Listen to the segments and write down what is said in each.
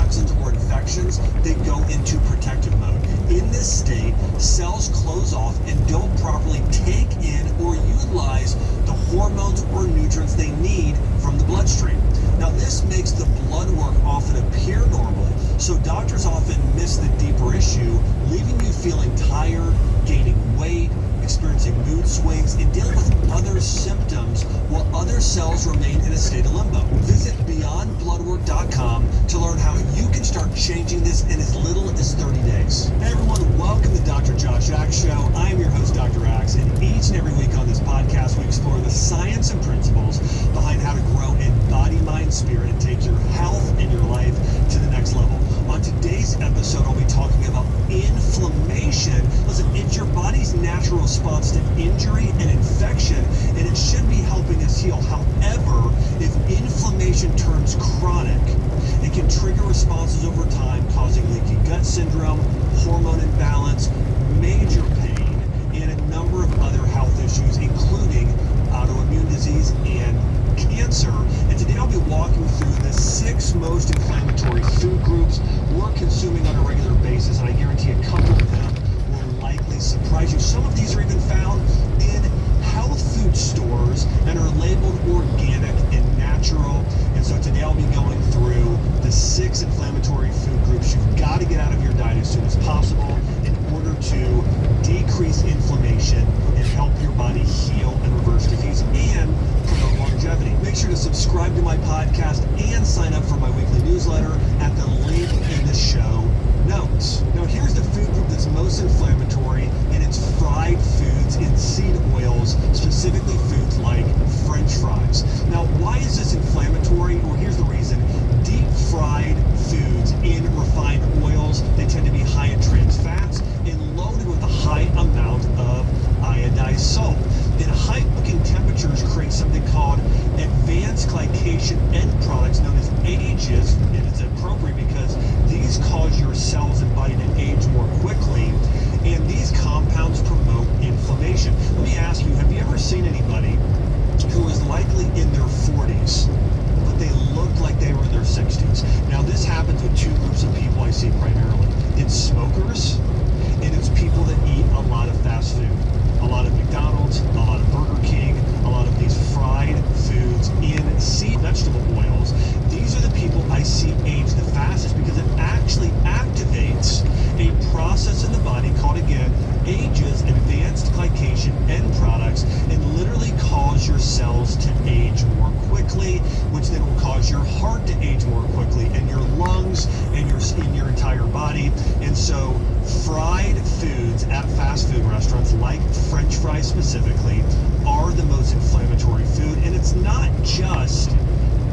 toxins or infections, they go into protective mode. In this state, cells close off and don't properly take in or utilize the hormones or nutrients they need from the bloodstream. Now, this makes the blood work often appear normal, so doctors often miss the deeper issue, leaving you feeling tired, gaining weight, experiencing mood swings, and dealing with other symptoms while other cells remain in a state of limbo. Visit beyondbloodwork.com to learn how you can start changing this in as little as 30 days. Hey everyone, welcome to Dr. Josh Axe Show. I am your host, Dr. Axe, and each and every week on this podcast, we explore the science and principles behind how to grow in body, mind, spirit, and take your health and your life to the next level. On today's episode, I'll be talking about inflammation. Listen, it's your body's natural response to injury and infection, and it should be helping us heal. However, if inflammation turns chronic, it can trigger responses over time, causing leaky gut syndrome, hormone imbalance, major pain, and a number of other health issues, including autoimmune disease and cancer. And today I'll be walking through the 6 most inflammatory food groups we're consuming on a regular basis, and I guarantee a couple of them will likely surprise you. Some of these are even found in health food stores and are labeled organic and natural. And so today I'll be going through the 6 inflammatory food groups you've got to get out of your diet as soon as possible in order to decrease inflammation and help your body heal and reverse disease and promote longevity. Make sure to subscribe to my podcast and sign up for my weekly newsletter at the link in the show notes. Now here's the food group that's most inflammatory, and it's fried foods and seed oils, specifically foods like French fries. Now why is this inflammatory? Well, here's the reason. Deep fried foods in refined oils, they tend to be high in trans fats and loaded with a high amount of iodized salt. And high cooking temperatures create something called advanced glycation end products known as AGEs, and it's appropriate because these cause your cells and body to age more quickly, and these compounds promote inflammation. Let me ask you, have you ever seen anybody who is likely in their 40s, but they look like they were in their 60s? Now this happens with 2 groups of people I see primarily. It's smokers, and it's people that eat a lot of fast food. A lot of McDonald's, a lot of Burger King, a lot of these fried foods in seed vegetable oils. These are the people I see age the fastest because it actually activates a process in the body called, again, AGEs, advanced glycation end products, and literally cause your cells to age more quickly, which then will cause your heart to age more quickly, and your lungs, and your entire body. And so fried foods at fast food restaurants, like French fries specifically, are the most inflammatory food. And it's not just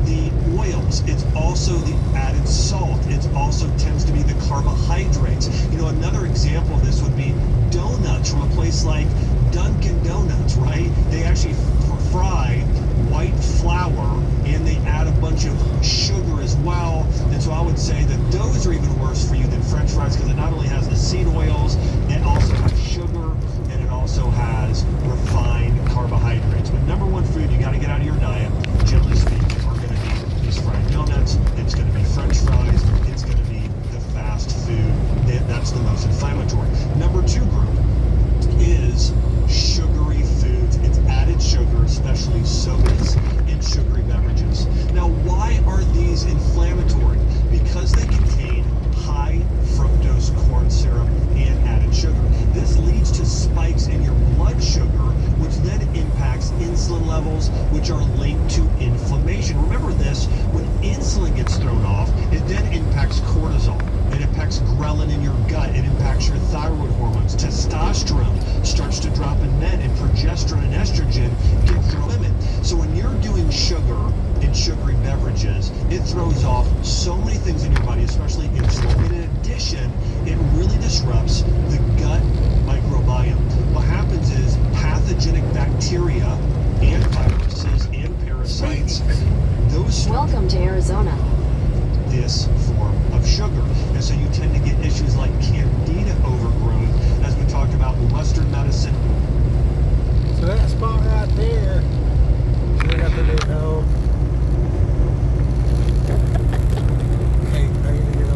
the oils, it's also the added salt. It also tends to be the carbohydrates. You know, another example of this would be donuts from a place like Dunkin' Donuts, right? They actually fry white flour and they add a bunch of sugar as well. And so I would say that those are even worse for you than French fries because it not only has the seed oils, it also has sugar, and it also has refined carbohydrates. But number one food you got to get out of your diet, generally speaking, are going to be these fried donuts. It's going to be French fries. It's going to be the fast food. That's the most inflammatory. Number 2 group is sugary foods. It's added sugar, especially sodas and sugary beverages. Now, why are these inflammatory? Because they contain high fructose corn syrup and added sugar. This leads to spikes in your blood sugar, which then impacts insulin levels, which are linked to inflammation. Remember this, when insulin gets thrown off, it then impacts cortisol. It impacts ghrelin in your gut. It impacts your thyroid hormones. Testosterone starts to drop in men, and progesterone and estrogen get thrown limit. So when you're doing sugar and sugary beverages, it throws off so many things in your body, especially insulin. And in addition, it really disrupts the gut microbiome. What happens is pathogenic bacteria and viruses and parasites, those Welcome to Arizona. This form of sugar. And so you tend to get issues like candida overgrowth, as we talked about in Western medicine. So that spot right there, we have to do, hey, I need to get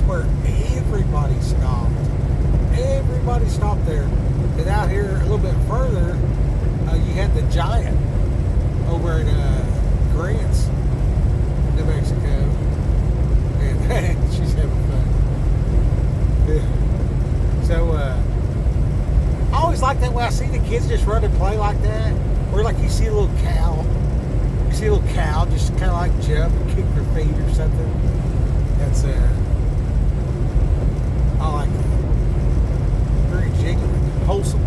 where everybody stopped. Everybody stopped there. And out here a little bit further, you had the Giant over at Grants, New Mexico. And she's having fun. Yeah. So, I always like that when I see the kids just run and play like that. Where like you see a little cow. You see a little cow just kind of like jump and kick her feet or something. That's, I like that. Very genuine, wholesome.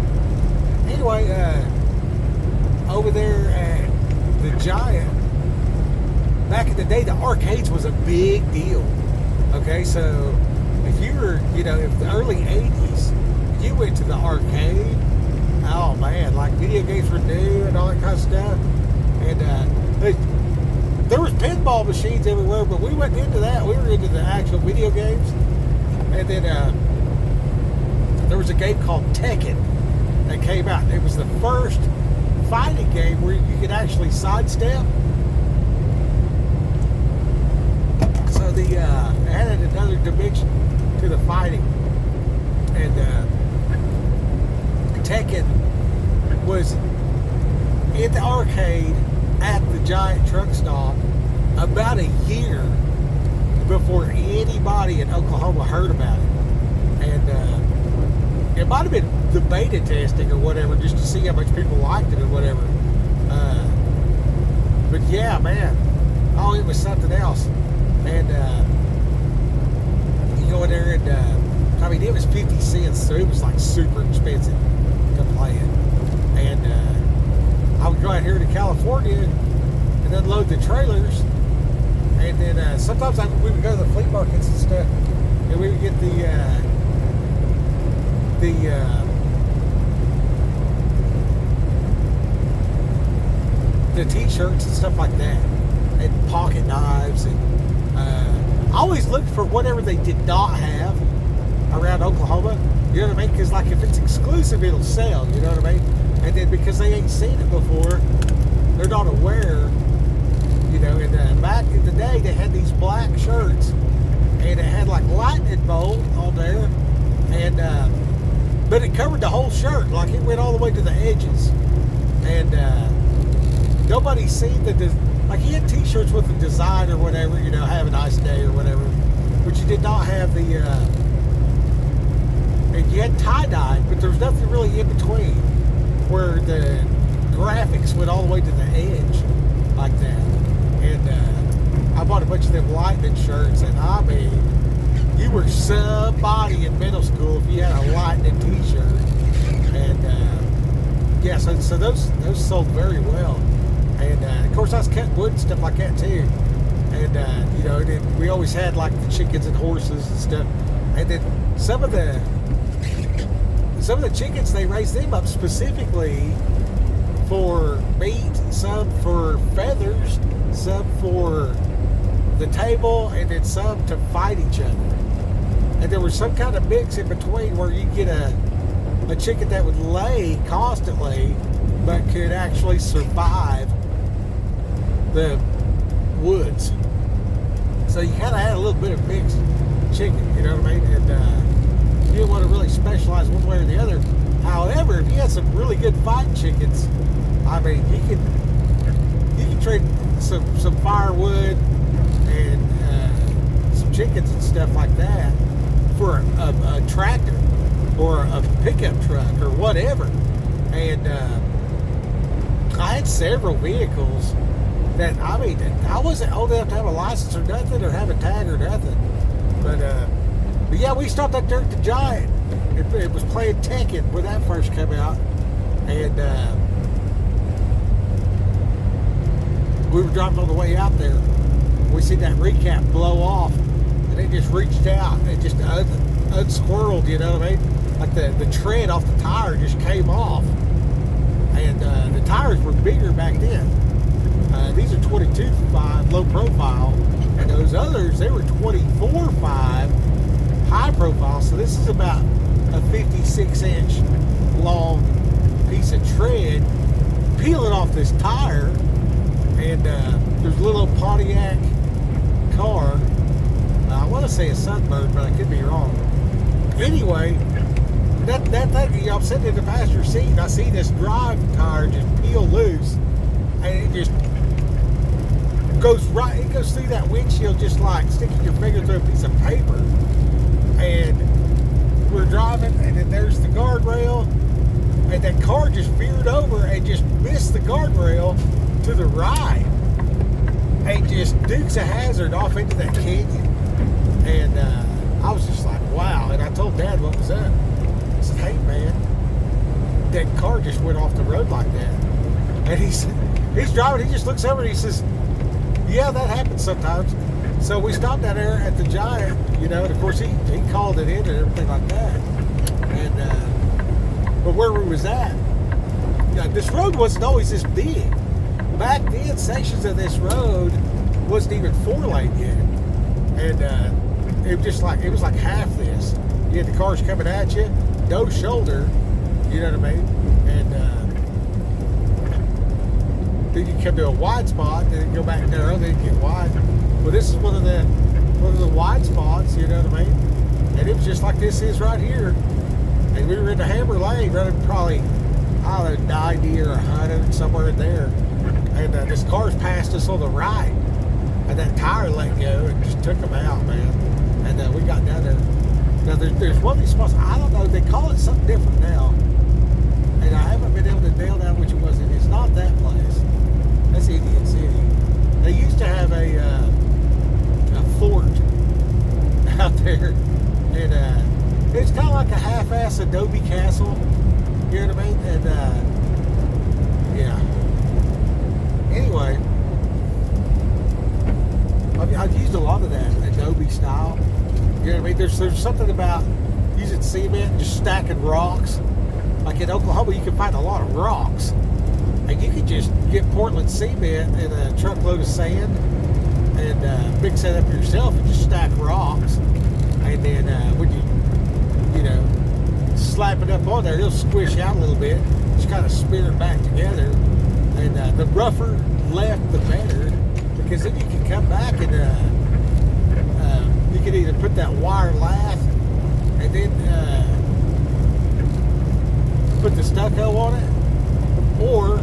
Anyway, over there at the Giant, back in the day, the arcades was a big deal. Okay, so if you were, if the early 80s, you went to the arcade, oh man, like video games were new and all that kind of stuff. And there was pinball machines everywhere, but we wasn't into that. We were into the actual video games. And then there was a game called Tekken that came out. It was the first fighting game where you could actually sidestep. So it added another dimension to the fighting. And Tekken was in the arcade at the Giant truck stop about a year before anybody in Oklahoma heard about it. And it might have been the beta testing or whatever, just to see how much people liked it or whatever. But yeah, man, oh, it was something else. And you go in there and it was 50 cents, so it was like super expensive to play it. And I would go out here to California and unload the trailers, and then sometimes we would go to the flea markets and stuff, and we would get the t-shirts and stuff like that, and pocket knives, and I always looked for whatever they did not have around Oklahoma, you know what I mean? Because like if it's exclusive, it'll sell, you know what I mean? And then because they ain't seen it before, they're not aware, and back in the day they had these black shirts, and it had like lightning bolt on there, and but it covered the whole shirt, like it went all the way to the edges, and nobody seen like he had t-shirts with the design or whatever, have a nice day or whatever, but you did not have the and you had tie-dye, but there was nothing really in between where the graphics went all the way to the edge like that. And I bought a bunch of them lightning shirts, and I mean, you were somebody in middle school if you had a lightning t-shirt. And yeah, so those sold very well. And of course I was cutting wood and stuff like that too. And we always had like the chickens and horses and stuff. And then some of the chickens, they raised them up specifically for meat, some for feathers, some for the table, and then some to fight each other. And there was some kind of mix in between where you get a chicken that would lay constantly but could actually survive the woods. So you kind of had a little bit of mixed chicken, you know what I mean? And you didn't want to really specialize one way or the other. However, if you had some really good fighting chickens, I mean, you can trade some firewood and some chickens and stuff like that for a tractor or a pickup truck or whatever. And I had several vehicles that, I mean, I wasn't old enough to have a license or nothing, or have a tag or nothing. But yeah, we stopped out there at the Giant. It was playing Tekken when that first came out. And we were driving on the way out there. We see that recap blow off, and it just reached out and just unsquirreled, you know what I mean? Like the tread off the tire just came off. And the tires were bigger back then. These are 22.5 low profile, and those others, they were 24.5 high profile. So this is about a 56-inch long piece of tread peeling off this tire. And there's a little Pontiac car I want to say a Sunbird, but I could be wrong. Anyway, that thing, I'm sitting in the passenger seat, and I see this drive tire just peel loose, and it just goes right. It goes through that windshield just like sticking your finger through a piece of paper. And we're driving, and then there's the guardrail, and that car just veered over and just missed the guardrail to the right, and just dukes a hazard off into that canyon. And I was just like, wow. And I told Dad what was up. I said, hey man, that car just went off the road like that. And he's driving, he just looks over and he says, yeah, that happens sometimes. So we stopped out there at the Giant, and of course he called it in and everything like that. And but where we was at, this road wasn't always this big. Back then, sections of this road wasn't even 4-lane yet. And it was like half this. You had the cars coming at you, no shoulder, you know what I mean? And then you come to a wide spot, then you go back narrow, then you get wide. Well, this is one of the wide spots, you know what I mean? And it was just like this is right here. And we were in the Hammer Lane running probably, I don't know, 90 or 100, somewhere in there. And this car's passed us on the right. And that tire let go and just took them out, man. And we got down there. Now, there's one of these spots, I don't know, they call it something different now. And I haven't been able to nail down which it was. It's not that place. That's Indian City. They used to have a fort out there. And it's kind of like a half-ass adobe castle. You know what I mean? And, yeah. Anyway, I've used a lot of that adobe style. You know what I mean? There's something about using cement and just stacking rocks. Like in Oklahoma, you can find a lot of rocks. And you can just get Portland cement and a truckload of sand and mix that up yourself and just stack rocks. And then when you slap it up on there, it'll squish out a little bit. Just kind of smear it back together. And the rougher left, the better. Because then you can come back and you can either put that wire lath and then put the stucco on it, or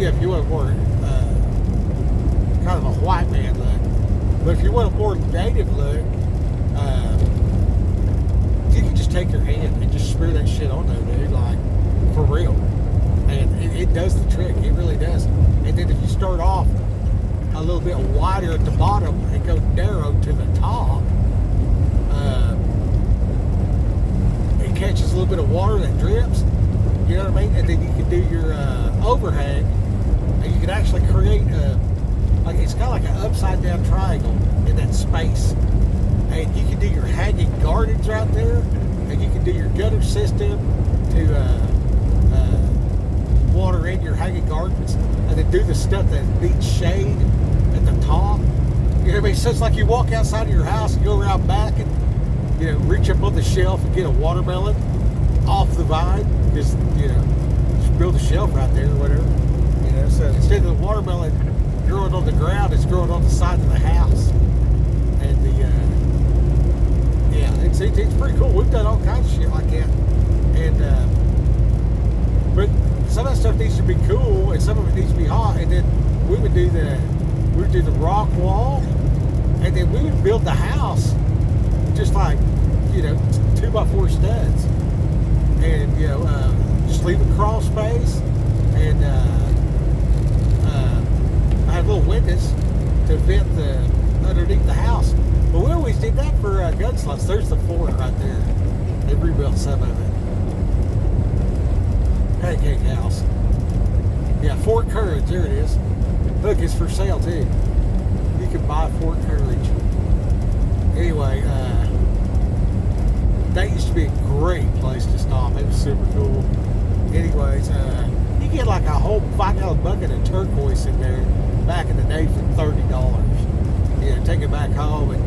if you want a more kind of a white man look. But if you want a more native look, you can just take your hand and just smear that shit on there, dude, like for real. And it does the trick. It really does. And then if you start off a little bit wider at the bottom and go narrow to the top, it catches a little bit of water that drips. You know what I mean? And then you can do your overhang, and you can actually create it's kind of like an upside down triangle in that space. And you can do your hanging gardens right there, and you can do your gutter system to water in your hanging gardens, and then do the stuff that needs shade at the top. You know what I mean? So it's like you walk outside of your house and go around back and reach up on the shelf and get a watermelon off the vine. Just build a shelf right there or whatever. So instead of the watermelon growing on the ground, it's growing on the side of the house. And it's pretty cool. We've done all kinds of shit like that. And but some of that stuff needs to be cool, and some of it needs to be hot. And then we would do the rock wall, and then we would build the house just like 2x4 studs, and just leave a crawl space, and I have little windows to vent the underneath the house. But we always did that for gun slots. There's the fort right there. They rebuilt some of it. Pancake house. Yeah, Fort Courage, there it is. Look, it's for sale too. You can buy Fort Courage. Anyway, that used to be a great place to stop. It was super cool. Anyways, you get like a whole 5-gallon bucket of turquoise in there back in the day for $30. Take it back home and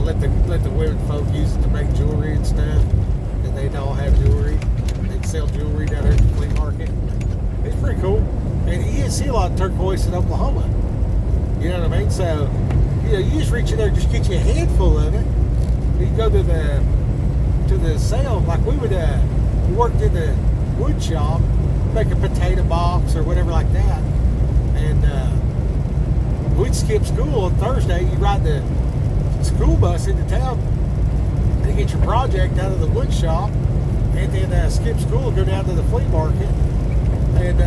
let the women folk use it to make jewelry and stuff. And they'd all have jewelry. They'd sell jewelry down there at the flea market. It's pretty cool. And you didn't see a lot of turquoise in Oklahoma. You know what I mean? So, you just reach in there, just get you a handful of it. You go to the sale, like we worked in the wood shop, make a potato box or whatever like that, and we'd skip school on Thursday. You ride the school bus into town and get your project out of the wood shop, and then skip school and go down to the flea market, and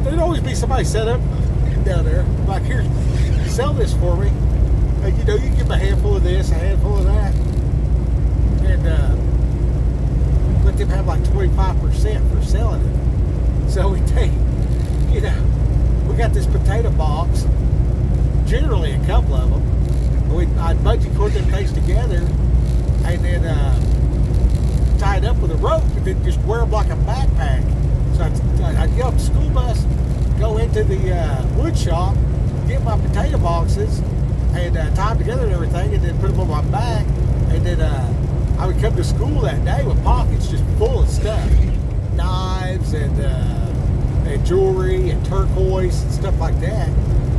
there'd always be somebody set up down there, like, here, sell this for me, and you give them a handful of this, a handful of that, and let them have like 25% for selling it. So we take, we got this potato box, generally a couple of them. I'd bungee cord them things together, and then tie it up with a rope, and then just wear them like a backpack. So I'd get off the school bus, go into the wood shop, get my potato boxes, and tie them together and everything, and then put them on my back, and then I would come to school that day with pockets just full of stuff, knives and jewelry and turquoise and stuff like that.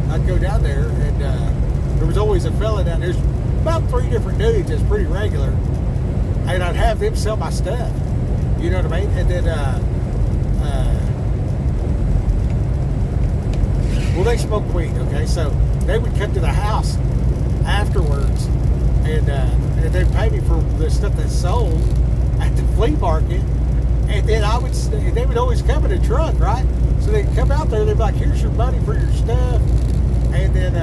I'd go down there, and there was always a fella down there. There's about 3 different dudes that's pretty regular, and I'd have them sell my stuff. You know what I mean? And then, well, they smoke weed, okay? So they would come to the house afterwards, and they'd pay me for the stuff that's sold at the flea market, and then they would always come in a truck, right? So they'd come out there, they'd be like, here's your money for your stuff, and then,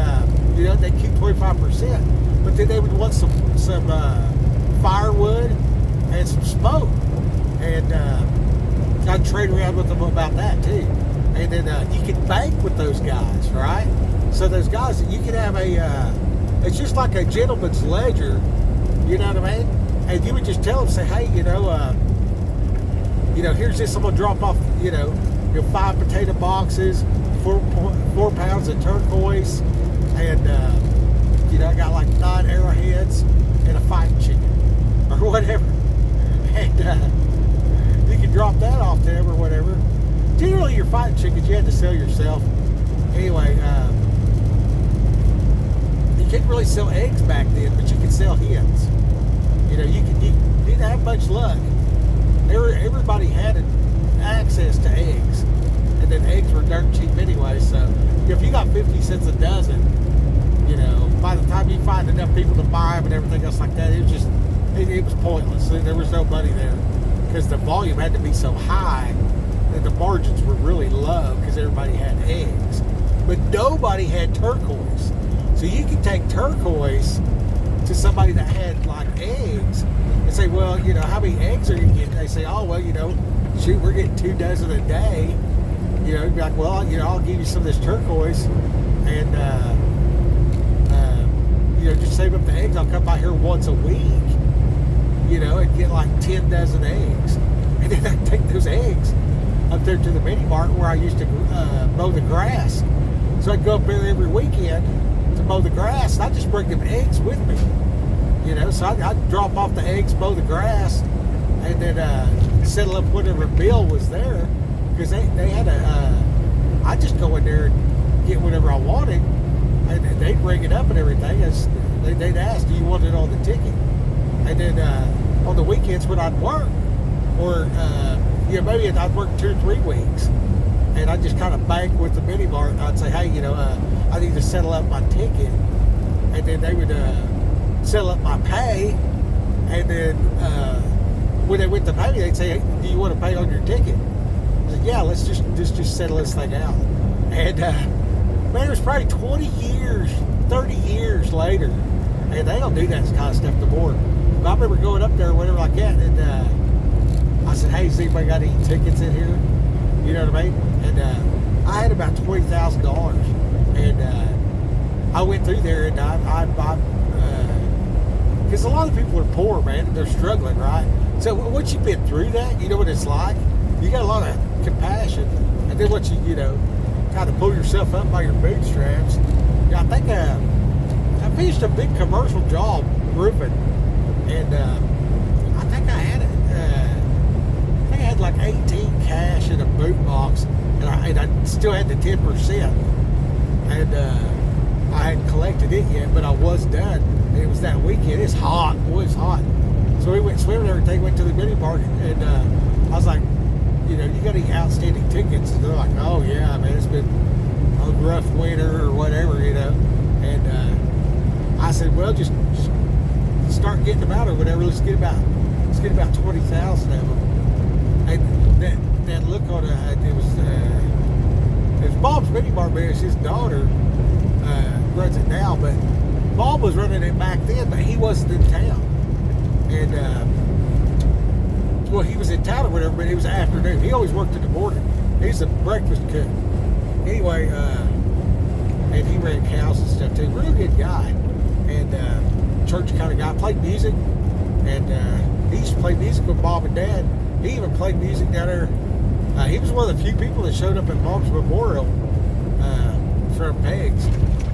they'd keep 25%, but then they would want some firewood and some smoke, and I'd trade around with them about that too. And then you could bank with those guys, right? So those guys, you could have it's just like a gentleman's ledger, you know what I mean? And you would just tell them, say, hey, here's this, I'm gonna drop off, 5 potato boxes, 4 pounds of turquoise, and I got like 9 arrowheads and a fighting chicken, or whatever. And you could drop that off to them or whatever. Generally, your fighting chickens you had to sell yourself. Anyway, you couldn't really sell eggs back then, but you could sell hens. You didn't have much luck. Everybody had access to eggs, and then eggs were dirt cheap anyway. So if you got 50 cents a dozen, by the time you find enough people to buy them and everything else like that, it was pointless. There was no money there because the volume had to be so high and the margins were really low because everybody had eggs, but nobody had turquoise. So you could take turquoise to somebody that had like eggs and say, well, how many eggs are you getting? They say, oh, well, shoot, we're getting 2 dozen a day. You'd be like, well, I'll give you some of this turquoise, and just save up the eggs. I'll come by here once a week, and get like 10 dozen eggs, and then I'd take those eggs up there to the mini mart where I used to mow the grass. So I'd go up there every weekend to mow the grass, and I'd just bring them eggs with me. So I'd drop off the eggs, mow the grass, and then settle up whatever bill was there, because they had I'd just go in there and get whatever I wanted, and they'd ring it up and everything. They'd ask, do you want it on the ticket? And then on the weekends when I'd work, or maybe I'd work 2 or 3 weeks, and I'd just kind of bank with the mini mart. I'd say, hey, I need to settle up my ticket, and then they would settle up my pay, and then when they went to pay me, they'd say, hey, do you want to pay on your ticket? I said, yeah, let's just settle this thing out. And man, it was probably 20 years, 30 years later, and they don't do that kind of stuff no more. But I remember going up there or whatever like that, and I said, hey, has anybody got any tickets in here? You know what I mean? And I had about $20,000, and I went through there, and because a lot of people are poor, man, they're struggling, right? So once you've been through that, you know what it's like. You got a lot of compassion, and then once you kind of pull yourself up by your bootstraps. I think I finished a big commercial job roofing, and I think I had like 18 cash in a boot box, and I still had the 10%. And I hadn't collected it yet, but I was done. And it was that weekend. It's hot. Boy, it's hot. So we went swimming and everything, went to the mini market, and I was like, you got any outstanding tickets? And they're like, oh yeah, man, it's been a rough winter or whatever, And I said, well, just start getting them out or whatever. Let's get about 20,000 of them. And that look on it was Bob's Mini Bar, but it's his daughter runs it now. But Bob was running it back then, but he wasn't in town. And well, he was in town or whatever, but it was afternoon. He always worked in the morning. He's a breakfast cook. Anyway, and he ran cows and stuff too. Real good guy. And church kind of guy. Played music. And he used to play music with Bob and Dad. He even played music down there. He was one of the few people that showed up at Mom's memorial from Pegs.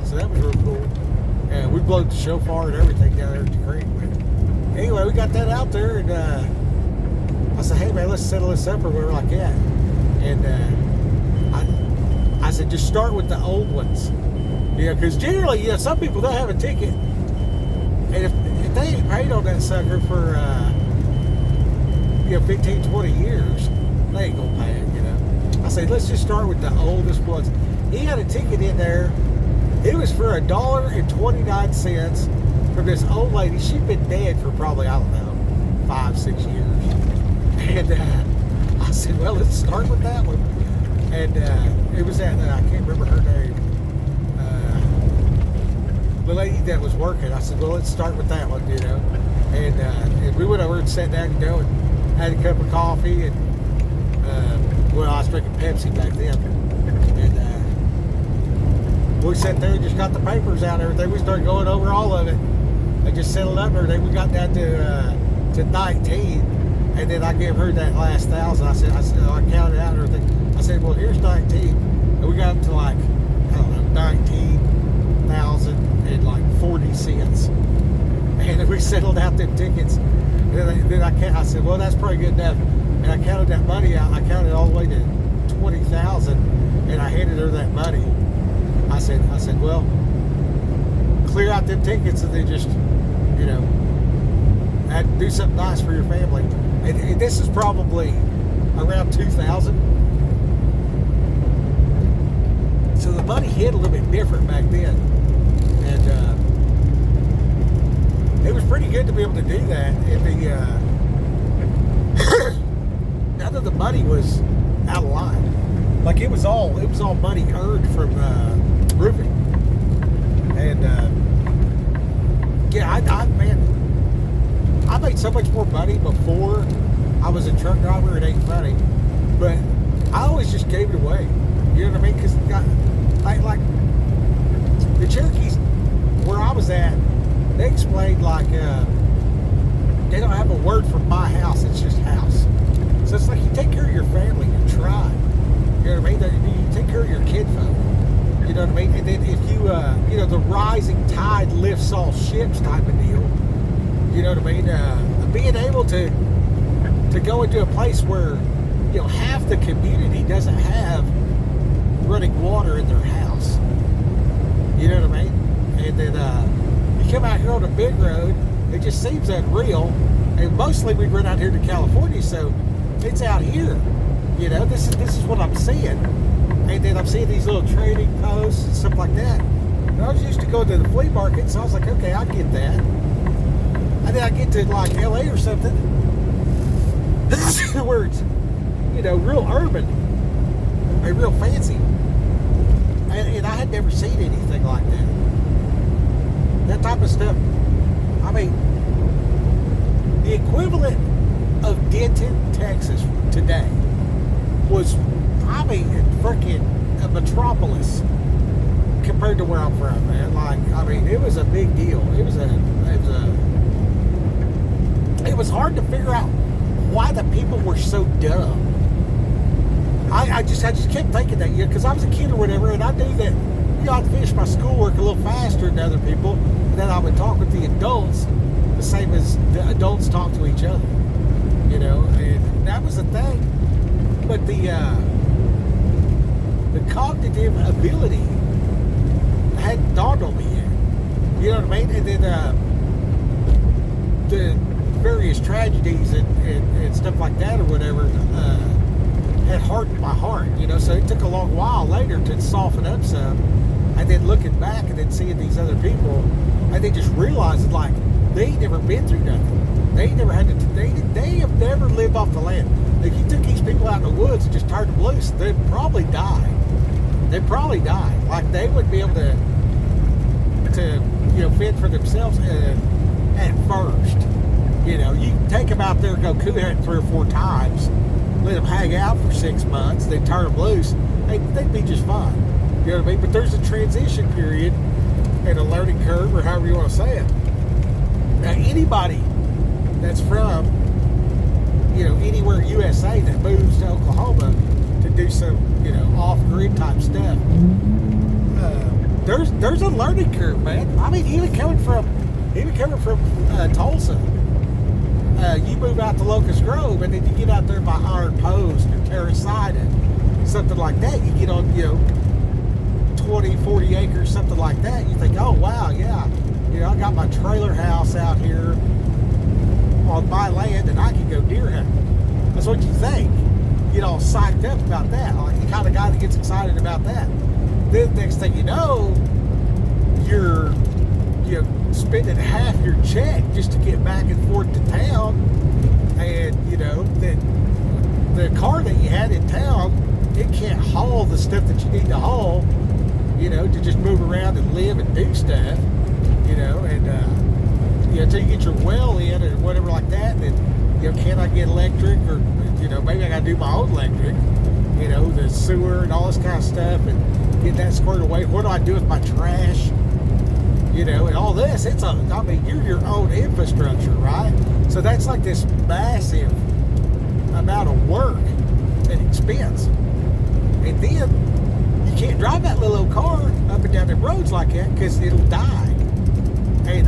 So that was real cool. And we blowed the shofar and everything down there at the creek. But anyway, we got that out there, and I said, hey man, let's settle this up or whatever like that. And I said, just start with the old ones. Because generally, some people, they'll have a ticket. And if they ain't paid on that sucker for 15, 20 years, they ain't gonna pay it, I said, let's just start with the oldest ones. He had a ticket in there. It was for $1.29 from this old lady. She'd been dead for probably, I don't know, 5-6 years. And I said, well, let's start with that one. And it was that, I can't remember her name. The lady that was working. I said, well, let's start with that one, And we went over and sat down, and had a cup of coffee. And, well, I was drinking Pepsi back then. And we sat there and just got the papers out and everything. We started going over all of it. I just settled up and everything. We got down to 19. And then I gave her that last 1,000. I said, I counted out and everything. I said, well, here's 19. And we got up to like, I don't know, 19,040 cents. And then we settled out them tickets. And then I said, well, that's probably good enough. And I counted that money out. I counted all the way to 20,000. And I handed her that money. I said, well, clear out them tickets and then just, do something nice for your family. And this is probably around 2000. So the money hit a little bit different back then. And it was pretty good to be able to do that. And none of the money was out of line. Like it was all money earned from roofing. And I made so much more money before I was a truck driver. It ain't funny, but I always just gave it away. You know what I mean? Because like the Cherokees where I was at, they explained like they don't have a word for my house. It's just house. So it's like you take care of your family, your tribe. You know what I mean? You take care of your kinfolk. You know what I mean? And then if you, the rising tide lifts all ships type of deal. You know what I mean? Being able to go into a place where, half the community doesn't have running water in their house. You know what I mean? And then you come out here on a big road, it just seems unreal. And mostly we run out here to California, so it's out here. This is what I'm seeing. And then I'm seeing these little trading posts and stuff like that. And I was used to go to the flea market, so I was like, okay, I get that. And then I get to like LA or something, where it's, real urban and real fancy. And I had never seen anything like that. That type of stuff. I mean, the equivalent of Denton, Texas today was probably freaking a metropolis compared to where I'm from, man. Like, I mean, it was a big deal. It was hard to figure out why the people were so dumb. I just kept thinking that, because I was a kid or whatever, and I knew that, I'd finish my schoolwork a little faster than other people, and then I would talk with the adults the same as the adults talk to each other, and that was the thing. But the cognitive ability hadn't dawned on me yet. You know what I mean? And then the various tragedies and stuff like that or whatever had hardened my heart. You know, so it took a long while later to soften up some. And then looking back and then seeing these other people, and then just realizing like they ain't never been through nothing. They ain't never had to. They have never lived off the land. If you took these people out in the woods and just turned them loose, they'd probably die. They'd probably die. Like they wouldn't be able to fend for themselves at first. You know, you take them out there and go coon hunting 3 or 4 times, let them hang out for 6 months, then turn them loose. They'd be just fine. You know what I mean? But there's a transition period and a learning curve, or however you want to say it. Now, anybody that's from, anywhere USA that moves to Oklahoma to do some, off-grid type stuff, there's a learning curve, man. I mean, even coming from Tulsa, you move out to Locust Grove, and then you get out there by Iron Post or Terracida, something like that. You get on, 20, 40 acres, something like that. You think, oh, wow, yeah. I got my trailer house out here on my land, and I can go deer hunting. That's what you think. Get all psyched up about that. Like the kind of guy that gets excited about that. Then next thing you know, you're spending half your check just to get back and forth to town, and the car that you had in town, it can't haul the stuff that you need to haul, to just move around and live and do stuff, until you get your well in or whatever like that. Then can I get electric, or maybe I got to do my own electric, the sewer and all this kind of stuff, and get that squared away. What do I do with my trash? And all this, you're your own infrastructure, right? So that's like this massive amount of work and expense. And then you can't drive that little old car up and down the roads like that because it'll die. And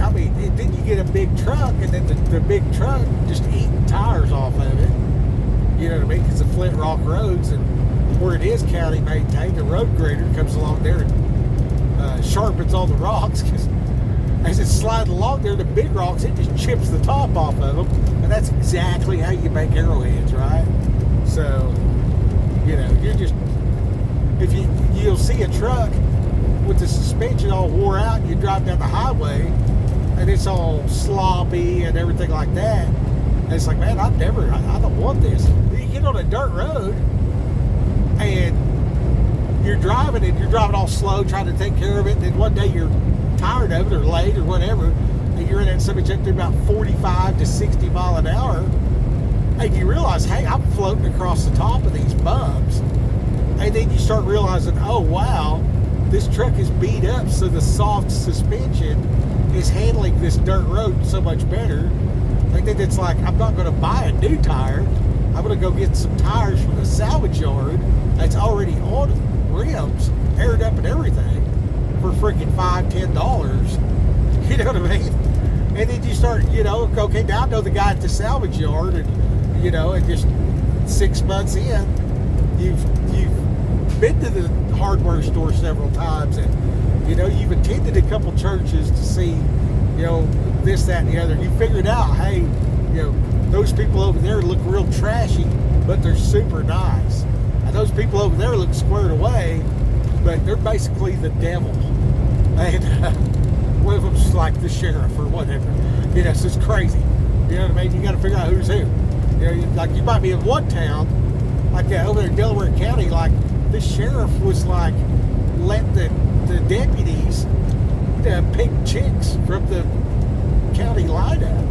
then you get a big truck, and then the big truck just eating tires off of it. You know what I mean? Because the Flint Rock roads, and where it is county maintained, the road grader comes along there and sharpens all the rocks, because as it's sliding along there, the big rocks, it just chips the top off of them, and that's exactly how you make arrowheads, right? So, you're just, you'll see a truck with the suspension all wore out, and you drive down the highway, and it's all sloppy and everything like that, and it's like, man, I don't want this. You get on a dirt road, and you're driving all slow, trying to take care of it, and then one day you're tired of it or late or whatever, and you're in that subject up to about 45 to 60 mile an hour, and you realize, hey, I'm floating across the top of these bumps, and then you start realizing, oh wow, this truck is beat up, so the soft suspension is handling this dirt road so much better. And then it's like, I'm not going to buy a new tire. I'm going to go get some tires from the salvage yard that's already on rims, aired up and everything, for freaking $5-10. You know what I mean? And then you start, okay, now I know the guy at the salvage yard, and and just 6 months in, you've been to the hardware store several times, and you've attended a couple churches to see this, that, and the other. You figured out, hey, those people over there look real trashy, but they're super nice, and those people over there look squared away, but they're basically the devil, and one of them's like the sheriff or whatever. So it's crazy. You know what I mean? You got to figure out who's who. Like you might be in one town, like over there in Delaware County, like the sheriff was like, let the deputies pick chicks from the county lineup.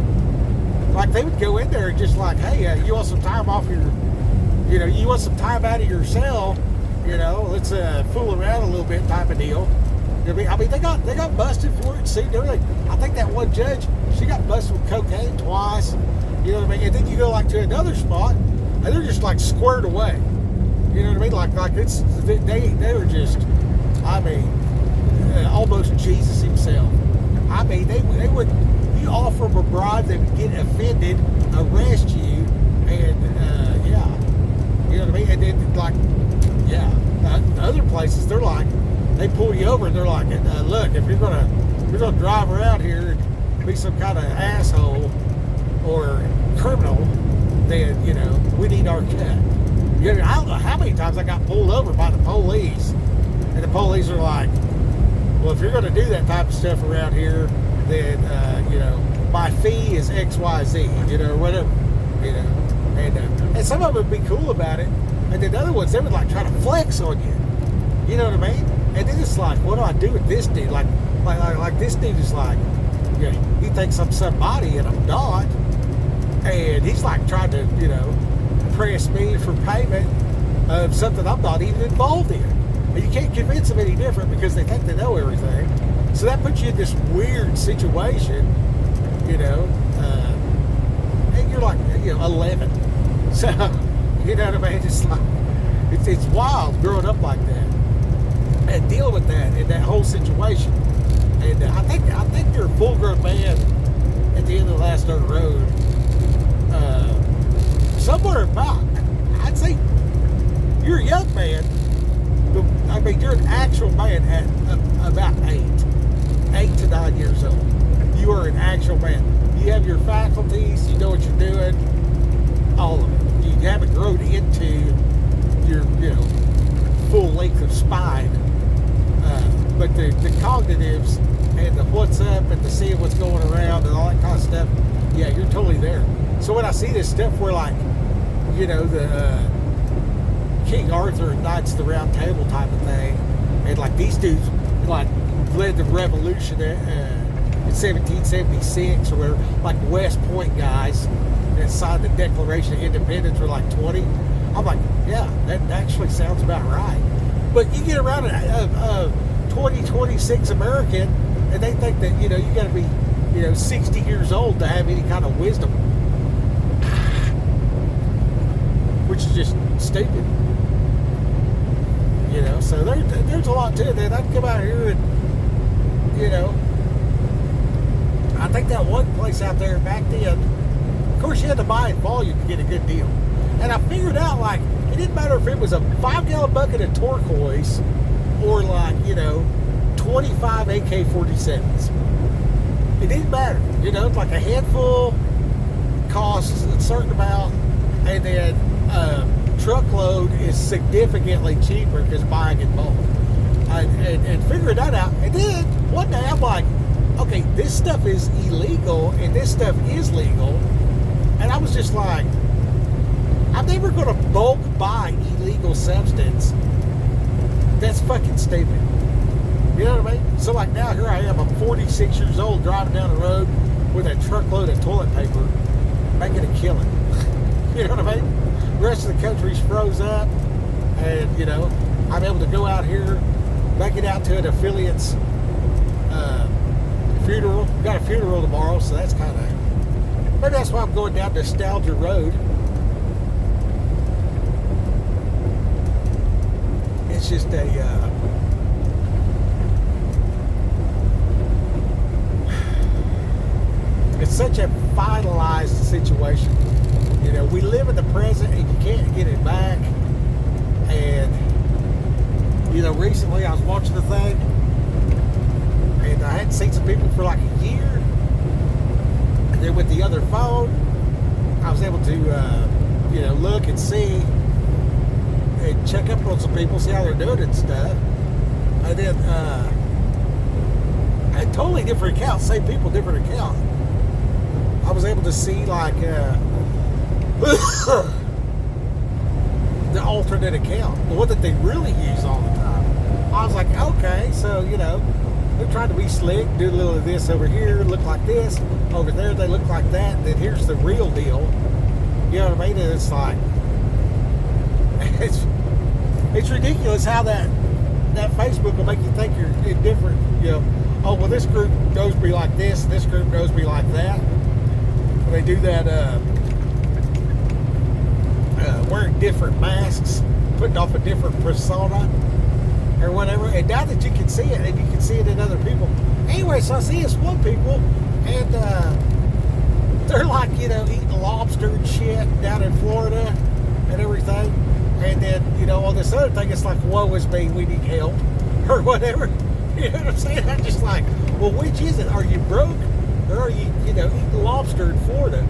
Like they would go in there and just like, hey, you want some time off your, you want some time out of your cell, let's fool around a little bit type of deal. They got busted for it, sued and everything. I think that one judge, she got busted with cocaine twice. You know what I mean? And then you go like to another spot, and they're just like squared away. You know what I mean? Like it's they were just, almost Jesus himself. They would, you offer them a bribe, they would get offended, arrest you, and you know what I mean? And then like, other places they're like, they pull you over and they're like, look, if you're gonna drive around here and be some kind of asshole or criminal, then we need our cut. I don't know how many times I got pulled over by the police, and the police are like, well, if you're going to do that type of stuff around here, then my fee is XYZ, or whatever, and some of them would be cool about it, and then the other ones, they would like try to flex on you. You know what I mean? And then it's like, what do I do with this dude? Like this dude is like, he thinks I'm somebody and I'm not. And he's like trying to, press me for payment of something I'm not even involved in. And you can't convince them any different because they think they know everything. So that puts you in this weird situation, and you're like, 11. So, you know what I mean? It's like, it's wild growing up like that and dealing with that in that whole situation. And I think you're a full-grown man at the end of the last dirt road. Somewhere about, I'd say you're a young man, but I mean, you're an actual man at about 8 to 9 years old. You are an actual man. You have your faculties, you know what you're doing, all of it. You haven't grown into your, full length of spine, but the cognitives and the what's up and the seeing what's going around and all that kind of stuff, yeah, you're totally there. So when I see this stuff where like, the King Arthur and Knights of the Round Table type of thing, and like these dudes like led the revolution in 1776 or whatever, like West Point guys that signed the Declaration of Independence were like 20. I'm like, yeah, that actually sounds about right. But you get around a 26 American and they think that, you got to be, 60 years old to have any kind of wisdom. Which is just stupid. So there's a lot to it. Then I can come out here and, I think that one place out there back then, of course you had to buy in volume to get a good deal. And I figured out, like, it didn't matter if it was a 5-gallon bucket of turquoise or like, 25 AK-47s. It didn't matter. Like a handful costs a certain amount, and then truckload is significantly cheaper because buying in bulk. And figuring that out. And then one day I'm like, okay, this stuff is illegal and this stuff is legal. And I was just like, I'm never going to bulk buy illegal substance. That's fucking stupid. You know what I mean? So like now here I am, I'm 46 years old driving down the road with a truckload of toilet paper making a killing. You know what I mean? The rest of the country's froze up, and I'm able to go out here, make it out to an affiliate's funeral. We've got a funeral tomorrow, so that's kind of, maybe that's why I'm going down Nostalgia Road. It's just it's such a finalized situation. We live in the present and you can't get it back. And, recently I was watching the thing and I hadn't seen some people for like a year. And then with the other phone, I was able to, look and see and check up on some people, see how they're doing and stuff. And then, a totally different account, same people, different account. I was able to see like, the alternate account, the one that they really use all the time. I was like, okay, so they're trying to be slick, do a little of this over here, look like this, over there they look like that, and then here's the real deal. You know what I mean? And it's like, it's ridiculous how that Facebook will make you think you're indifferent. Oh well, this group knows me like this, and this group knows me like that. And they do that. Wearing different masks, putting off a different persona or whatever, and now that you can see it, and you can see it in other people. Anyway, so I see this one people, and they're like, eating lobster and shit down in Florida and everything, and then, on this other thing, it's like, woe is me, we need help. or whatever. You know what I'm saying? I'm just like, well, which is it? Are you broke, or are you, eating lobster in Florida?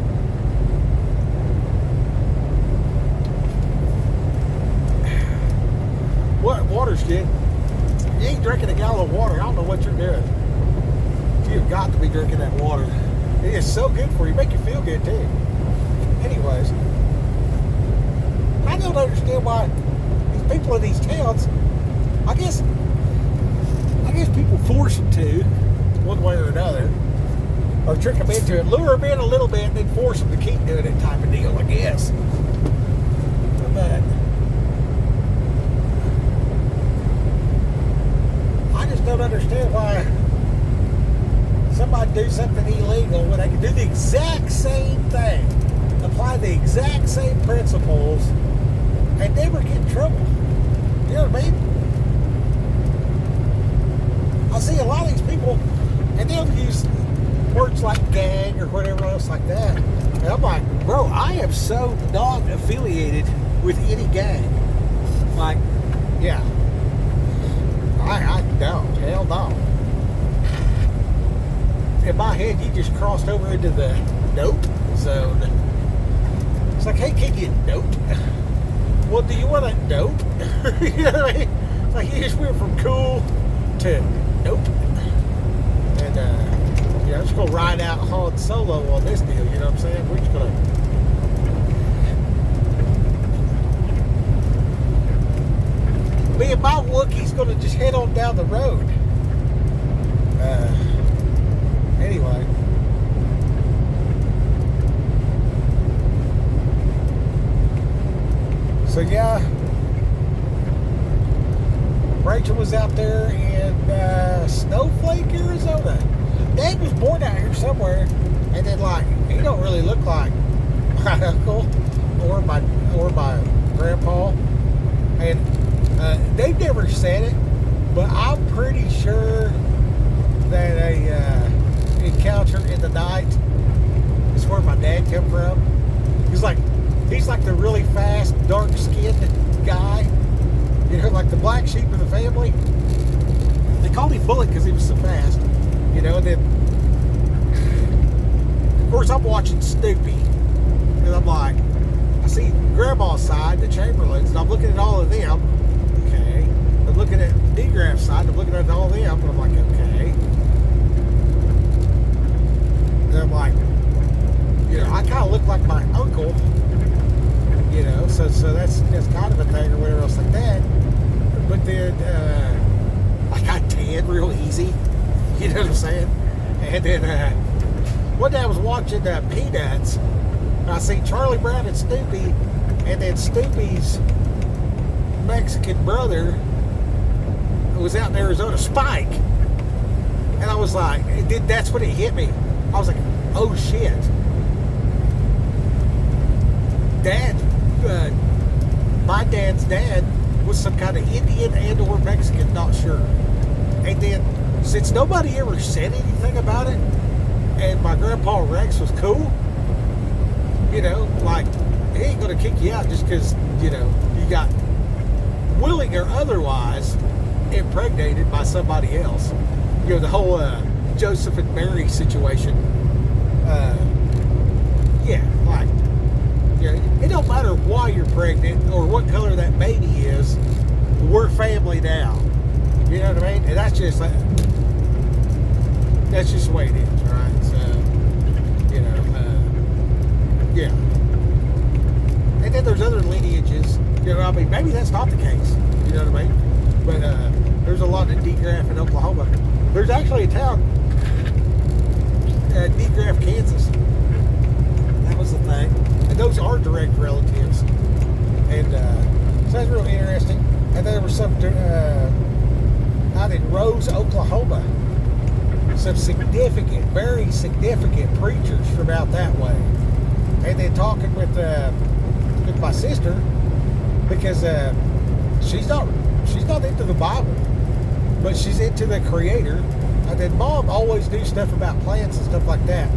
What water's good? You ain't drinking a gallon of water. I don't know what you're doing. You've got to be drinking that water. It is so good for you. Make you feel good too. Anyways, I don't understand why these people in these towns. I guess people force them to, one way or another, or trick them into it, lure them in a little bit, and then force them to keep doing it, type of deal. I guess. But I just don't understand why somebody do something illegal when they can do the exact same thing, apply the exact same principles, and never get in trouble. You know what I mean? I see a lot of these people, and they'll use words like gang or whatever else like that. And I'm like, bro, I am so not affiliated with any gang. Like, yeah. I don't. Hell no. In my head, you just crossed over into the nope zone. It's like, hey, kid, you nope. Well, do you want a nope? You know what I mean? It's like you just went from cool to nope. And, I'm just going to ride out Han Solo on this deal, you know what I'm saying? We're just going to... Me and my Wookiee's going to just head on down the road. Anyway. So, yeah. Rachel was out there in Snowflake, Arizona. Dad was born out here somewhere, and then he don't really look like my uncle or my grandpa, and they've never said it, but I'm pretty sure that a encounter in the night is where my dad came from. He's like the really fast, dark-skinned guy. Like the black sheep of the family. They called him Bullet because he was so fast. And then, of course, I'm watching Snoopy. And I'm like, I see Grandma's side, the Chamberlains, and I'm looking at all of them. Okay. I'm looking at D-Graf's side, I'm looking at all of them, and I'm like, okay. And I'm like, I kind of look like my uncle. So that's kind of a thing or whatever else like that. But then, I got tan real easy. You know what I'm saying? And then, one day I was watching Peanuts. And I see Charlie Brown and Snoopy. And then Snoopy's Mexican brother was out in Arizona, Spike. And I was like, that's when it hit me. I was like, oh shit. My dad's dad was some kind of Indian and or Mexican, not sure. And then, since nobody ever said anything about it, and my grandpa Rex was cool, he ain't gonna kick you out just because, you got, willing or otherwise, impregnated by somebody else. The whole Joseph and Mary situation. It don't matter why you're pregnant or what color that baby is, we're family now. You know what I mean? And that's just the way it is, right? So, yeah. And then there's other lineages. Maybe that's not the case. You know what I mean? But there's a lot of D-Graf in Oklahoma. There's actually a town, D-Graf, Kansas. That was the thing. And those are direct relatives. And so that's real interesting. And there was some out in Rose, Oklahoma. Some very significant preachers from out that way. And then talking with my sister, because she's not into the Bible, but she's into the Creator. And then Mom always knew stuff about plants and stuff like that.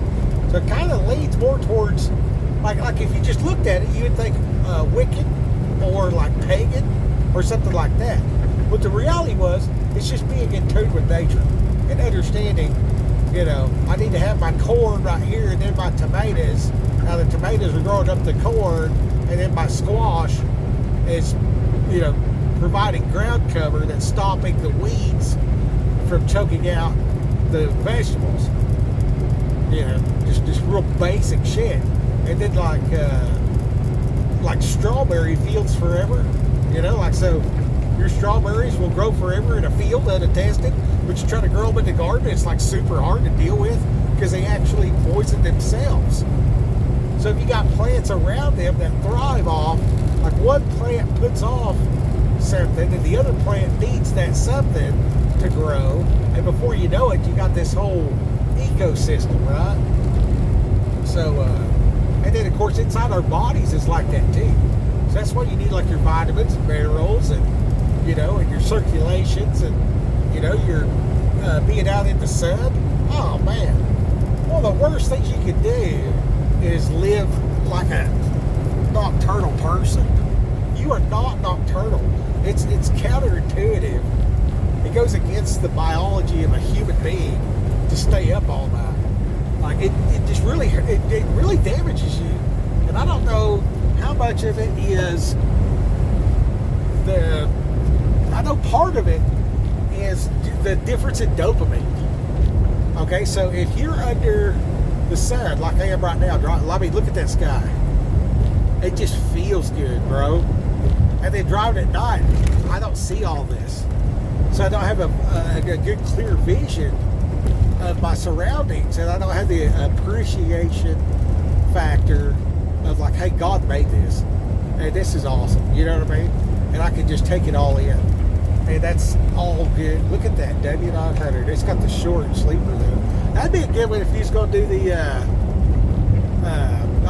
So it kind of leans more towards, like if you just looked at it, you would think Wiccan or like pagan or something like that. But the reality was, It's just being in tune with nature and understanding, I need to have my corn right here and then my tomatoes. Now the tomatoes are growing up the corn, and then my squash is, providing ground cover that's stopping the weeds from choking out the vegetables. Just real basic shit. And then like strawberry fields forever, so your strawberries will grow forever in a field unattested, but you try to grow them in the garden, it's like super hard to deal with because they actually poison themselves. So if you got plants around them that thrive off, like one plant puts off something and the other plant needs that something to grow, and before you know it, you got this whole ecosystem, right? So, and then of course inside our bodies is like that too. So that's why you need like your vitamins and minerals and, and your circulations and, your being out in the sun. Oh man, one of the worst things you can do is live like a nocturnal person. You are not nocturnal. It's counterintuitive. It goes against the biology of a human being to stay up all night. Like it really damages you. And I don't know how much of it is I know part of it is the difference in dopamine. Okay, so if you're under the sun like I am right now, look at that sky. It just feels good, bro. And then driving at night, I don't see all this. So I don't have a good clear vision of my surroundings, and I don't have the appreciation factor of like, hey, God made this, and this is awesome. You know what I mean? And I can just take it all in, and that's all good. Look at that W900. It's got the short sleeper though. That'd be a good one if he's going to do the.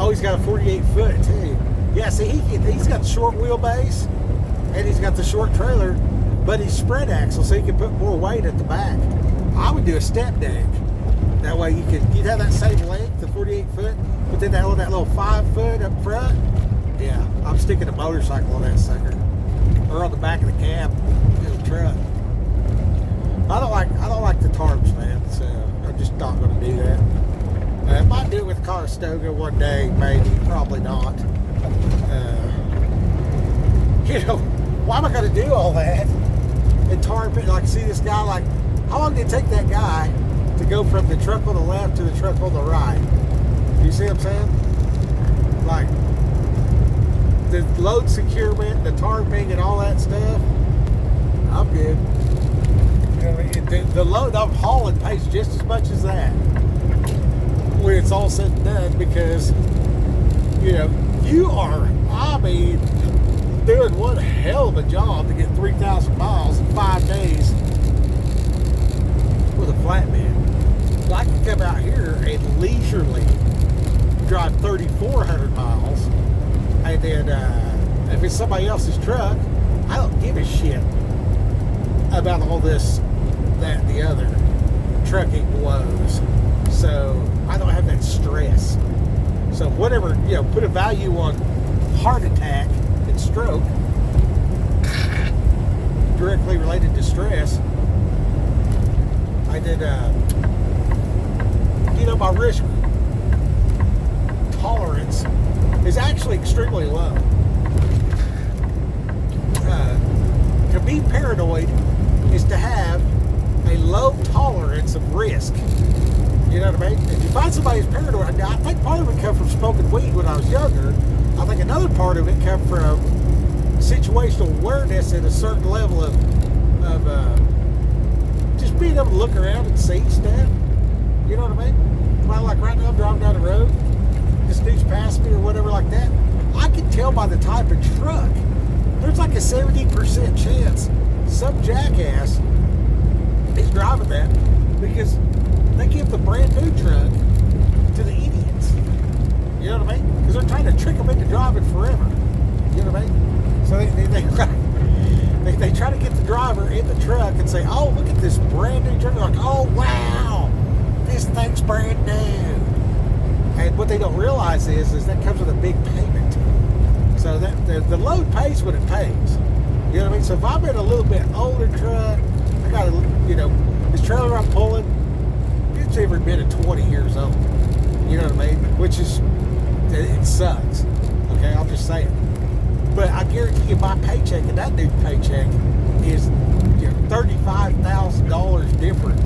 He's got a 48 foot too. Yeah, see, he's got the short wheelbase, and he's got the short trailer, but he's spread axle, so he can put more weight at the back. I would do a step deck. That way you'd have that same length, the 48 foot, but then that little 5 foot up front. Yeah, I'm sticking a motorcycle on that sucker, or on the back of the cab of the truck. I don't like the tarps, man. So I'm just not going to do that. I might do it with Conestoga one day, maybe, probably not. Why am I going to do all that and tarp it? Like, see this guy, like, how long did it take that guy to go from the truck on the left to the truck on the right? You see what I'm saying? Like, the load securement, the tarping, and all that stuff, I'm good. The load I'm hauling pays just as much as that when it's all said and done, because, you are, doing one hell of a job to get 3,000 miles in 5 days with a flatbed. Well, I can come out here and leisurely drive 3,400 miles, and then if it's somebody else's truck, I don't give a shit about all this, that, and the other trucking woes. So I don't have that stress. So whatever, put a value on heart attack and stroke, directly related to stress. I did, my risk tolerance is actually extremely low. To be paranoid is to have a low tolerance of risk. You know what I mean? If you find somebody who's paranoid, I think part of it come from smoking weed when I was younger. I think another part of it come from situational awareness at a certain level of just being able to look around and see stuff. You know what I mean? Like right now I'm driving down the road, this dude's passed me or whatever like that. I can tell by the type of truck. There's like a 70% chance some jackass is driving that because they give the brand new truck to the idiots. You know what I mean? Because they're trying to trick them into driving forever. You know what I mean? So they try to get the driver in the truck and say, oh, look at this brand new truck. They're like, oh, wow, this thing's brand new. And what they don't realize is that comes with a big payment. So that the load pays what it pays. You know what I mean? So if I'm in a little bit older truck, I got to, this trailer I'm pulling, it's every bit of 20 years old. You know what I mean? Which is, it sucks. Okay, I'll just say it. But I guarantee you my paycheck and that dude's paycheck is $35,000 different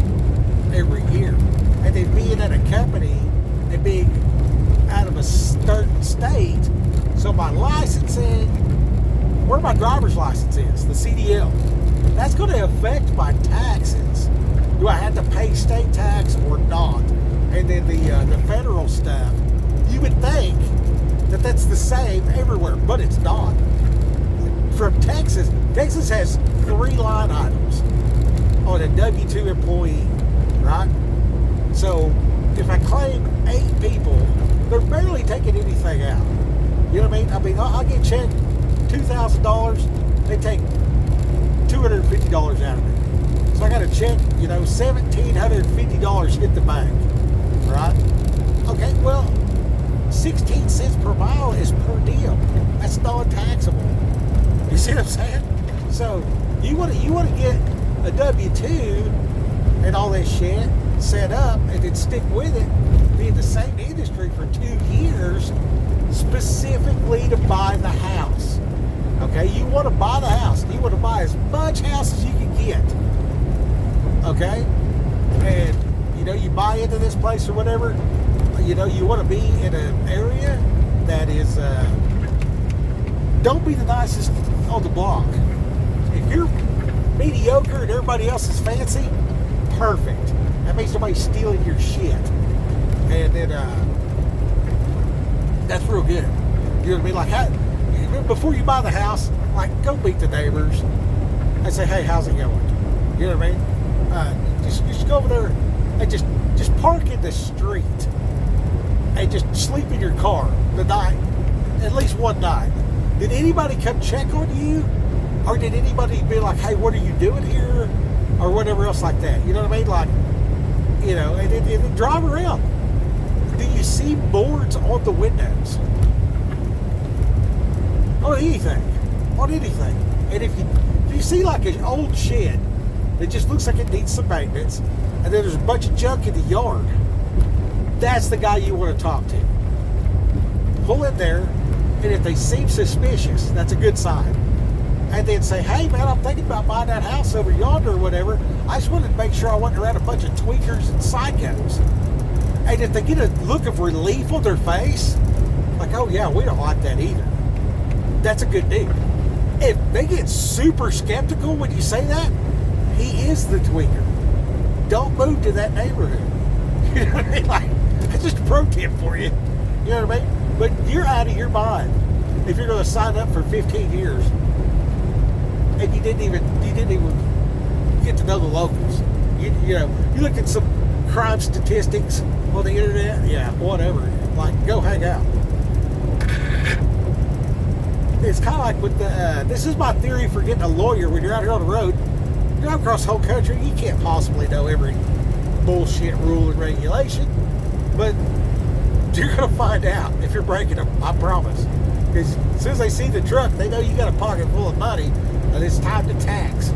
every year. And then being at a company and being out of a certain state, so my licensing, where my driver's license is, the CDL, that's going to affect my taxes. Do I have to pay state tax or not? And then the federal stuff, you would think that that's the same everywhere, but it's not. From Texas has 3 line items on a W-2 employee, right? So if I claim 8 people, they're barely taking anything out. You know what I mean? I'll get checked $2,000, they take $250 out of it. So I got to check, $1,750 hit the bank, right? Okay, well, 16 cents per mile is per diem. That's non-taxable. You see what I'm saying? So you want to get a W-2 and all that shit set up and then stick with it, be in the same industry for 2 years, specifically to buy the house. Okay, you want to buy the house. You want to buy as much house as you can get. Okay, and you buy into this place or whatever. You want to be in an area that is. Don't be the nicest on the block. If you're mediocre and everybody else is fancy, perfect. That means nobody's stealing your shit, and then that's real good. You know what I mean? Like, before you buy the house, like, go meet the neighbors and say, "Hey, how's it going?" You know what I mean? Just go over there and just park in the street and just sleep in your car the night, at least one night. Did anybody come check on you? Or did anybody be like, "Hey, what are you doing here?" Or whatever else like that. You know what I mean? Like, and then drive around. Do you see boards on the windows? On anything. And if you see like an old shed that just looks like it needs some maintenance, and then there's a bunch of junk in the yard, that's the guy you want to talk to. Pull in there, and if they seem suspicious, that's a good sign. And then say, "Hey man, I'm thinking about buying that house over yonder or whatever. I just wanted to make sure I wasn't around a bunch of tweakers and psychos." And if they get a look of relief on their face, like, "Oh yeah, we don't like that either," that's a good deal. If they get super skeptical when you say that, he is the tweaker. Don't move to that neighborhood. You know what I mean? Like, that's just a pro tip for you. You know what I mean? But you're out of your mind if you're going to sign up for 15 years and you didn't even get to know the locals. You looked at some crime statistics on the internet. Yeah, whatever. Like, go hang out. It's kind of like with this is my theory for getting a lawyer when you're out here on the road. You're out across the whole country, you can't possibly know every bullshit rule and regulation, but you're going to find out if you're breaking them, I promise. Because as soon as they see the truck, they know you got a pocket full of money and it's time to tax.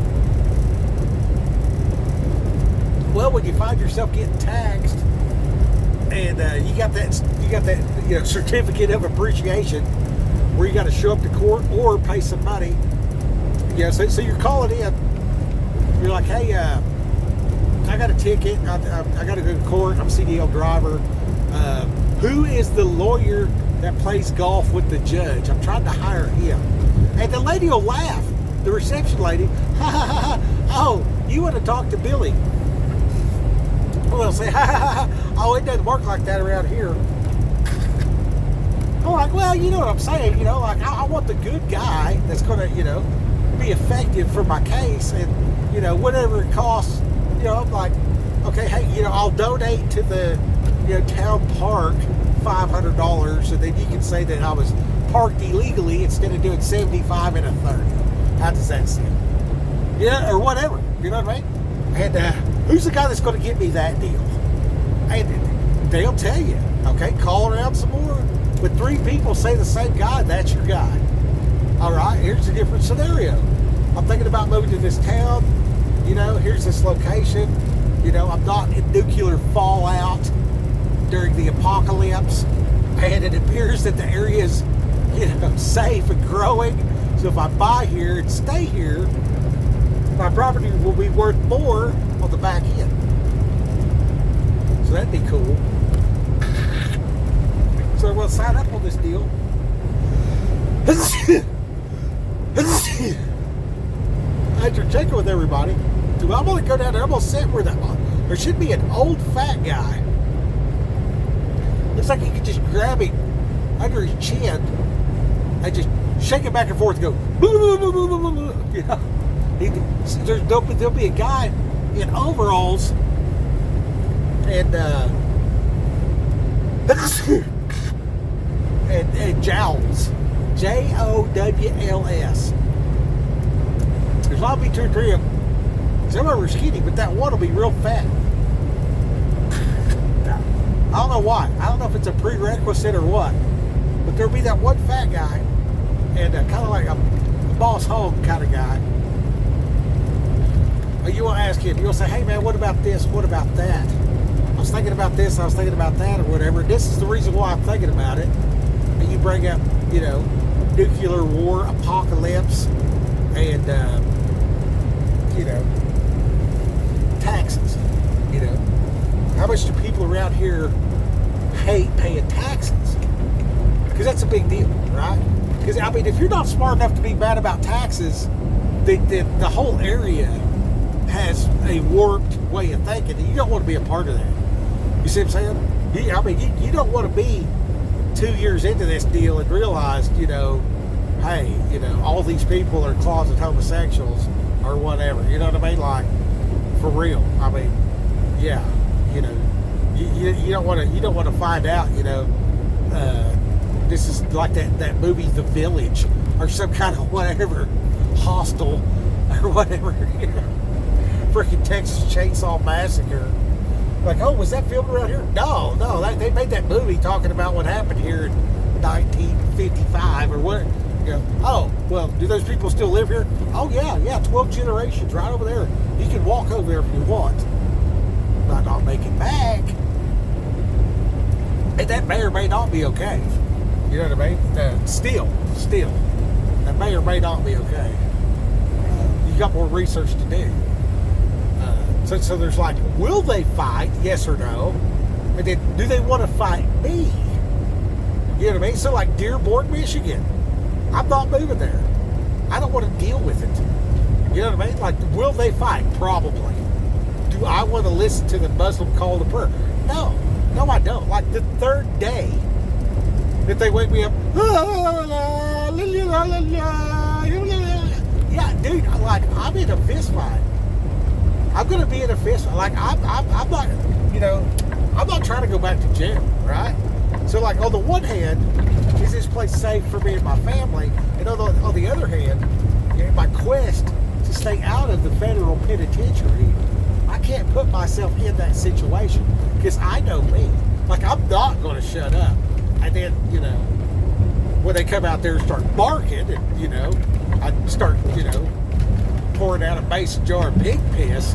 Well, when you find yourself getting taxed and you got that certificate of appreciation where you got to show up to court or pay some money, so you're calling in. You're like, "Hey, I got a ticket. I got to go to court. I'm a CDL driver. Who is the lawyer that plays golf with the judge? I'm trying to hire him." And the lady will laugh. The reception lady, "Ha ha ha ha! Oh, you want to talk to Billy?" We'll say, "Ha ha ha! Oh, it doesn't work like that around here." I'm like, "Well, you know what I'm saying. Like, I want the good guy that's going to, be effective for my case, and whatever it costs. I'm like, okay, hey, I'll donate to the town park $500, and then you can say that I was parked illegally instead of doing 75 and a 30. How does that sound? Or whatever. You know what I mean? And who's the guy that's going to get me that deal? And they'll tell you. Okay, call around some more. But 3 people say the same guy, that's your guy. All right, here's a different scenario. I'm thinking about moving to this town. you know, here's this location. You know, I'm not in nuclear fallout during the apocalypse, and it appears that the area is, you know, safe and growing. So if I buy here and stay here, my property will be worth more on the back end. So that'd be cool. So we'll sign up on this deal. After checking with everybody, so I'm gonna go down there. I'm gonna sit where there should be an old fat guy. Looks like you could just grab him under his chin and just shake it back and forth and go, you know. There'll be a guy in overalls and and jowls, Jowls. There's likely 2 or 3 of them. Some of them are skinny, but that one will be real fat. I don't know why. I don't know if it's a prerequisite or what, but there'll be that one fat guy and kind of like a boss hog kind of guy. You want to ask him, you'll say, hey man, what about this? What about that? I was thinking about this, I was thinking about that, or whatever. This is the reason why I'm thinking about it. And you bring up, you know, nuclear war, apocalypse, and, you know, taxes. You know, how much do people around here hate paying taxes? Because that's a big deal, right? Because, I mean, if you're not smart enough to be mad about taxes, the whole area has a warped way of thinking, and you don't want to be a part of that. You see what I'm saying? I mean, you don't want to be 2 years into this deal and realize, you know, hey, you know, all these people are closet homosexuals or whatever. You know what I mean? Like, for real. I mean, yeah, you know, you don't want to find out, you know, this is like that movie The Village or some kind of whatever hostel or whatever, you know, freaking Texas Chainsaw Massacre. Like, oh, was that filmed around here? No, they made that movie talking about what happened here in 1955 or what. You know, oh, well, do those people still live here? Oh, yeah, 12 generations right over there. You can walk over there if you want. Might not make it back. And that may or may not be okay. You know what I mean? Still, that may or may not be okay. You got more research to do. So there's like, will they fight? Yes or no? And then, do they want to fight me? You know what I mean? So like Dearborn, Michigan, I'm not moving there. I don't want to deal with it. You know what I mean? Like, will they fight? Probably. Do I want to listen to the Muslim call to prayer? No, I don't. Like the third day that they wake me up, yeah, dude, like, I'm in a fist fight. I'm going to be in a fist fight. Like, I'm not, you know, I'm not trying to go back to jail, right? So, like, on the one hand, is this place safe for me and my family? And on the other hand, you know, my quest to stay out of the federal penitentiary, I can't put myself in that situation because I know me. Like, I'm not going to shut up. And then, you know, when they come out there and start barking, and, you know, I start, you know, pouring out a mason jar of pig piss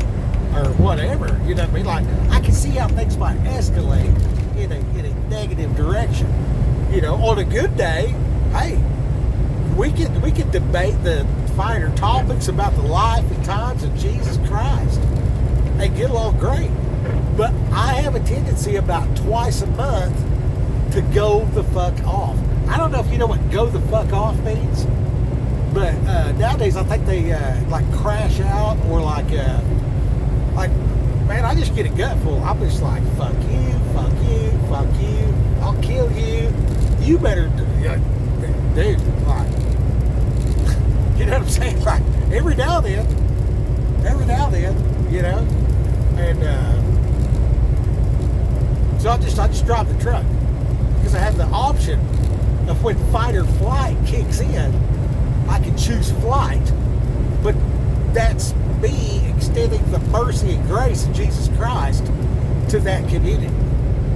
or whatever, you know what I mean? Like, I can see how things might escalate in a negative direction. You know, on a good day, hey, we can debate the finer topics about the life and times of Jesus Christ and get along great. But I have a tendency about twice a month to go the fuck off. I don't know if you know what go the fuck off means, but nowadays I think they like crash out or like man, I just get a gutful. I'm just like, fuck you, I'll kill you. You better, dude, like, you know what I'm saying? Like, every now and then, you know, and so I just drive the truck because I have the option of when fight or flight kicks in, I can choose flight, but that's me extending the mercy and grace of Jesus Christ to that community.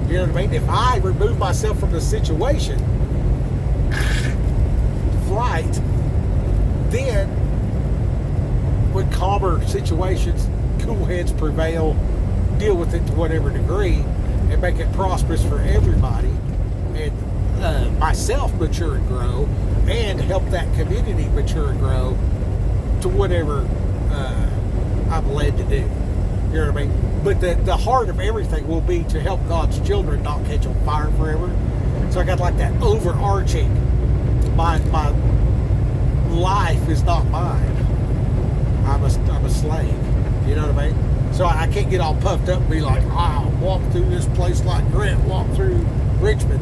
You know what I mean? If I remove myself from the situation, flight, then when calmer situations, cool heads prevail, deal with it to whatever degree, and make it prosperous for everybody, and myself mature and grow, and help that community mature and grow to whatever I'm led to do. You know what I mean? But the heart of everything will be to help God's children not catch on fire forever. So I got like that overarching, my life is not mine. I'm a slave. You know what I mean? So I can't get all puffed up and be like, I'll walk through this place like Grant walked through Richmond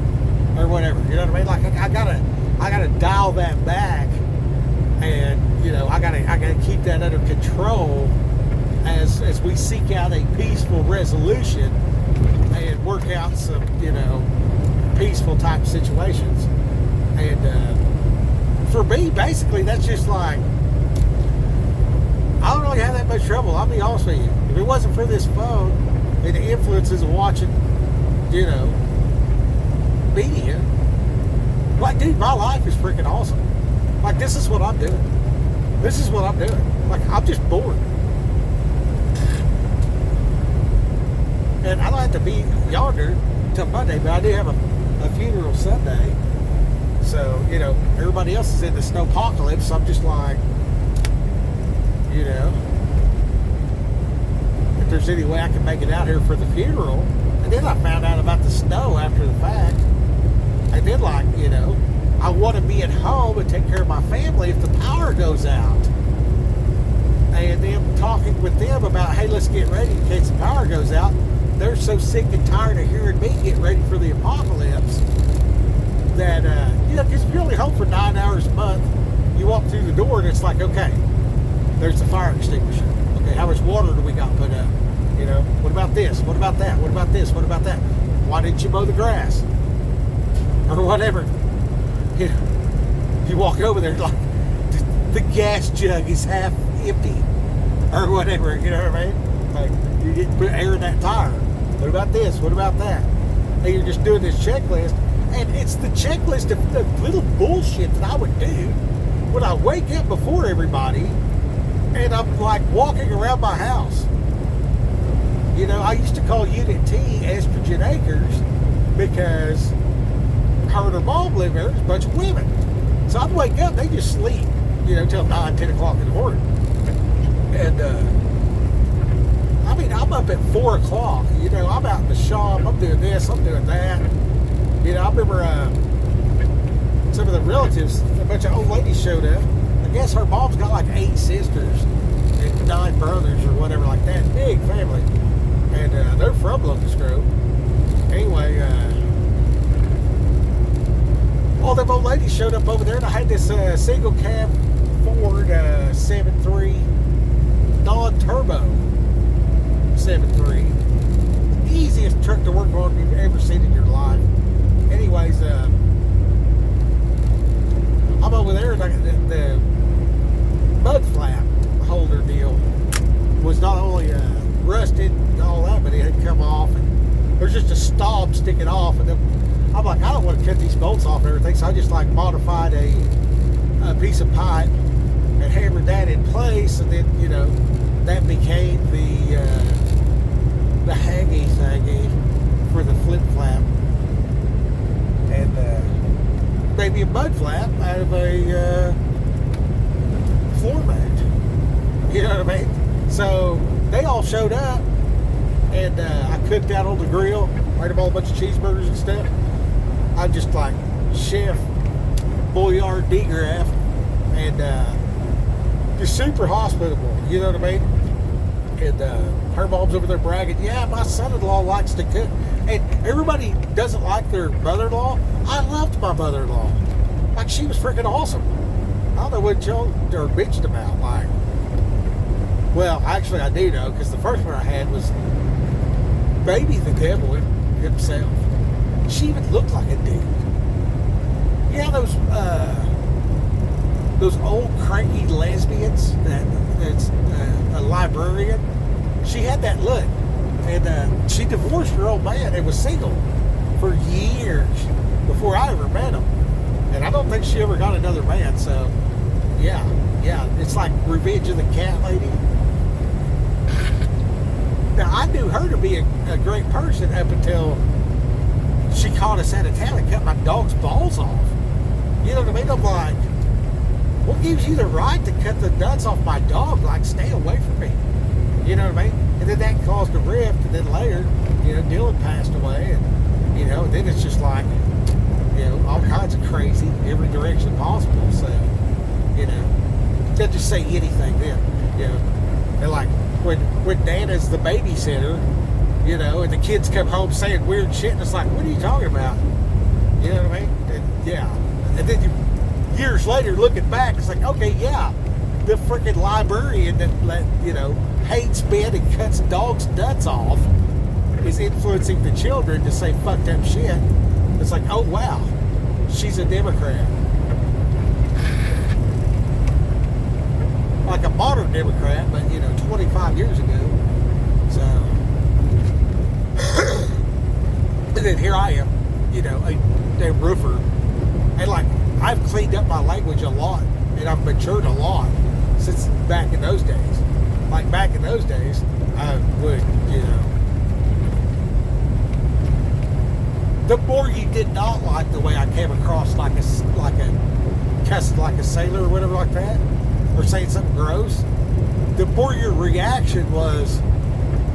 or whatever. You know what I mean? Like I gotta dial that back, and you know I gotta keep that under control as we seek out a peaceful resolution and work out some, you know, peaceful type situations. And for me, basically, that's just like, I don't really have that much trouble. I'll be honest with you. If it wasn't for this phone and the influences of watching, you know, media, like, dude, my life is freaking awesome. Like, this is what I'm doing. This is what I'm doing. Like, I'm just bored. And I don't have to be yonder till Monday, but I do have a funeral Sunday. So, you know, everybody else is in the snowpocalypse. So I'm just like, you know, if there's any way I can make it out here for the funeral. And then I found out about the snow after the fact. And then, like, you know, I want to be at home and take care of my family if the power goes out. And then talking with them about, hey, let's get ready in case the power goes out. They're so sick and tired of hearing me get ready for the apocalypse that, you know, because if you're only home for 9 hours a month, you walk through the door and it's like, okay, there's the fire extinguisher. Okay, how much water do we got put up? You know, what about this? What about that? What about this? What about that? Why didn't you mow the grass? Or whatever. You know, you walk over there like the gas jug is half empty. Or whatever, you know what I mean? Like, you didn't put air in that tire. What about this? What about that? And you're just doing this checklist. And it's the checklist of the little bullshit that I would do when I wake up before everybody and I'm like walking around my house. You know, I used to call Unit T Estrogen Acres because her and her mom live there. There's a bunch of women. So I'd wake up, they just sleep, you know, till 9, 10 o'clock in the morning. And, I mean, I'm up at 4 o'clock. You know, I'm out in the shop. I'm doing this. I'm doing that. You know, I remember some of the relatives, a bunch of old ladies showed up. I guess her mom's got like 8 sisters and 9 brothers or whatever like that. Big family. And they're from Locust Grove. Anyway, all them old ladies showed up over there, and I had this single cab Ford 7.3 non-turbo 7.3. Easiest truck to work on you've ever seen in your life. Anyways, I'm over there, and the mud flap holder deal was not only rusted and all that, but it had come off, and there's just a stub sticking off. And then I'm like, I don't want to cut these bolts off and everything, so I just like modified a piece of pipe and hammered that in place, and then, you know, that became the haggy thingy for the flip flap, and maybe a mud flap out of a floor mat. You know what I mean? So they all showed up, and I cooked out on the grill, made them all a bunch of cheeseburgers and stuff. I'm just like Chef Boyardee Graf, and just super hospitable, you know what I mean? And her mom's over there bragging, yeah, my son-in-law likes to cook. And everybody doesn't like their mother-in-law. I loved my mother-in-law. Like, she was freaking awesome. I don't know what y'all are bitching about. Like, well, actually, I do know, because the first one I had was Baby the Devil himself. She even looked like a dude. Yeah, those old cranky lesbians that's a librarian. She had that look, and she divorced her old man and was single for years before I ever met him. And I don't think she ever got another man. So, yeah, it's like Revenge of the Cat Lady. Now, I knew her to be a great person up until she caught us out of town and cut my dog's balls off. You know what I mean? I'm like, what gives you the right to cut the nuts off my dog? Like, stay away from me. You know what I mean? And then that caused a rift, and then later, Dylan passed away, and, then it's just like, all kinds of crazy, every direction possible. So, they'll just say anything then, And like, when Nana's the babysitter, and the kids come home saying weird shit, and it's like, what are you talking about? You know what I mean? And, yeah. And then years later, looking back, it's like, okay, yeah, the freaking librarian that hates men and cuts dogs' nuts off is influencing the children to say fucked up shit. It's like, oh wow, she's a Democrat. Like a modern Democrat, but 25 years ago. So and then here I am, a roofer. And like, I've cleaned up my language a lot, and I've matured a lot since back in those days. Like back in those days, I would, the more you did not like the way I came across like a cussing like a sailor or whatever like that, or saying something gross, the more your reaction was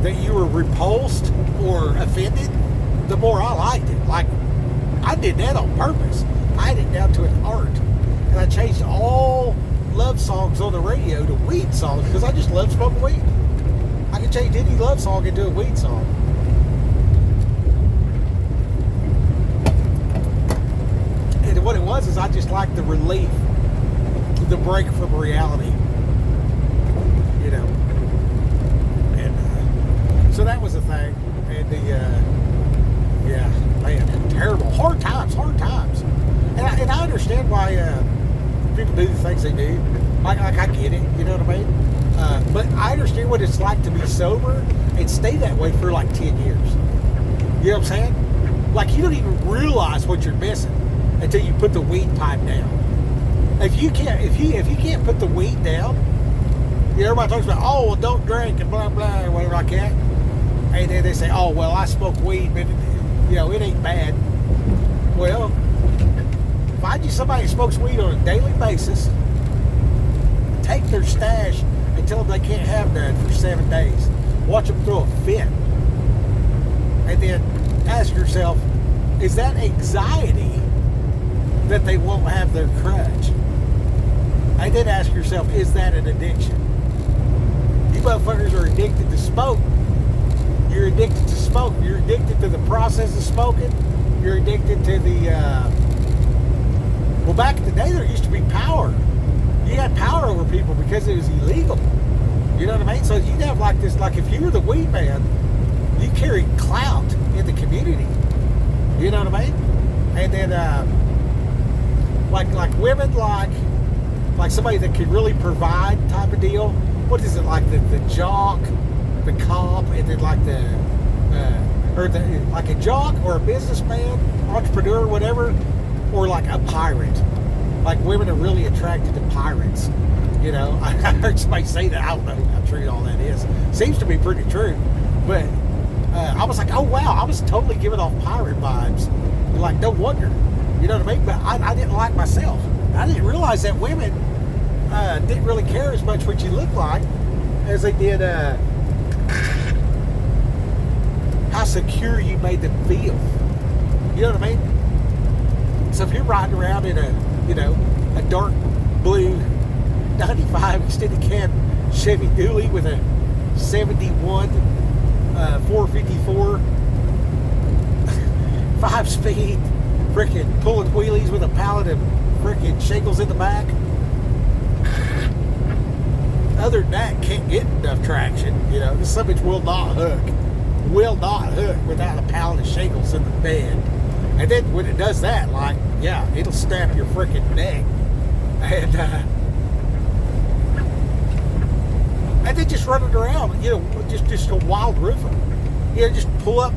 that you were repulsed or offended, the more I liked it. Like, I did that on purpose. I had it down to an art. And I changed all love songs on the radio to weed songs because I just love smoking weed. I can change any love song into a weed song. And what it was is I just liked the relief, the break from reality. And so that was the thing. And yeah, man, terrible. Hard times. And I understand why people do the things they do. Like I get it, you know what I mean? But I understand what it's like to be sober and stay that way for like 10 years. You know what I'm saying? Like, you don't even realize what you're missing until you put the weed pipe down. If you can't put the weed down, everybody talks about, oh, well, don't drink and blah blah or whatever like that. And then they say, oh, well, I smoke weed, but it ain't bad. Well, find you somebody who smokes weed on a daily basis, take their stash and tell them they can't have none for 7 days. Watch them throw a fit. And then ask yourself, is that anxiety that they won't have their crutch? And then ask yourself, is that an addiction? You motherfuckers are addicted to smoke. You're addicted to smoke. You're addicted to the process of smoking. You're addicted to the, well, back in the day, there used to be power. You had power over people because it was illegal. You know what I mean? So you'd have like this, like if you were the weed man, you carried clout in the community. You know what I mean? And then, like women, like somebody that could really provide type of deal. What is it, like the jock, the cop, and then like like a jock or a businessman, entrepreneur, whatever, or like a pirate. Like, women are really attracted to pirates. I heard somebody say that. I don't know how true all that is. Seems to be pretty true. But I was like, oh wow, I was totally giving off pirate vibes. Like, no wonder. You know what I mean? But I didn't like myself. I didn't realize that women didn't really care as much what you look like as they did how secure you made them feel. You know what I mean? So if you're riding around in a dark blue 95 extended cab Chevy Dually with a 71 454 5-speed freaking pulling wheelies with a pallet of freaking shingles in the back, other than that, can't get enough traction. This summit will not hook without a pallet of shingles in the bed. And then when it does that, like, yeah, it'll snap your freaking neck. And then just running around, just a wild roofer. Just pull up,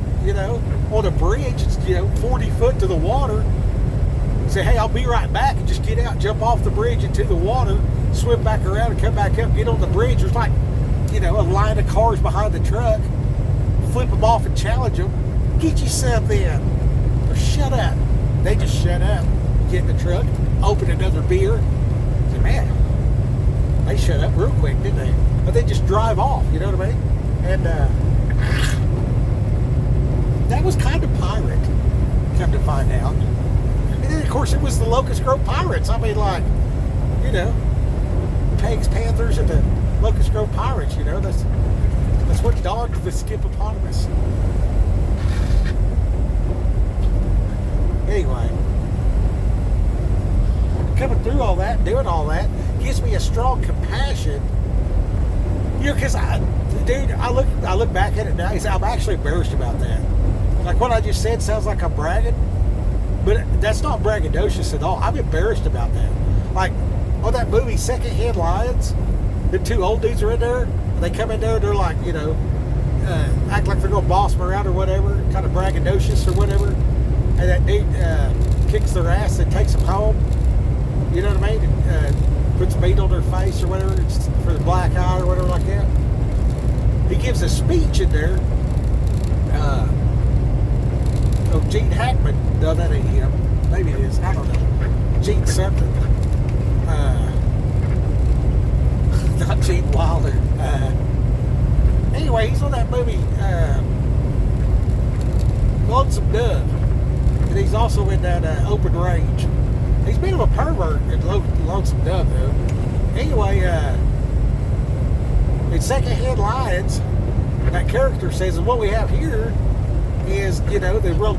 on a bridge, it's, 40 foot to the water. Say, hey, I'll be right back, and just get out, jump off the bridge into the water, swim back around and come back up, get on the bridge. There's like, a line of cars behind the truck. flip them off and challenge them. Get yourself in. Or shut up. They just shut up. Get in the truck, open another beer. Say, man, they shut up real quick, didn't they? But they just drive off, you know what I mean? And that was kind of pirate, come to find out. And then, of course, it was the Locust Grove Pirates. I mean, like, you know, Pegs Panthers and the Locust Grove Pirates, you know. That's what dogged the Skipopotamus. Anyway, coming through all that, doing all that, gives me a strong compassion. You know, because I look back at it now, I'm actually embarrassed about that. Like what I just said sounds like I'm bragging, but that's not braggadocious at all. I'm embarrassed about that. Like, on that movie, Secondhand Lions, the two old dudes are in there, and they come in there, and they're like, you know, act like they're going to boss them around or whatever, kind of braggadocious or whatever, and that dude kicks their ass and takes them home, you know what I mean, and puts meat on their face or whatever, for the black eye or whatever like that. He gives a speech in there. Gene Hackman. No, that ain't him. Maybe it is. I don't know. Gene something. Not Gene Wilder. Anyway, he's on that movie, Lonesome Dove. And he's also in that Open Range. He's a bit of a pervert in Lonesome Dove, though. Anyway, in Secondhand Lions, that character says, and what we have here is, you know, the real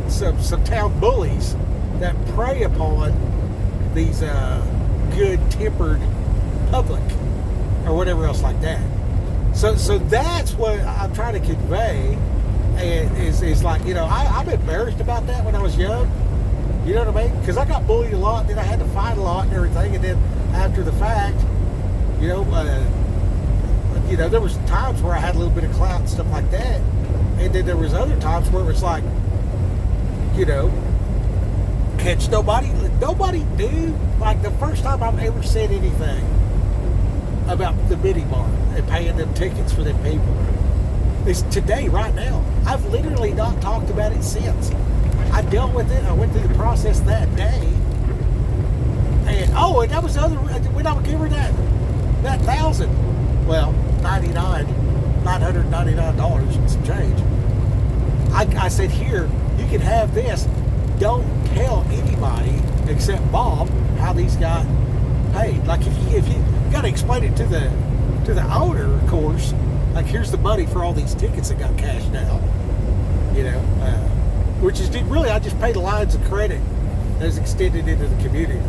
some town bullies that prey upon these good-tempered public or whatever else like that. So that's what I'm trying to convey, is like, you know, I'm embarrassed about that when I was young. You know what I mean? Because I got bullied a lot, then I had to fight a lot and everything, and then after the fact, you know, there was times where I had a little bit of clout and stuff like that, and then there was other times where it was like, you know, catch nobody knew. Like the first time I've ever said anything about the mini bar and paying them tickets for them people is today, right now. I've literally not talked about it since. I dealt with it. I went through the process that day, and that was the other. We don't give her that $999 and some change. I said, here, you can have this. Don't tell anybody except Bob how these got paid. Like if you got to explain it to the owner, of course. Like, here's the money for all these tickets that got cashed out. You know, which is really, I just paid lines of credit that's extended into the community.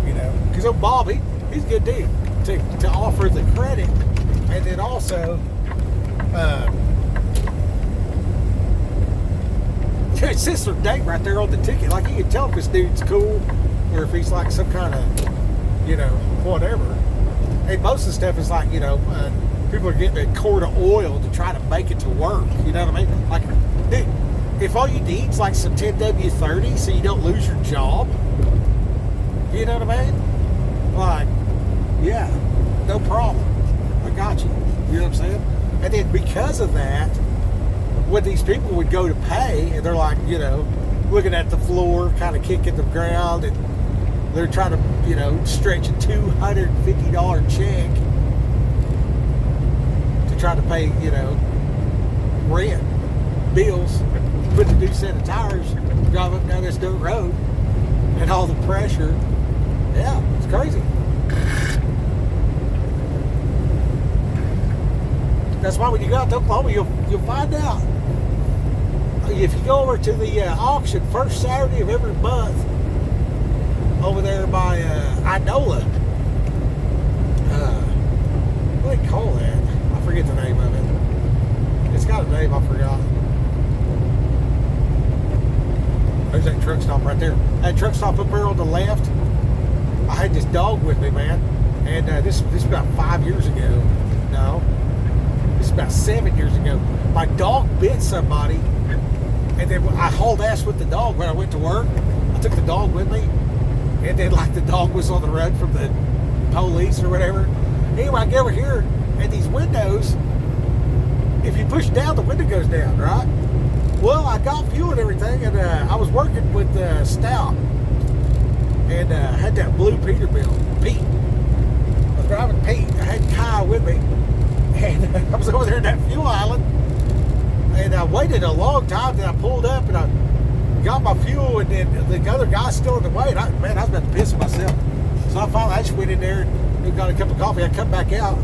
You know, because Bob, he's a good dude to offer the credit, and then also. It says their date right there on the ticket. Like, you can tell if this dude's cool or if he's like some kind of, you know, whatever. And most of the stuff is like, you know, people are getting a quart of oil to try to make it to work. You know what I mean? Like, dude, if all you need is like some 10W30 so you don't lose your job, you know what I mean? Like, yeah, no problem. I got you. You know what I'm saying? And then because of that, when these people would go to pay, and they're like, you know, looking at the floor, kind of kicking the ground, and they're trying to, you know, stretch a $250 check to try to pay, you know, rent, bills, put a new set of tires, drive up down this dirt road, and all the pressure. Yeah, it's crazy. That's why when you go out to Oklahoma, you'll find out. If you go over to the auction first Saturday of every month over there by Inola, what do they call that? I forget the name of it. It's got a name, I forgot. There's that truck stop right there. That truck stop up there on the left. I had this dog with me, man, and this was about 5 years ago. No, this is about 7 years ago. My dog bit somebody. And then I hauled ass with the dog when I went to work. I took the dog with me. And then, like, the dog was on the run from the police or whatever. Anyway, I get over here, and these windows if you push down, the window goes down, right? Well, I got fuel and everything, and I was working with Stout, and had that blue Peterbilt. Pete. I was driving Pete. I had Kai with me, and I was over there in that fuel island, and I waited a long time. Then I pulled up, and I got my fuel, and then the other guy's still in the way. And I was about to piss myself. So I just went in there and got a cup of coffee. I come back out.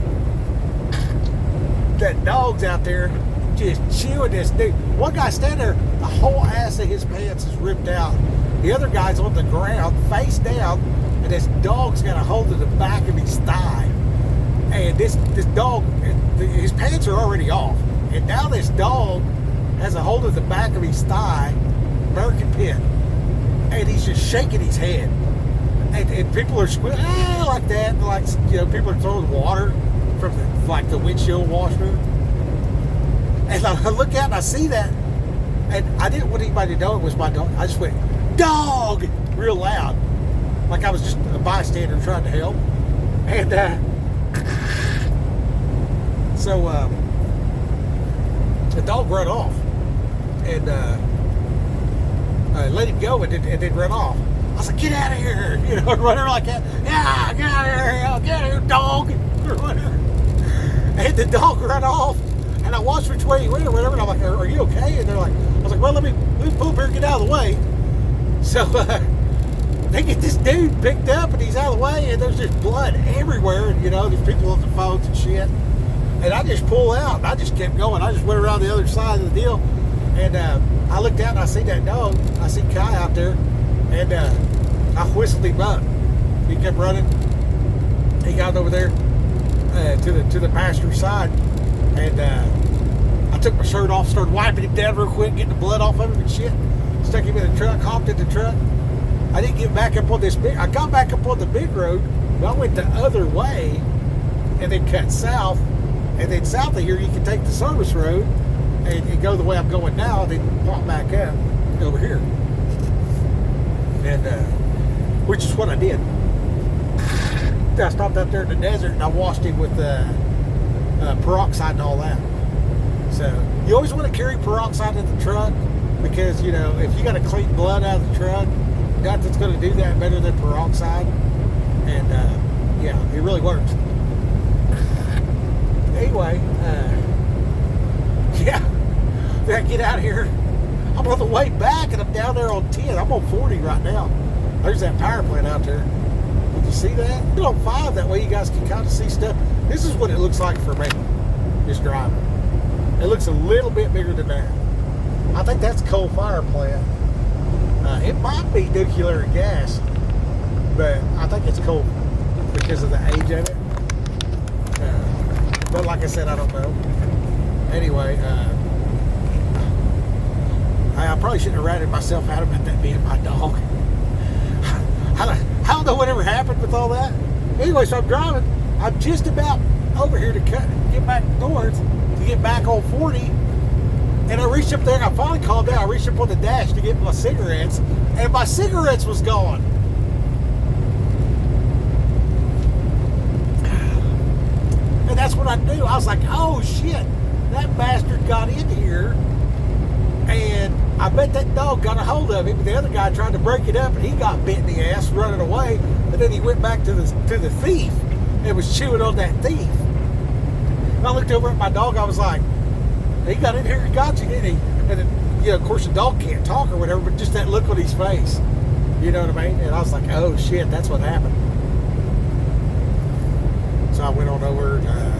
That dog's out there just chewing this dude. One guy standing there, the whole ass of his pants is ripped out. The other guy's on the ground, face down, and this dog's got a hold of the back of his thigh. And this dog, his pants are already off. And now this dog has a hold of the back of his thigh, American Pit. And he's just shaking his head. And people are squealing, like that. Like, people are throwing water from the windshield washer. And I look out and I see that, and I didn't want anybody to know it was my dog. I just went, dog, real loud, like I was just a bystander trying to help. And so the dog ran off, and I let him go and then run off. I was like, get out of here, running like that. Yeah, get out of here, dog. And the dog ran off, and I watched which way he went or whatever, and I'm like, are you okay? And they're like, I was like, well, let me pull up here and get out of the way. So they get this dude picked up, and he's out of the way, and there's just blood everywhere, and there's people on the phones and shit. And I just pulled out, and I just kept going. I just went around the other side of the deal, and I looked out, and I see that dog. I see Kai out there, and I whistled him up. He kept running. He got over there to the passenger side, and I took my shirt off, started wiping him down real quick, getting the blood off of him and shit. Stuck him in the truck, hopped in the truck. I didn't get back up on this I got back up on the big road, but I went the other way and then cut south. And then south of here, you can take the service road and go the way I'm going now, and then pop back up over here. And which is what I did. I stopped out there in the desert, and I washed him with peroxide and all that. So you always want to carry peroxide in the truck, because if you got to clean blood out of the truck, nothing's going to do that better than peroxide. And yeah, it really works. Anyway, yeah, then I get out of here. I'm on the way back, and I'm down there on 10. I'm on 40 right now. There's that power plant out there. Did you see that? I'm on 5, that way you guys can kind of see stuff. This is what it looks like for me, just driving. It looks a little bit bigger than that. I think that's a coal fire plant. It might be nuclear and gas, but I think it's coal because of the age of it. But like I said, I don't know. Anyway, I probably shouldn't have ratted myself out about that being my dog. I don't know whatever happened with all that. Anyway, so I'm driving. I'm just about over here to get back north, to get back on 40. And I reached up there, and I finally calmed down. I reached up on the dash to get my cigarettes, and my cigarettes was gone. And that's what I knew. I was like, oh shit, that bastard got in here, and I bet that dog got a hold of him. And the other guy tried to break it up, and he got bit in the ass running away. And then he went back to the thief and was chewing on that thief. And I looked over at my dog. I was like, he got in here and got you, didn't he? And then, of course, the dog can't talk or whatever, but just that look on his face. You know what I mean? And I was like, oh shit, that's what happened. So I went on over and,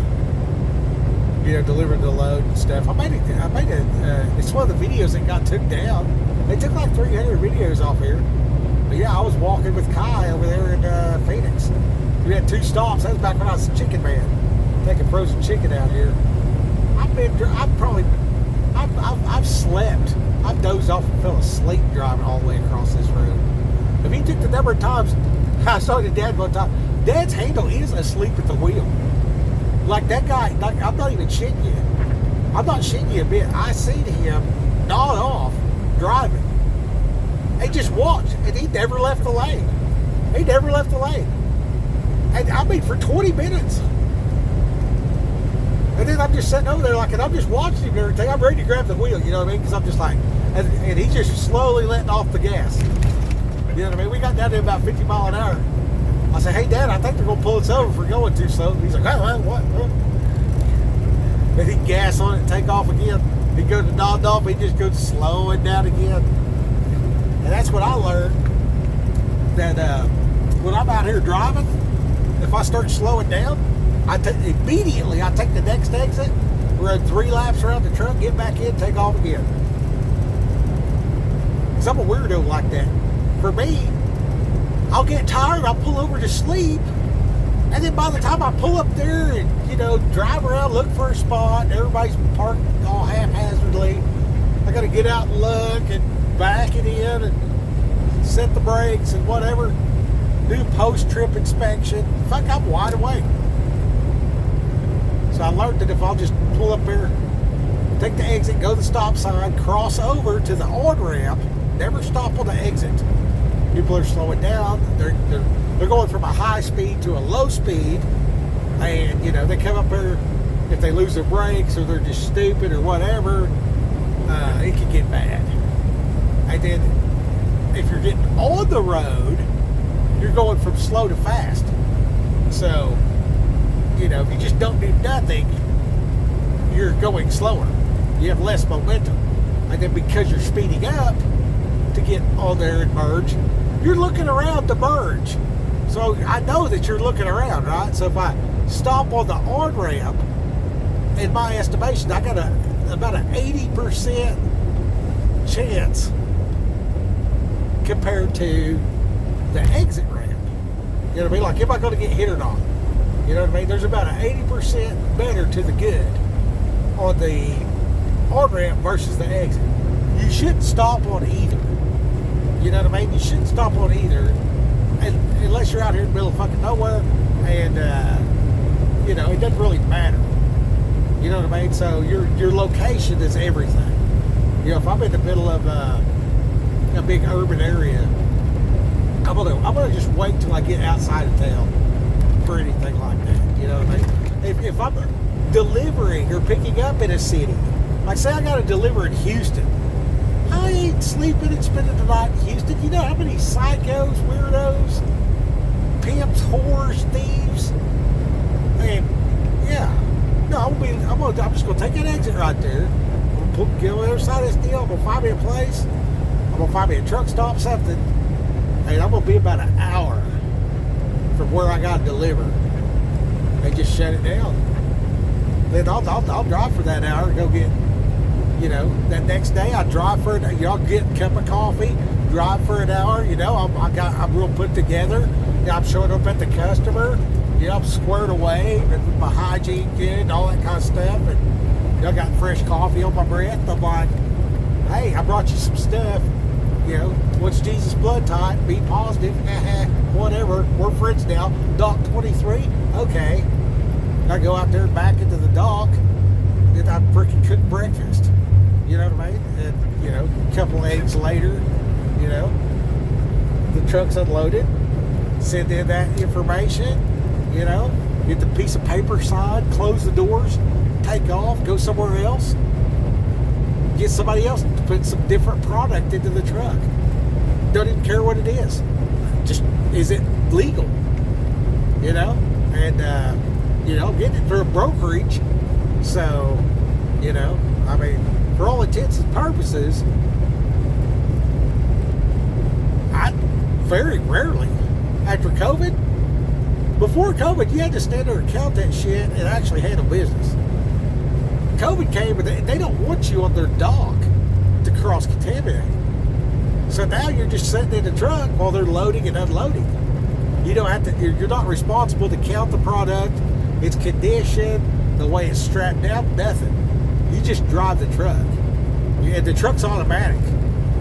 delivered the load and stuff. I made it. It's one of the videos that got took down. They took like 300 videos off here. But yeah, I was walking with Kai over there in Phoenix. We had 2 stops. That was back when I was a chicken man, taking frozen chicken out here. I've slept. I've dozed off and fell asleep driving all the way across this road. If he took the number of times, I saw your dad one time. Dad's handle is asleep at the wheel. Like that guy, I'm not even shitting you. I'm not shitting you a bit. I seen him nod off driving. He just watched, and he never left the lane. He never left the lane. And I mean, for 20 minutes. And then I'm just sitting over there like, and I'm just watching him and everything. I'm ready to grab the wheel, you know what I mean? Because I'm just like, and he's just slowly letting off the gas. You know what I mean? We got down to about 50 mile an hour. I said, hey, Dad, I think they're going to pull us over if we're going too slow. He's like, oh, what? Then he'd gas on it and take off again. He'd go to nod off, he'd just go slowing down again. And that's what I learned, that when I'm out here driving, if I start slowing down, immediately I take the next exit, run 3 laps around the truck, get back in, take off again. Because I'm a weirdo like that. For me, I'll get tired, I'll pull over to sleep, and then by the time I pull up there and, you know, drive around, look for a spot, and everybody's parked all haphazardly, I got to get out and look and back it in and set the brakes and whatever, do post-trip inspection. Fuck, I'm wide awake. So I learned that if I'll just pull up there, take the exit, go to the stop sign, cross over to the on-ramp, never stop on the exit. People are slowing down. They're going from a high speed to a low speed, and you know they come up there. If they lose their brakes or they're just stupid or whatever, it can get bad. And then if you're getting on the road, you're going from slow to fast. So you know if you just don't do nothing, you're going slower. You have less momentum, and then because you're speeding up to get on there and merge, you're looking around to merge. So I know that you're looking around, right? So if I stop on the on-ramp, in my estimation, I got about an 80% chance compared to the exit ramp. You know what I mean? Like, am I going to get hit or not? You know what I mean? There's about an 80% better to the good on the on-ramp versus the exit. You shouldn't stop on either. You know what I mean? You shouldn't stop on either, unless you're out here in the middle of fucking nowhere, and you know it doesn't really matter. You know what I mean? So your location is everything. You know, if I'm in the middle of a big urban area, I'm gonna just wait till I get outside of town for anything like that. You know what I mean? If I'm delivering or picking up in a city, like say I got to deliver in Houston. I ain't sleeping and spending the night in Houston. You know how many psychos, weirdos, pimps, whores, thieves? And yeah, no, I'm just gonna take an exit right there. I'm gonna get on the other side of this deal. I'm gonna find me a place. I'm gonna find me a truck stop, something, and I'm gonna be about an hour from where I gotta deliver. They just shut it down. Then I'll drive for that hour and go get. You know, that next day I drive for it. Y'all get a cup of coffee, drive for an hour. You know, I'm real put together. You know, I'm showing up at the customer. You know, I'm squared away and my hygiene good and all that kind of stuff. And y'all got fresh coffee on my breath. I'm like, hey, I brought you some stuff. You know, what's Jesus' blood type? Be positive. Whatever. We're friends now. Dock 23. Okay. I go out there back into the dock and I freaking cook breakfast. You know what I mean? And, you know, a couple eggs later, you know, the truck's unloaded. Send in that information, you know, get the piece of paper signed, close the doors, take off, go somewhere else, get somebody else to put some different product into the truck. Don't even care what it is. Just, is it legal? You know? And, you know, getting it through a brokerage. So, you know, I mean, for all intents and purposes, I very rarely, after COVID, before COVID, you had to stand there and count that shit and actually handle business. COVID came, but they don't want you on their dock to cross-contaminate. So now you're just sitting in the truck while they're loading and unloading. You don't have to, you're not responsible to count the product, its condition, the way it's strapped down, nothing. You just drive the truck. And the truck's automatic.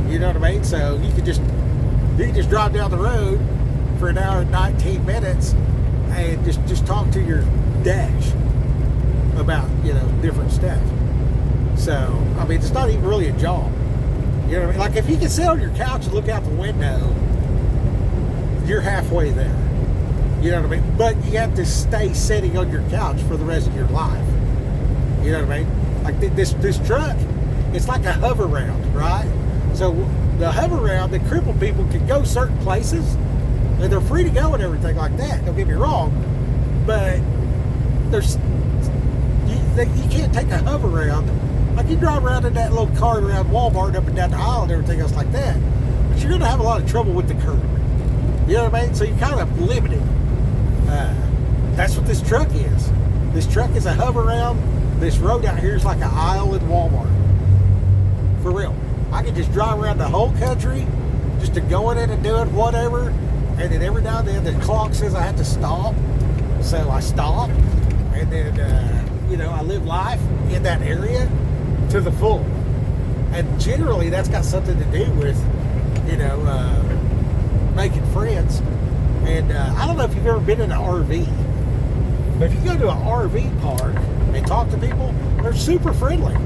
You know what I mean? So you can just drive down the road for an hour and 19 minutes and just talk to your dash about, you know, different stuff. So, I mean, it's not even really a job. You know what I mean? Like, if you can sit on your couch and look out the window, you're halfway there. You know what I mean? But you have to stay sitting on your couch for the rest of your life. You know what I mean? Like this truck, it's like a hover round, right? So the hover round, the crippled people can go certain places, and they're free to go and everything like that. Don't get me wrong, but you can't take a hover round. Like you drive around in that little car around Walmart up and down the aisle and everything else like that, but you're going to have a lot of trouble with the curb. You know what I mean? So you're kind of limited. That's what this truck is. This truck is a hover round. This road out here is like an aisle in Walmart. For real. I can just drive around the whole country just to going in and doing whatever, and then every now and then the clock says I have to stop, so I stop, and then you know, I live life in that area to the full. And generally that's got something to do with, you know, making friends. And I don't know if you've ever been in an RV, but if you go to an RV park and talk to people, they're super friendly.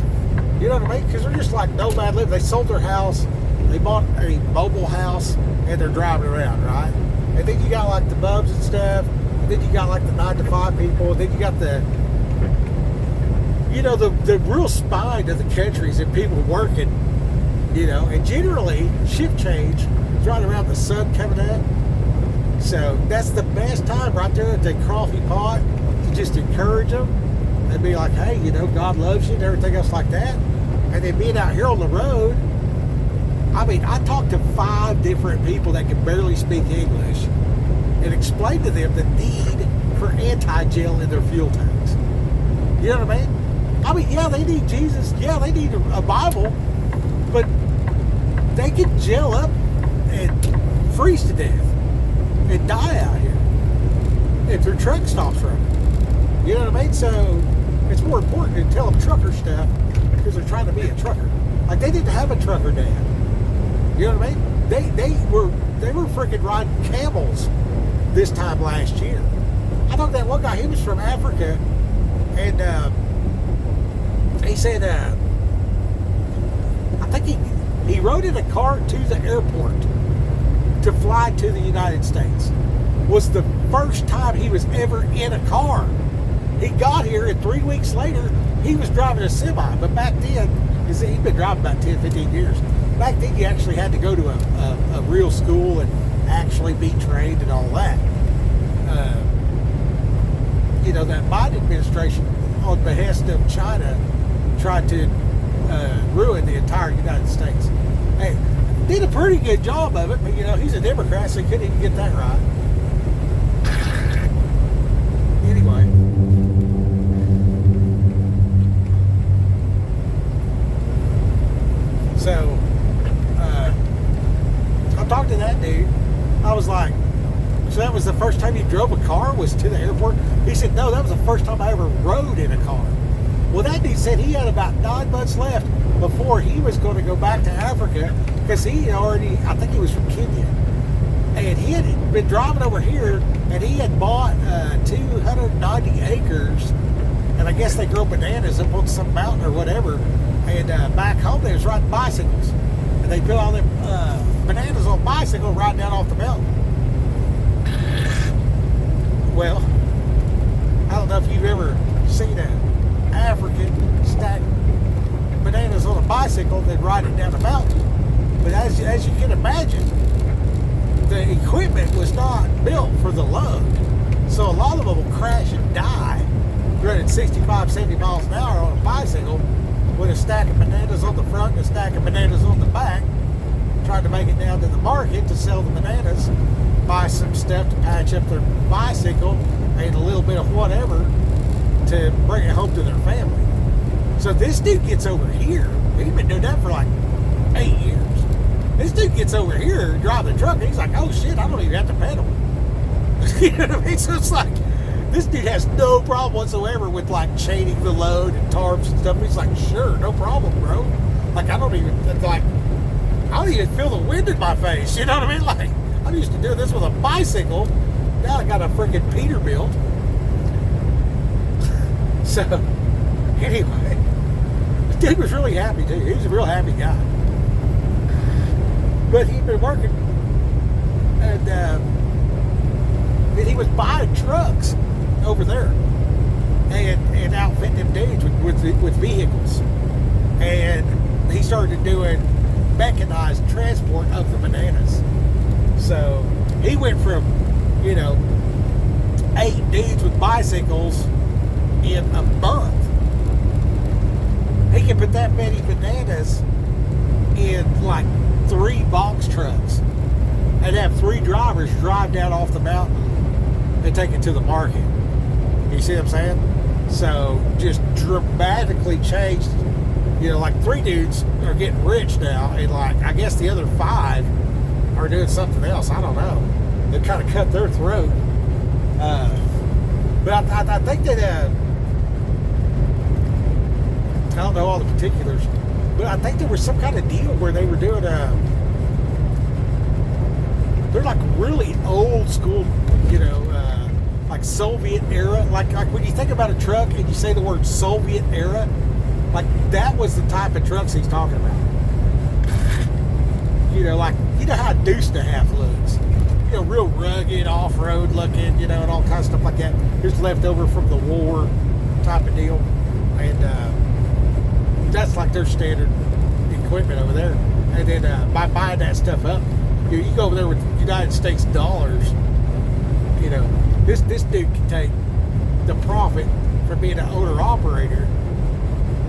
You know what I mean? Because they're just like nomad living. They sold their house, they bought a mobile house, and they're driving around, right? And then you got like the bubs and stuff, and then you got like the 9-to-5 people, and then you got the, you know, the real spine of the countries and people working, you know, and generally shift change is right around the sun coming up. So that's the best time right there at the coffee pot to just encourage them and be like, hey, you know, God loves you and everything else like that. And then being out here on the road, I mean, I talked to 5 different people that can barely speak English and explained to them the need for anti-gel in their fuel tanks. You know what I mean? I mean, yeah, they need Jesus. Yeah, they need a Bible, but they can gel up and freeze to death and die out here if their truck stops running. You know what I mean? So it's more important to tell them trucker stuff because they're trying to be a trucker. Like they didn't have a trucker dad. You know what I mean? They were freaking riding camels this time last year. I know that one guy. He was from Africa, and he said, I think he rode in a car to the airport to fly to the United States. Was the first time he was ever in a car. He got here, and 3 weeks later, he was driving a semi. But back then, he'd been driving about 10, 15 years. Back then, you actually had to go to a real school and actually be trained and all that. You know, that Biden administration, on behest of China, tried to ruin the entire United States. Hey, did a pretty good job of it, but you know, he's a Democrat, so he couldn't even get that right. Anyway. So, I talked to that dude. I was like, so that was the first time you drove a car, was to the airport? He said, no, that was the first time I ever rode in a car. Well, that dude said he had about 9 months left before he was going to go back to Africa, because he already, I think he was from Kenya, and he had been driving over here, and he had bought 290 acres, and I guess they grow bananas up on some mountain or whatever, and back home they was riding bicycles, and they put all them bananas on bicycle riding down off the mountain. Well, I don't know if you've ever seen an African stack bananas on a bicycle and then ride it down the mountain. But as you can imagine, the equipment was not built for the load. So a lot of them will crash and die running 65, 70 miles an hour on a bicycle with a stack of bananas on the front and a stack of bananas on the back, trying to make it down to the market to sell the bananas, buy some stuff to patch up their bicycle, and a little bit of whatever to bring it home to their family. So this dude gets over here. He's been doing that for like 8 years. This dude gets over here, driving the truck, and he's like, oh shit, I don't even have to pedal. You know what I mean? So it's like, this dude has no problem whatsoever with like chaining the load and tarps and stuff. He's like, sure, no problem, bro. Like, I don't even feel the wind in my face. You know what I mean? Like, I'm used to doing this with a bicycle. Now I got a freaking Peterbilt. So, anyway, the dude was really happy too. He was a real happy guy. But he'd been working, and he was buying trucks over there. and outfitting them dudes with vehicles. And he started doing mechanized transport of the bananas. So he went from, 8 dudes with bicycles in a month. He can put that many bananas in like 3 box trucks and have 3 drivers drive down off the mountain and take it to the market. You see what I'm saying? So just dramatically changed. Like 3 dudes are getting rich now, and like I guess the other 5 are doing something else. I don't know. They kind of cut their throat. But I think that I don't know all the particulars, but I think there was some kind of deal where they were doing they're like really old school, like Soviet era. Like when you think about a truck and you say the word Soviet era, like that was the type of trucks he's talking about. Like how a Deuce and a Half looks. Real rugged, off-road looking, and all kinds of stuff like that. Just left over from the war type of deal. And that's like their standard equipment over there. And then by buying that stuff up, you go over there with United States dollars, this dude can take the profit from being an owner-operator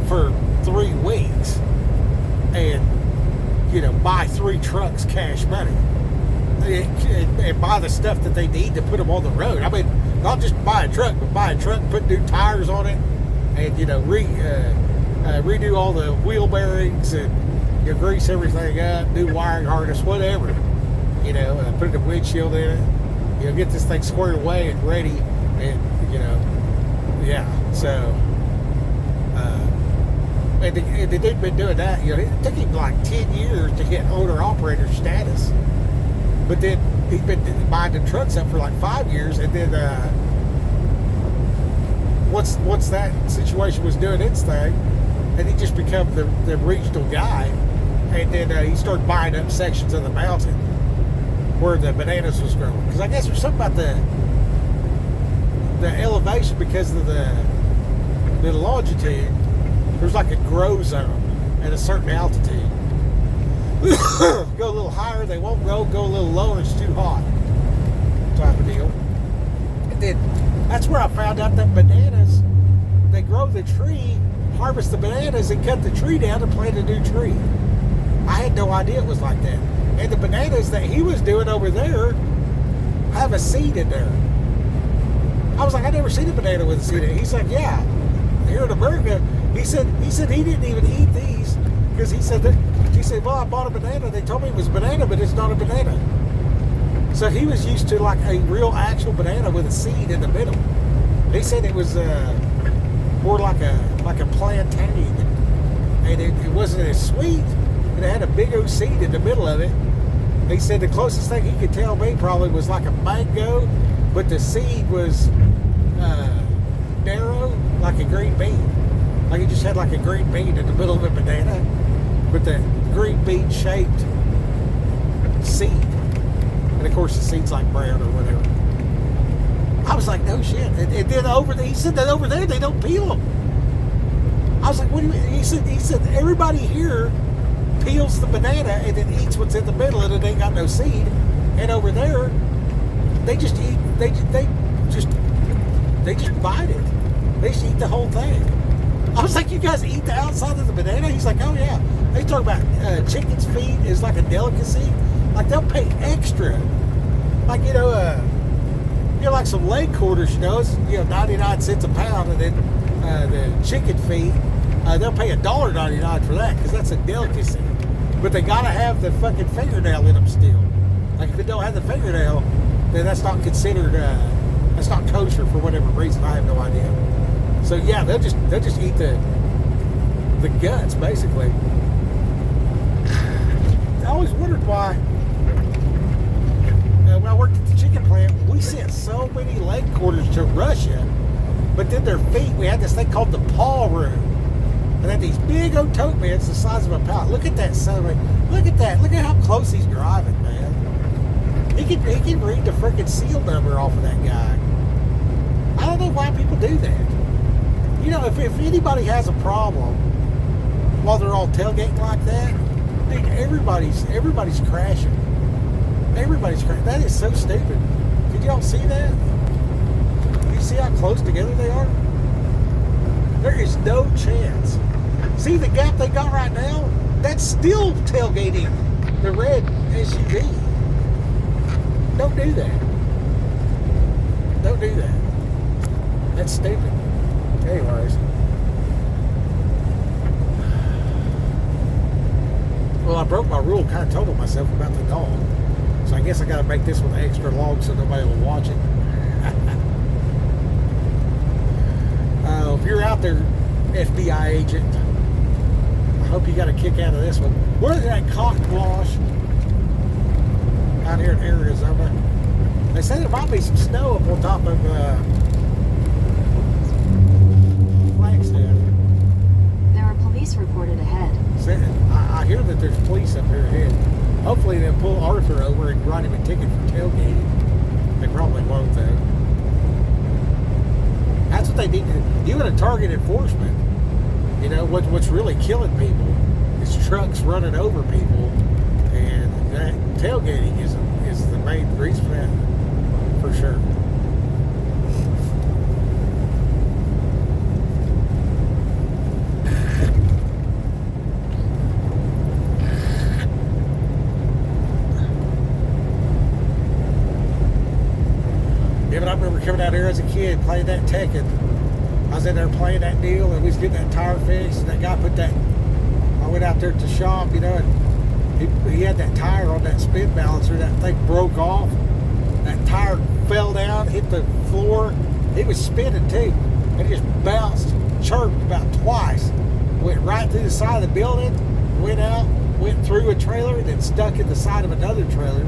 for 3 weeks and, buy 3 trucks cash money. And buy the stuff that they need to put them on the road. I mean, not just buy a truck, but buy a truck, put new tires on it, and redo all the wheel bearings and grease everything up, new wiring harness, whatever. Put a windshield in it. Get this thing squared away and ready, and yeah. So, and the dude been doing that. It took him like 10 years to get owner operator status. But then he's been buying the trucks up for like 5 years, and then once that situation was doing its thing, and he just became the regional guy, and then he started buying up sections of the mountain where the bananas was growing. Because I guess there's something about the elevation because of the longitude. There's like a grow zone at a certain altitude. Go a little higher, they won't grow. Go a little lower, it's too hot, type of deal. And then that's where I found out that bananas, they grow the tree, harvest the bananas, and cut the tree down to plant a new tree. I had no idea it was like that. And the bananas that he was doing over there have a seed in there. I was like, I never seen a banana with a seed in it. He's like, yeah, here in America. He said he didn't even eat these because he said, well, I bought a banana. They told me it was a banana, but it's not a banana. So he was used to like a real actual banana with a seed in the middle. He said it was more like a plantain, and it wasn't as sweet, and it had a big old seed in the middle of it. He said the closest thing he could tell me probably was like a mango, but the seed was narrow, like a green bean. Like it just had like a green bean in the middle of a banana, with the green bean shaped seed. And of course the seed's like brown or whatever. I was like, no shit. And then he said that over there they don't peel them. I was like, what do you mean? He said everybody here peels the banana and then eats what's in the middle, and it ain't got no seed. And over there, they just eat. They just bite it. They just eat the whole thing. I was like, you guys eat the outside of the banana? He's like, oh yeah. They talk about chicken's feet is like a delicacy. Like they'll pay extra. Like like some leg quarters, it's 99 cents a pound, and then the chicken feet, they'll pay $1.99 for that because that's a delicacy. But they gotta have the fucking fingernail in them still. Like if it don't have the fingernail, then that's not considered. That's not kosher for whatever reason. I have no idea. So yeah, they'll just eat the guts basically. I always wondered why. When I worked at the chicken plant, we sent so many leg quarters to Russia, but then their feet, we had this thing called the paw room. And had these big old tote beds the size of a pound. Look at that son of a, look at that. Look at how close he's driving, man. He can read the freaking seal number off of that guy. I don't know why people do that. You know, if anybody has a problem while they're all tailgating like that, dude, everybody's crashing. Everybody's crashing. That is so stupid. Did y'all see that? You see how close together they are? There is no chance. See the gap they got right now? That's still tailgating the red SUV. Don't do that. Don't do that. That's stupid. Anyways. Well, I broke my rule, kind of told myself about the dog. So I guess I got to make this one extra long so nobody will watch it. If you're out there, FBI agent, I hope you got a kick out of this one. Where's that cotton wash out here in Arizona? They say there might be some snow up on top of Flagstaff. There are police reported ahead. I hear that there's police up here ahead. Hopefully they'll pull Arthur over and write him a ticket for tailgating. They probably won't, though. That's what they need to do. Even a target enforcement. You know, what's really killing people is trucks running over people. And that tailgating is the main reason for that, for sure. Yeah, but I remember coming out here as a kid, playing that Tekken. I was in there playing that deal, and we was getting that tire fixed, and that guy put that, I went out there to shop, you know, and he had that tire on that spin balancer, that thing broke off, that tire fell down, hit the floor, it was spinning too, and it just bounced, chirped about twice, went right through the side of the building, went out, went through a trailer, and then stuck in the side of another trailer.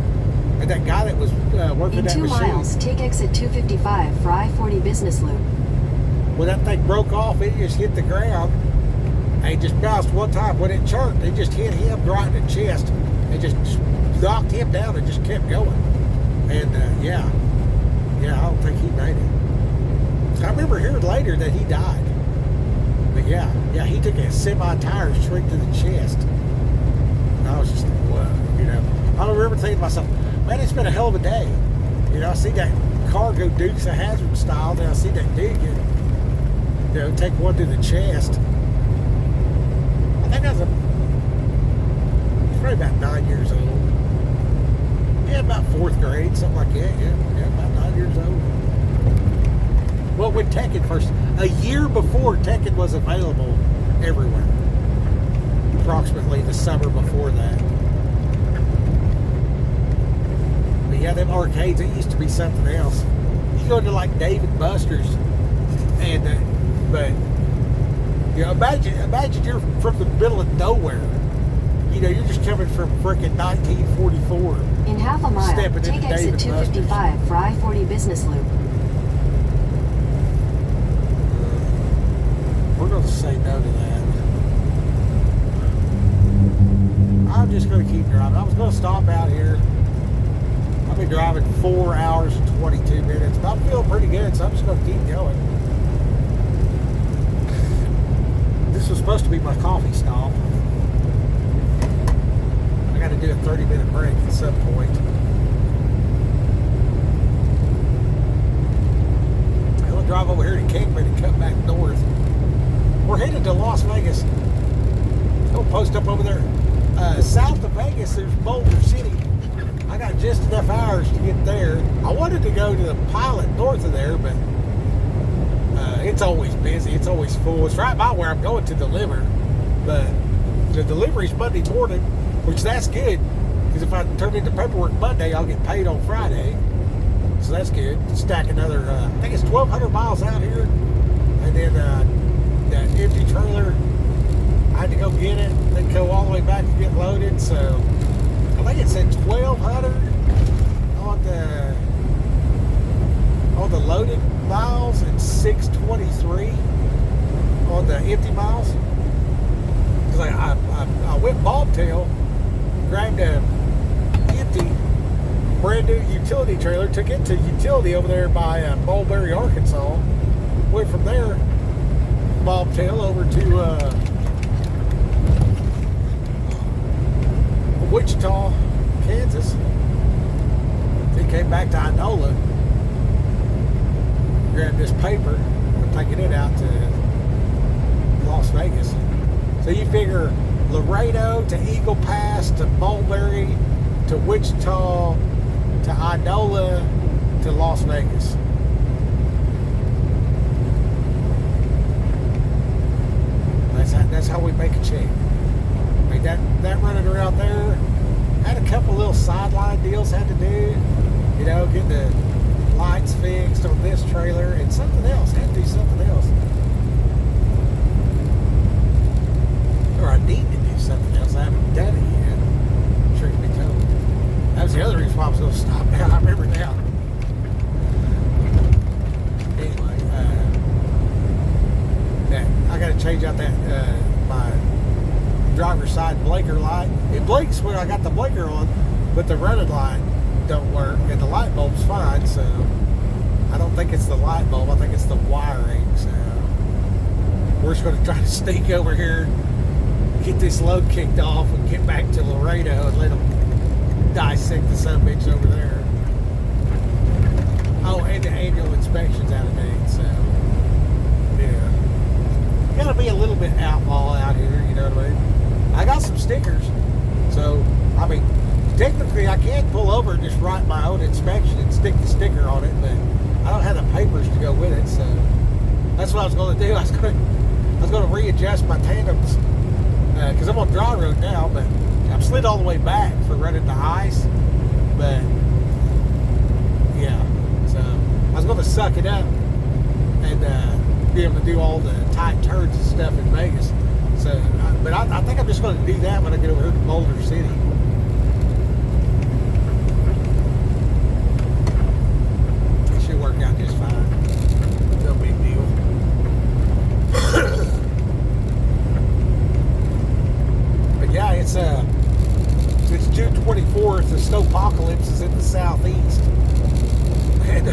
And that guy that was working that machine. In 2 miles, take exit 255 for I40 Business Loop. When that thing broke off, it just hit the ground. And it just bounced one time. When it chirped, it just hit him right in the chest. It just knocked him down and just kept going. And yeah, I don't think he made it. I remember hearing later that he died. But yeah, he took a semi-tire straight to the chest. And I was just like, whoa, you know. I remember thinking to myself, man, it's been a hell of a day. You know, I see that car go Dukes of Hazzard style, then I see that dude get, you know, take one to the chest. I think I was probably about 9 years old. Yeah, about 4th grade, something like that. Yeah, about 9 years old. Well, when Tekken first, a year before Tekken was available everywhere. Approximately the summer before that. Yeah, them arcades, it used to be something else. You go to like Dave and Buster's, and but you know, imagine you're from the middle of nowhere. You know, you're just coming from freaking 1944. In half a mile, take exit 255 for I40 Business Loop. We're going to say no to that. I'm just going to keep driving. I was going to stop out here. I've been driving 4 hours and 22 minutes, but I'm feeling pretty good, so I'm just going to keep going. This was supposed to be my coffee stop. I got to do a 30-minute break at some point. I'm going to drive over here to Kingman and come back north. We're headed to Las Vegas. We'll post up over there. South of Vegas, there's Boulder City. I got just enough hours to get there. I wanted to go to the Pilot north of there, but it's always busy. It's always full. It's right by where I'm going to deliver, but the delivery's Monday morning, which that's good, because if I turn in the paperwork Monday, I'll get paid on Friday, so that's good. Stack another, I think it's 1,200 miles out here, and then that empty trailer, I had to go get it, then go all the way back to get loaded, so I think it said 1,200 on the loaded miles and 623 on the empty miles. Because I went bobtail, grabbed a empty brand new utility trailer, took it to utility over there by Mulberry, Arkansas. Went from there, bobtail over to Wichita, Kansas. He came back to Inola, grabbed this paper, and taking it out to Las Vegas. So you figure Laredo to Eagle Pass to Mulberry to Wichita to Inola to Las Vegas. That's how we make a check. I mean, that running around there, had a couple little sideline deals had to do, you know, get the lights fixed on this trailer and something else, had to do something else. Or I need to do something else. I haven't done it yet. Truth be told. That was the other reason why I was going to stop now. I remember now. Anyway, I got to change out that my driver's side blinker light. It blinks when I got the blinker on, but the running light don't work, and the light bulb's fine. So I don't think it's the light bulb. I think it's the wiring. So we're just going to try to sneak over here, get this load kicked off, and get back to Laredo and let them dissect the subbitch over there. Oh, and the annual inspection's out of date, so yeah. Gotta be a little bit outlaw out here, you know what I mean? I got some stickers, so I mean, technically I can pull over and just write my own inspection and stick the sticker on it, but I don't have the papers to go with it, so that's what I was going to do. I was going to readjust my tandems because I'm on dry road now, but I'm slid all the way back for running the ice, but yeah, so I was going to suck it up and be able to do all the tight turns and stuff in Vegas. So, but I think I'm just going to do that when I get over here to Boulder City. It should work out just fine. No big deal. But yeah, it's June 24th. The snowpocalypse is in the southeast. And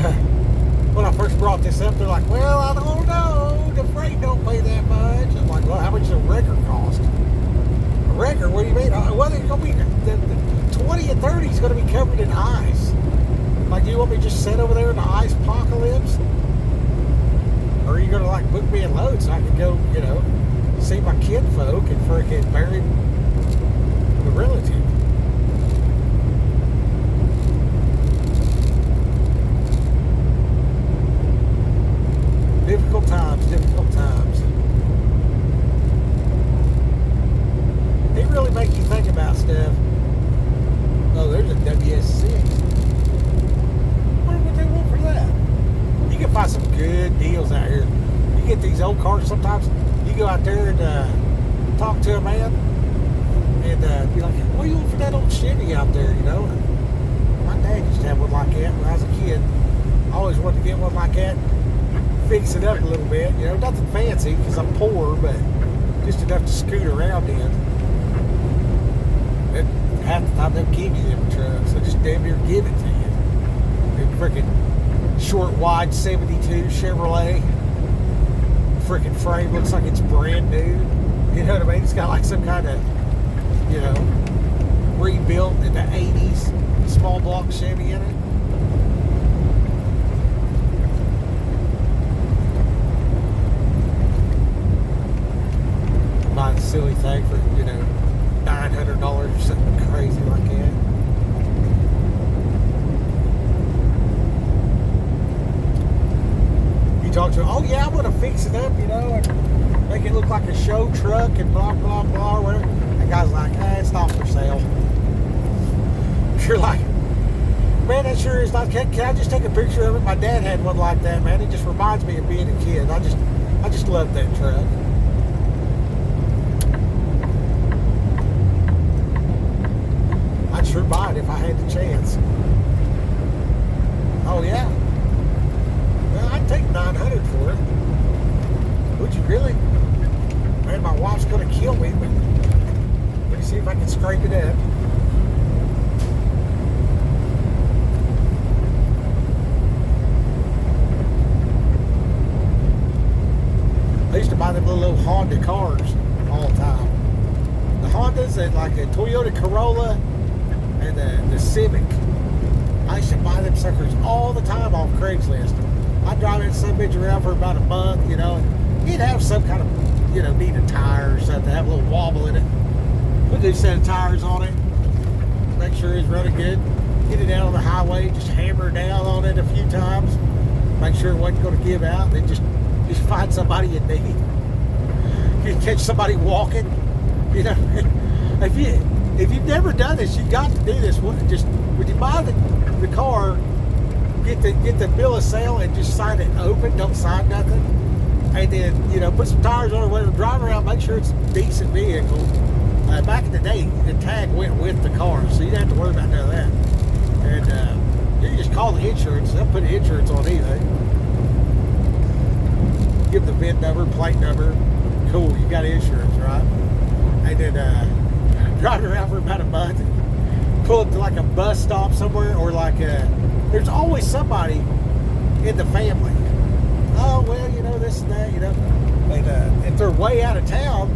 when I first brought this up, they're like, well, I don't know. The freight don't pay that much. I'm like, well, how much does a wrecker cost? A wrecker? What do you mean? Well, it's going to be, the 20 and 30 is going to be covered in ice. Like, do you want me to just sit over there in the ice apocalypse? Or are you going to, like, book me a load so I can go, you know, see my kinfolk and freaking bury the relative? Difficult times, difficult times. They really make you think about stuff. Oh, there's a WS6. What would they want for that? You can find some good deals out here. You get these old cars sometimes. You go out there and talk to a man and be like, what do you want for that old Chevy out there, you know? My dad used to have one like that when I was a kid. I always wanted to get one like that. Fix it up a little bit, you know, nothing fancy because I'm poor, but just enough to scoot around in. And half the time they'll give you them trucks, they just damn near give it to you. Big freaking short, wide 72 Chevrolet. Freaking frame looks like it's brand new. You know what I mean? It's got like some kind of, you know, rebuilt in the 80s small block Chevy in it. Buying a silly thing for, you know, $900 or something crazy like that. You talk to them, oh yeah, I'm going to fix it up, you know, and make it look like a show truck and blah, blah, blah, or whatever. That guy's like, it's not for sale. You're like, man, that sure is not. Can I just take a picture of it? My dad had one like that, man. It just reminds me of being a kid. I just love that truck. I'd sure buy it if I had the chance. Oh yeah. Well, I'd take $900 for it. Would you really? Man, my wife's gonna kill me, but let me see if I can scrape it up. I used to buy them the little Honda cars all the time. The Hondas and like the Toyota Corolla and the Civic. I used to buy them suckers all the time off Craigslist. I'd drive that son bitch around for about a month, you know, and he'd have some kind of, you know, need a tire or something, have a little wobble in it. Put a new set of tires on it, make sure it's running good. Get it out on the highway, just hammer down on it a few times, make sure it wasn't going to give out. Then just find somebody in need. You catch somebody walking, you know. If you've never done this, you got to do this. Just when you buy the car, get the bill of sale and just sign it open. Don't sign nothing. And then, you know, put some tires on it, whatever, drive around, make sure it's a decent vehicle. Back in the day, the tag went with the car, so you didn't have to worry about none of that. And you can just call the insurance. They'll put the insurance on anything. Give the VIN number, plate number. Cool, you got insurance, right? And then drive around for about a month. Pull up to like a bus stop somewhere, or like there's always somebody in the family. Oh, well, you know, this and that, you know. And if they're way out of town,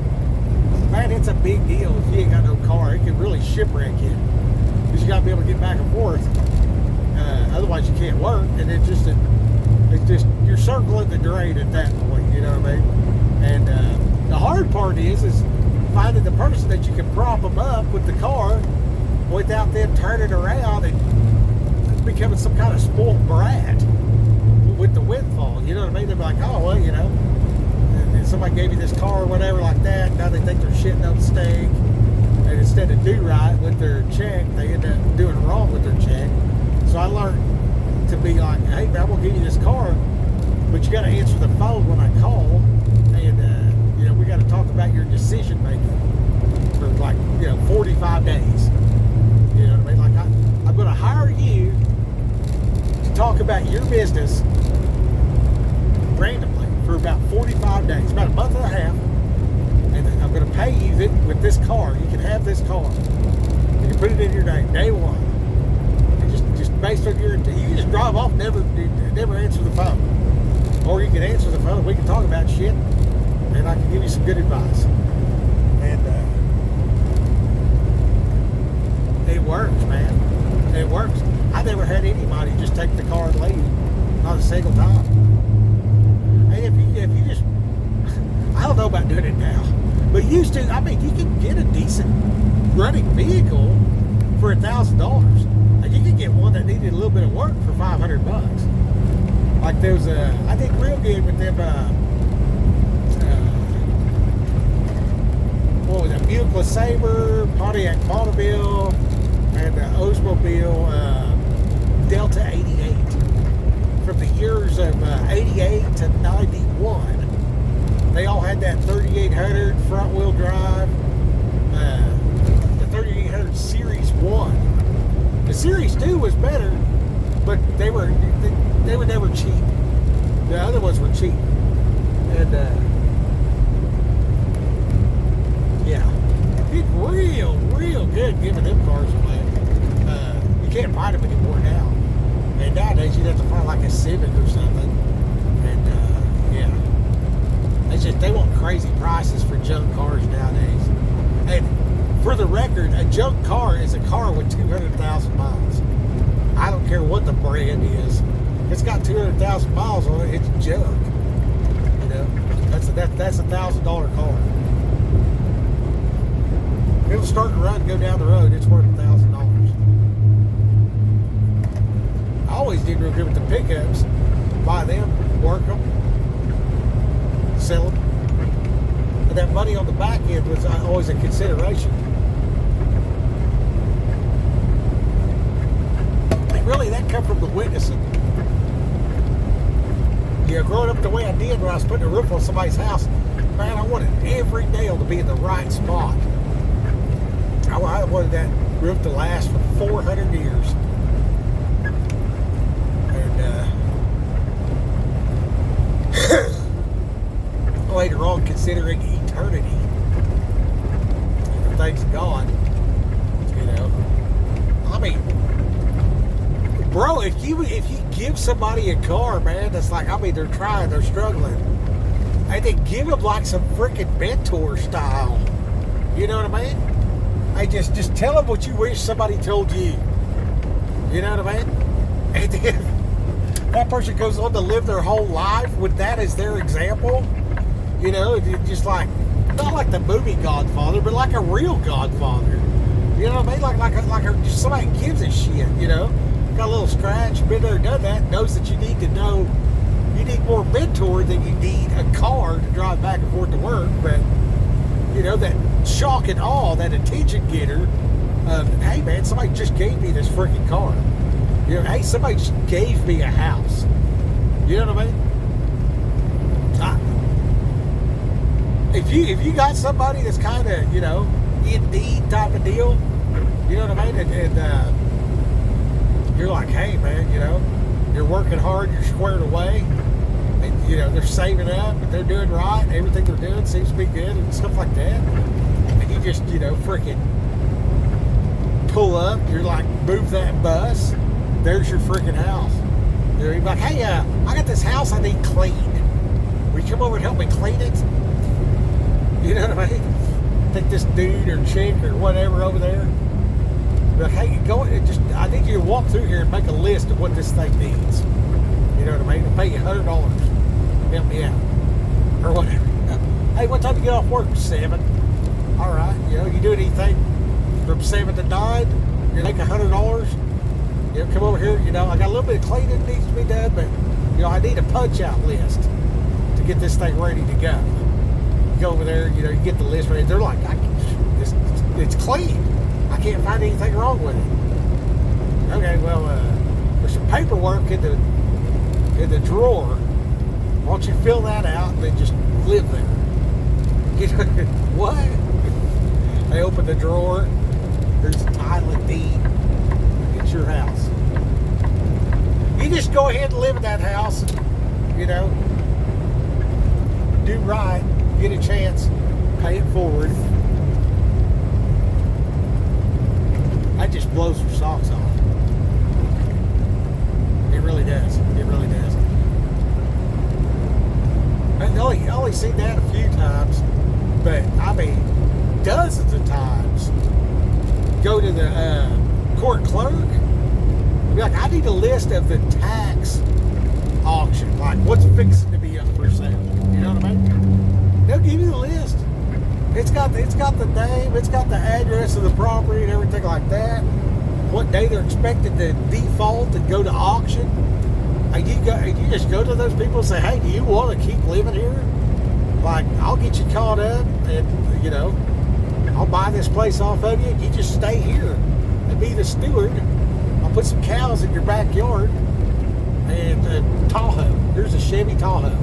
man, it's a big deal if you ain't got no car. It can really shipwreck you. Because you got to be able to get back and forth. Otherwise, you can't work. And it's just you're circling the drain at that point, you know what I mean? And the hard part is finding the person that you can prop them up with the car without them turning around and becoming some kind of spoiled brat with the windfall. You know what I mean? They're like, oh, well, you know, and somebody gave you this car or whatever like that. Now they think they're shitting on steak. And instead of do right with their check, they end up doing wrong with their check. So I learned to be like, hey, man, I'm going to give you this car, but you got to answer the phone when I call. And, you know, we got to talk about your decision making for like, you know, 45 days. You know what I mean? Like, I'm going to hire you to talk about your business randomly for about 45 days, about a month and a half. And then I'm going to pay you with this car. You can have this car. You can put it in your name, day one. And just based on you can just drive off, never answer the phone. Or you can answer the phone and we can talk about shit. And I can give you some good advice. And it works, man. It works. I never had anybody just take the car and leave. Not a single time. And if you just, I don't know about doing it now, but used to, I mean, you can get a decent running vehicle for $1,000. And you can get one that needed a little bit of work for $500. Like there's I think real good with them, what was it, Buick LeSabre, Pontiac Bonneville, and Oldsmobile Delta 88. From the years of 88 to 91. They all had that 3800 front wheel drive, the 3800 Series 1. The Series 2 was better, but they were never cheap. The other ones were cheap. And yeah, it's real good giving them cars away. You can't find them anymore now. And nowadays you'd have to find like a Civic or something. And yeah. They want crazy prices for junk cars nowadays. And for the record, a junk car is a car with 200,000 miles. I don't care what the brand is. If it's got 200,000 miles on it, it's junk. You know, that's a $1,000 car. If it'll start to run and go down the road, it's worth $1,000. I always did real good with the pickups. Buy them, work them, sell them. And that money on the back end was always a consideration. And really, that come from the witnessing. You know, growing up the way I did when I was putting a roof on somebody's house, man, I wanted every nail to be in the right spot. I wanted that roof to last for 400 years. Later on, considering eternity, the thing's gone. You know, I mean, bro, if you give somebody a car, man, that's like, I mean, they're trying, they're struggling. And they give them like some freaking mentor style. You know what I mean? I just tell them what you wish somebody told you. You know what I mean? And then that person goes on to live their whole life with that as their example. You know, just like, not like the movie Godfather, but like a real Godfather. You know what I mean? Like just somebody gives a shit, you know? Got a little scratch, been there, done that, knows that you need to know, you need more mentor than you need a car to drive back and forth to work. But, you know, that shock and awe, that attention getter of, hey man, somebody just gave me this freaking car. You know, hey, somebody just gave me a house. You know what I mean? If you got somebody that's kind of, you know, in need type of deal, you know what I mean? And you're like, hey man, you know, you're working hard, you're squared away, and you know, they're saving up, and they're doing right, and everything they're doing seems to be good and stuff like that. And you just, you know, freaking pull up, you're like, move that bus, there's your freaking house. You're like, hey, I got this house I need cleaned. Will you come over and help me clean it? You know what I mean? Take this dude or chick or whatever over there. Be like, hey, go. I need you to walk through here and make a list of what this thing needs. You know what I mean? I'll pay you $100. Help me out, or whatever. Hey, what time do you get off work? 7. All right. You know, you do anything from 7 to 9? You make $100. You know, come over here. You know, I got a little bit of cleaning that needs to be done, but you know, I need a punch-out list to get this thing ready to go. Go over there, you know, you get the list ready. They're like, it's clean. I can't find anything wrong with it. Okay, well, there's some paperwork in the drawer. Why don't you fill that out and then just live there? You know, what? They open the drawer. There's a title and deed. It's your house. You just go ahead and live in that house. And, you know, do right. Get a chance, pay it forward. That just blows your socks off. It really does. It really does. I only seen that a few times, but I mean, dozens of times. Go to the court clerk, be like, I need a list of the tax auction, like what's fixing to be up for sale. You know what I mean? They'll give you the list. It's got the name, it's got the address of the property and everything like that. What day they're expected to default and go to auction. And you just go to those people and say, hey, do you want to keep living here? Like, I'll get you caught up and, you know, I'll buy this place off of you and you just stay here and be the steward. I'll put some cows in your backyard and a Tahoe. Here's a Chevy Tahoe.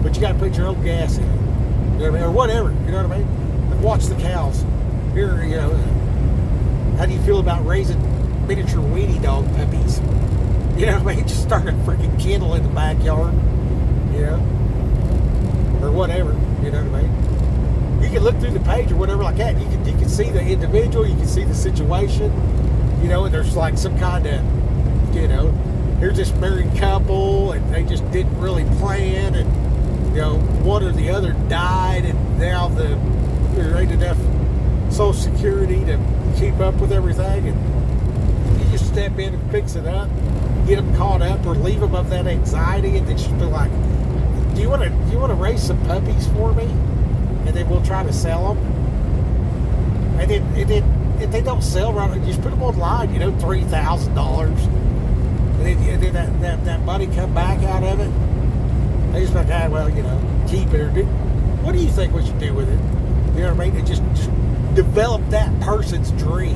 But you got to put your own gas in it. You know what I mean? Or whatever, you know what I mean? Like, watch the cows. Here, you know, how do you feel about raising miniature weenie dog puppies? You know what I mean? Just start a freaking kennel in the backyard, you know? Or whatever, you know what I mean? You can look through the page or whatever like that. You can see the individual, you can see the situation, you know, and there's like some kind of, you know, here's this married couple and they just didn't really plan and, you know, one or the other died, and now there ain't enough Social Security to keep up with everything, and you just step in and fix it up, get them caught up, or leave them of that anxiety, and then just be like, do you want to raise some puppies for me, and then we'll try to sell them, and then if they don't sell right, you just put them online, you know, $3,000, and then that money come back out of it. They just like, well, you know, keep it or do. What do you think we should do with it? You know what I mean? And just develop that person's dream.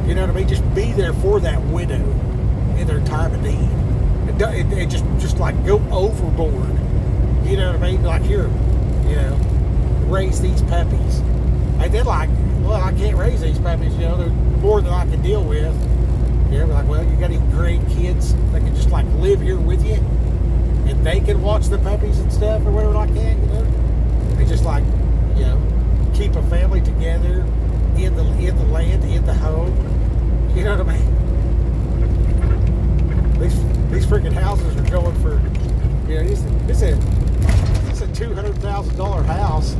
You know what I mean? Just be there for that widow in their time of need. And just like go overboard. You know what I mean? Like, here, you know, raise these puppies. And then like, well, I can't raise these puppies. You know, they're more than I can deal with. You know, like, well, you got any grandkids that can just like live here with you? And they can watch the puppies and stuff or whatever like that, you know. They just like, you know, keep a family together in the land, in the home. You know what I mean? These freaking houses are going for, you know, it's a $200,000 $50,000 house.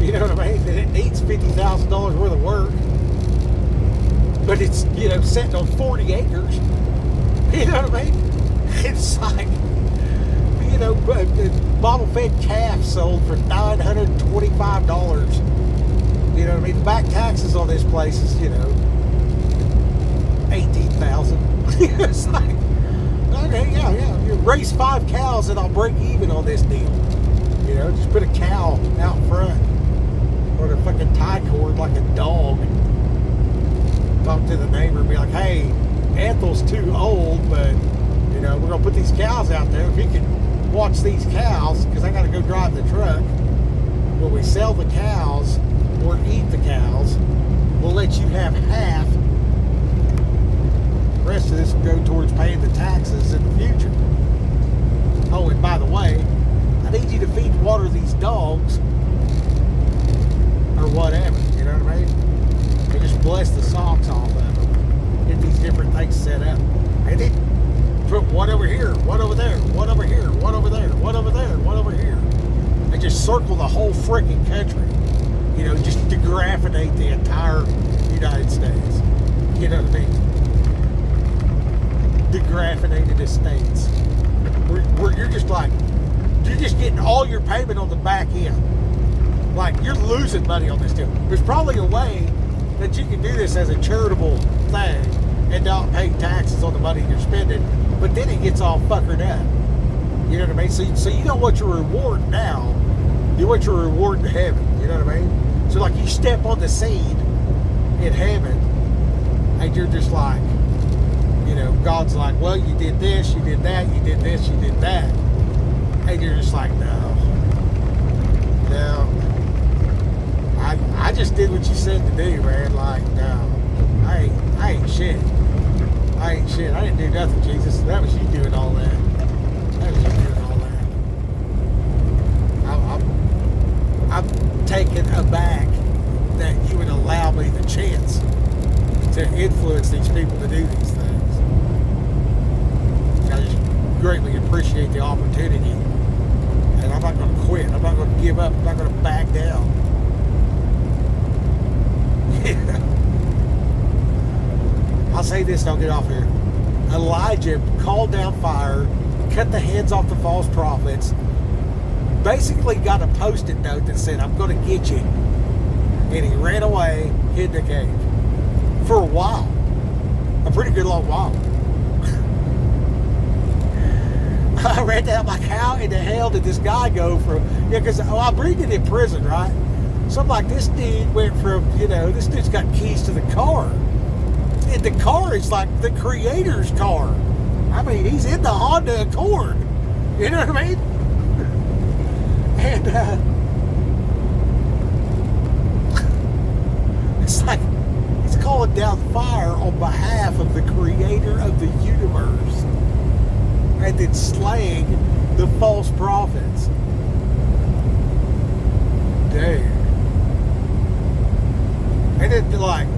You know what I mean? And it needs $50,000 worth of work. But it's, sitting on 40 acres. You know what I mean? It's like, bottle-fed calf sold for $925. You know what I mean? The back taxes on this place is, $18,000. It's like, okay, yeah. You raise 5 cows and I'll break even on this deal. Just put a cow out front or a fucking tie cord like a dog. Talk to the neighbor and be like, hey, Ethel's too old, but we're gonna put these cows out there. If he can watch these cows, because I gotta go drive the truck. When we sell the cows or eat the cows, we'll let you have half. The rest of this will go towards paying the taxes in the future. Oh, and by the way, I need you to feed and water these dogs or whatever, you know what I mean? And just bless the socks off of them. Get these different things set up. And then put one over here, one over there, one over here, one over there, one over there, one over here. And just circle the whole freaking country. Just degraffinate the entire United States. You know what I mean? Degraffinated estates. Where you're just getting all your payment on the back end. Like, you're losing money on this deal. There's probably a way that you can do this as a charitable thing and not pay taxes on the money you're spending, but then it gets all fuckered up. You know what I mean? So you know what your reward now, you want your reward in heaven. You know what I mean? So like, you step on the seed in heaven and you're just like, God's like, well, you did this, you did that, you did this, you did that. And you're just like, no. I just did what you said to do, man. Like, no. I ain't shit. I ain't shit. I didn't do nothing, Jesus. That was you doing all that. That was you doing all that. I'm taken aback that you would allow me the chance to influence these people to do these things. I just greatly appreciate the opportunity. And I'm not going to quit. I'm not going to give up. I'm not going to back down. Yeah. I'll say this and I'll get off here. Elijah called down fire, cut the heads off the false prophets, basically got a post-it note that said, I'm going to get you. And he ran away, hid in a cave. For a while. A pretty good long while. I read that, I'm like, how in the hell did this guy go from, because I'm reading it in prison, right? So I'm like, this dude went from, this dude's got keys to the car. And the car is like the creator's car. I mean, he's in the Honda Accord. You know what I mean? And it's like, he's calling down fire on behalf of the creator of the universe. And then slaying the false prophets. Dude. And then like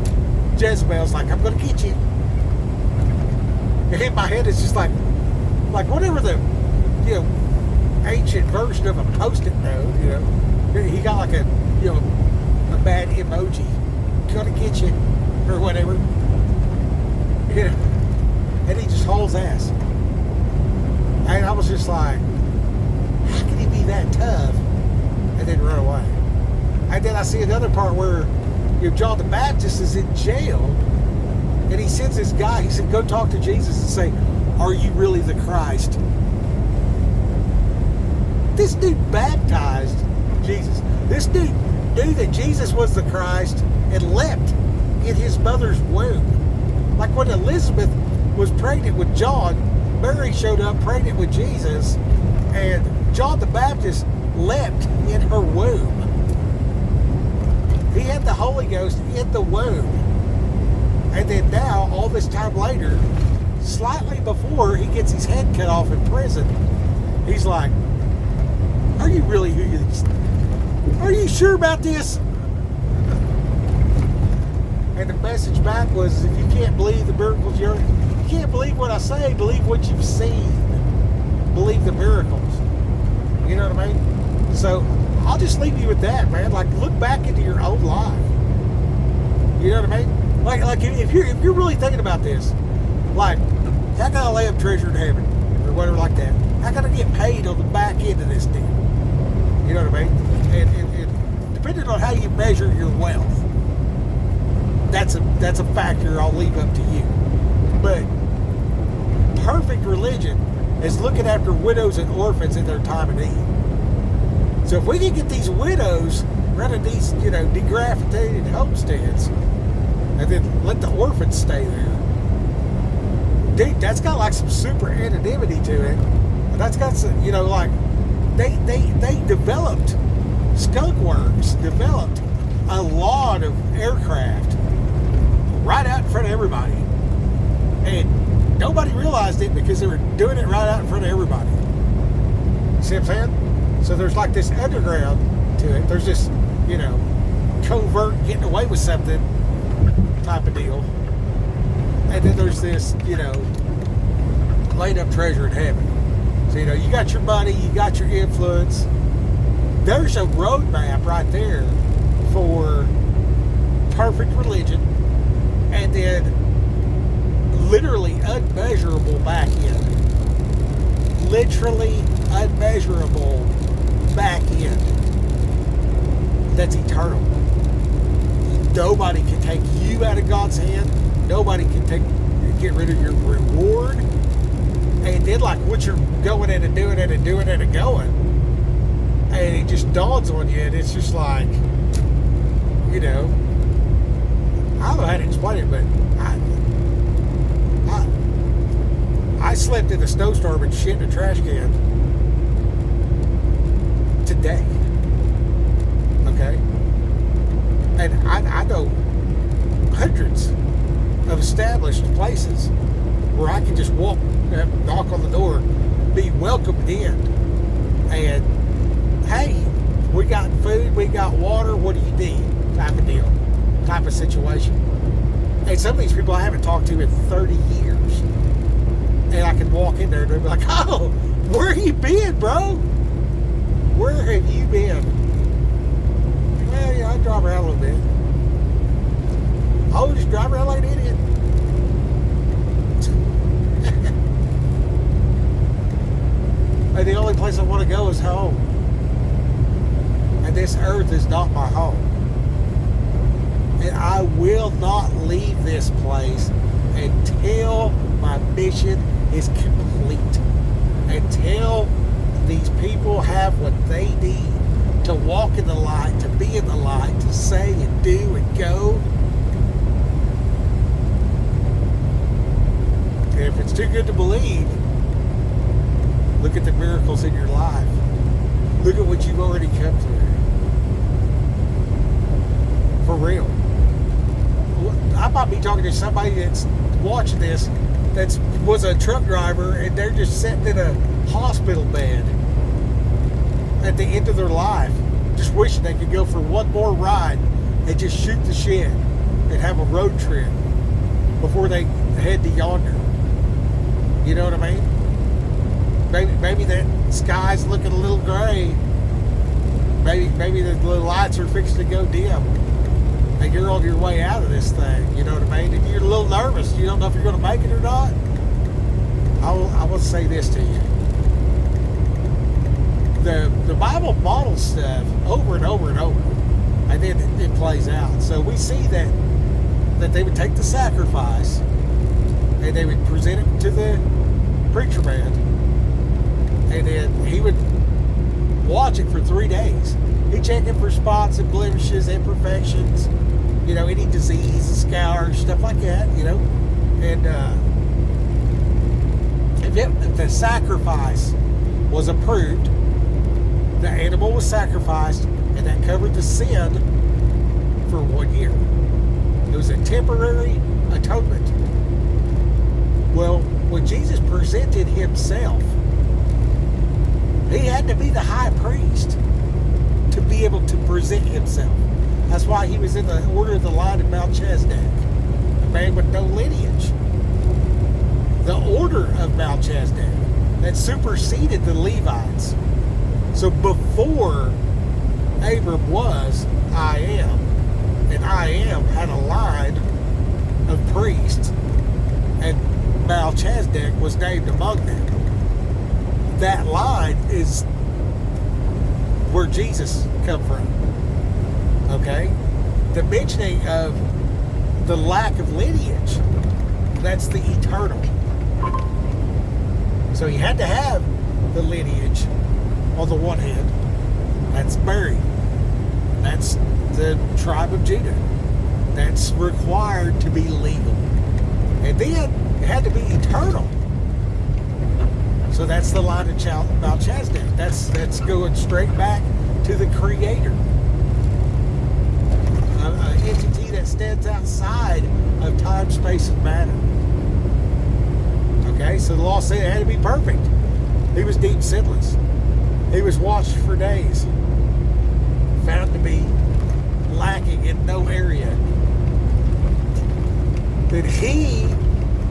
Jezebel's like, I'm gonna get you. And in my head it's just like whatever the ancient version of a post-it note, he got like a bad emoji. Gonna get you or whatever. And he just hauls ass. And I was just like, how can he be that tough and then run away? And then I see another part where John the Baptist is in jail and he sends this guy, he said, go talk to Jesus and say, are you really the Christ? This dude baptized Jesus. This dude knew that Jesus was the Christ and leapt in his mother's womb. Like when Elizabeth was pregnant with John, Mary showed up pregnant with Jesus, and John the Baptist leapt in her womb. He had the Holy Ghost in the womb. And then now, all this time later, slightly before he gets his head cut off in prison, he's like, are you really who you... Are you sure about this? And the message back was, if you can't believe the miracles, you can't believe what I say, believe what you've seen. Believe the miracles. You know what I mean? So I'll just leave you with that, man. Like, look back into your own life. You know what I mean? Like if you're really thinking about this, like, how can I lay up treasure in heaven or whatever like that? How can I get paid on the back end of this deal? You know what I mean? And depending on how you measure your wealth, that's a factor I'll leave up to you. But perfect religion is looking after widows and orphans in their time of need. So if we can get these widows running these, degrafitated homesteads, and then let the orphans stay there, dude, that's got like some super anonymity to it. And that's got some, like they developed, skunkworks developed a lot of aircraft right out in front of everybody. And nobody realized it because they were doing it right out in front of everybody. See what I'm saying? So there's like this underground to it. There's this, covert getting away with something type of deal. And then there's this, laid up treasure in heaven. So, you got your money, you got your influence. There's a roadmap right there for perfect religion, and then literally unmeasurable back end. Literally unmeasurable back end. That's eternal. Nobody can take you out of God's hand. Nobody can get rid of your reward. And then, like, what you're going in and doing it and doing it and going, and it just dawns on you, and it's just like, I don't know how to explain it, but I slept in a snowstorm and shit in a trash can today. Okay? And I know hundreds of established places where I can just walk, knock on the door, be welcomed in, and hey, we got food, we got water, what do you need? Type of deal, type of situation. And some of these people I haven't talked to in 30 years, and I can walk in there and they'll be like, oh, where you been, bro? Where have you been? Well, yeah, I drive around a little bit. Oh, just drive around like an idiot. And the only place I want to go is home. And this earth is not my home. And I will not leave this place until my mission is complete. Until these people have what they need to walk in the light, to be in the light, to say and do and go. And if it's too good to believe, look at the miracles in your life. Look at what you've already come through. For real. I might be talking to somebody that's watching this that was a truck driver, and they're just sitting in a hospital bed at the end of their life, just wishing they could go for one more ride and just shoot the shit and have a road trip before they head to yonder. You know what I mean? Maybe that sky's looking a little gray. Maybe the lights are fixing to go dim, and you're on your way out of this thing. You know what I mean? And you're a little nervous. You don't know if you're going to make it or not. I will say this to you: the Bible models stuff over and over and over, and then it plays out. So we see that they would take the sacrifice and they would present it to the preacher man. And then he would watch it for 3 days. He'd check it for spots and blemishes, imperfections, any disease, scours, stuff like that, And if the sacrifice was approved, the animal was sacrificed, and that covered the sin for 1 year. It was a temporary atonement. Well, when Jesus presented himself, he had to be the high priest to be able to present himself. That's why he was in the order of the line of Melchizedek, a man with no lineage. The order of Melchizedek that superseded the Levites, So before Abram was I am, and I am had a line of priests, and Melchizedek was named among them. That line is where Jesus come from. Okay? The mentioning of the lack of lineage, that's the eternal. So he had to have the lineage on the one hand. That's Mary. That's the tribe of Judah. That's required to be legal. And then it had to be eternal. So that's the line of Melchizedek. That's going straight back to the Creator. An entity that stands outside of time, space, and matter. Okay, so the law said it had to be perfect. He was deemed sinless. He was watched for days. Found to be lacking in no area. Then he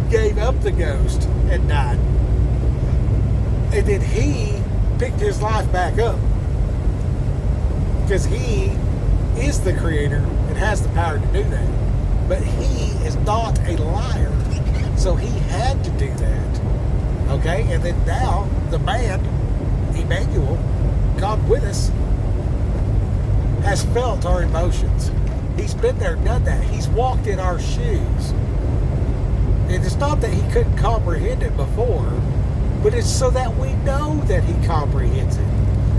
gave up the ghost and died. And then he picked his life back up. Because he is the Creator and has the power to do that. But he is not a liar. So he had to do that. Okay? And then now, the man, Emmanuel, God with us, has felt our emotions. He's been there, done that. He's walked in our shoes. And it's not that he couldn't comprehend it before, but it's so that we know that he comprehends it.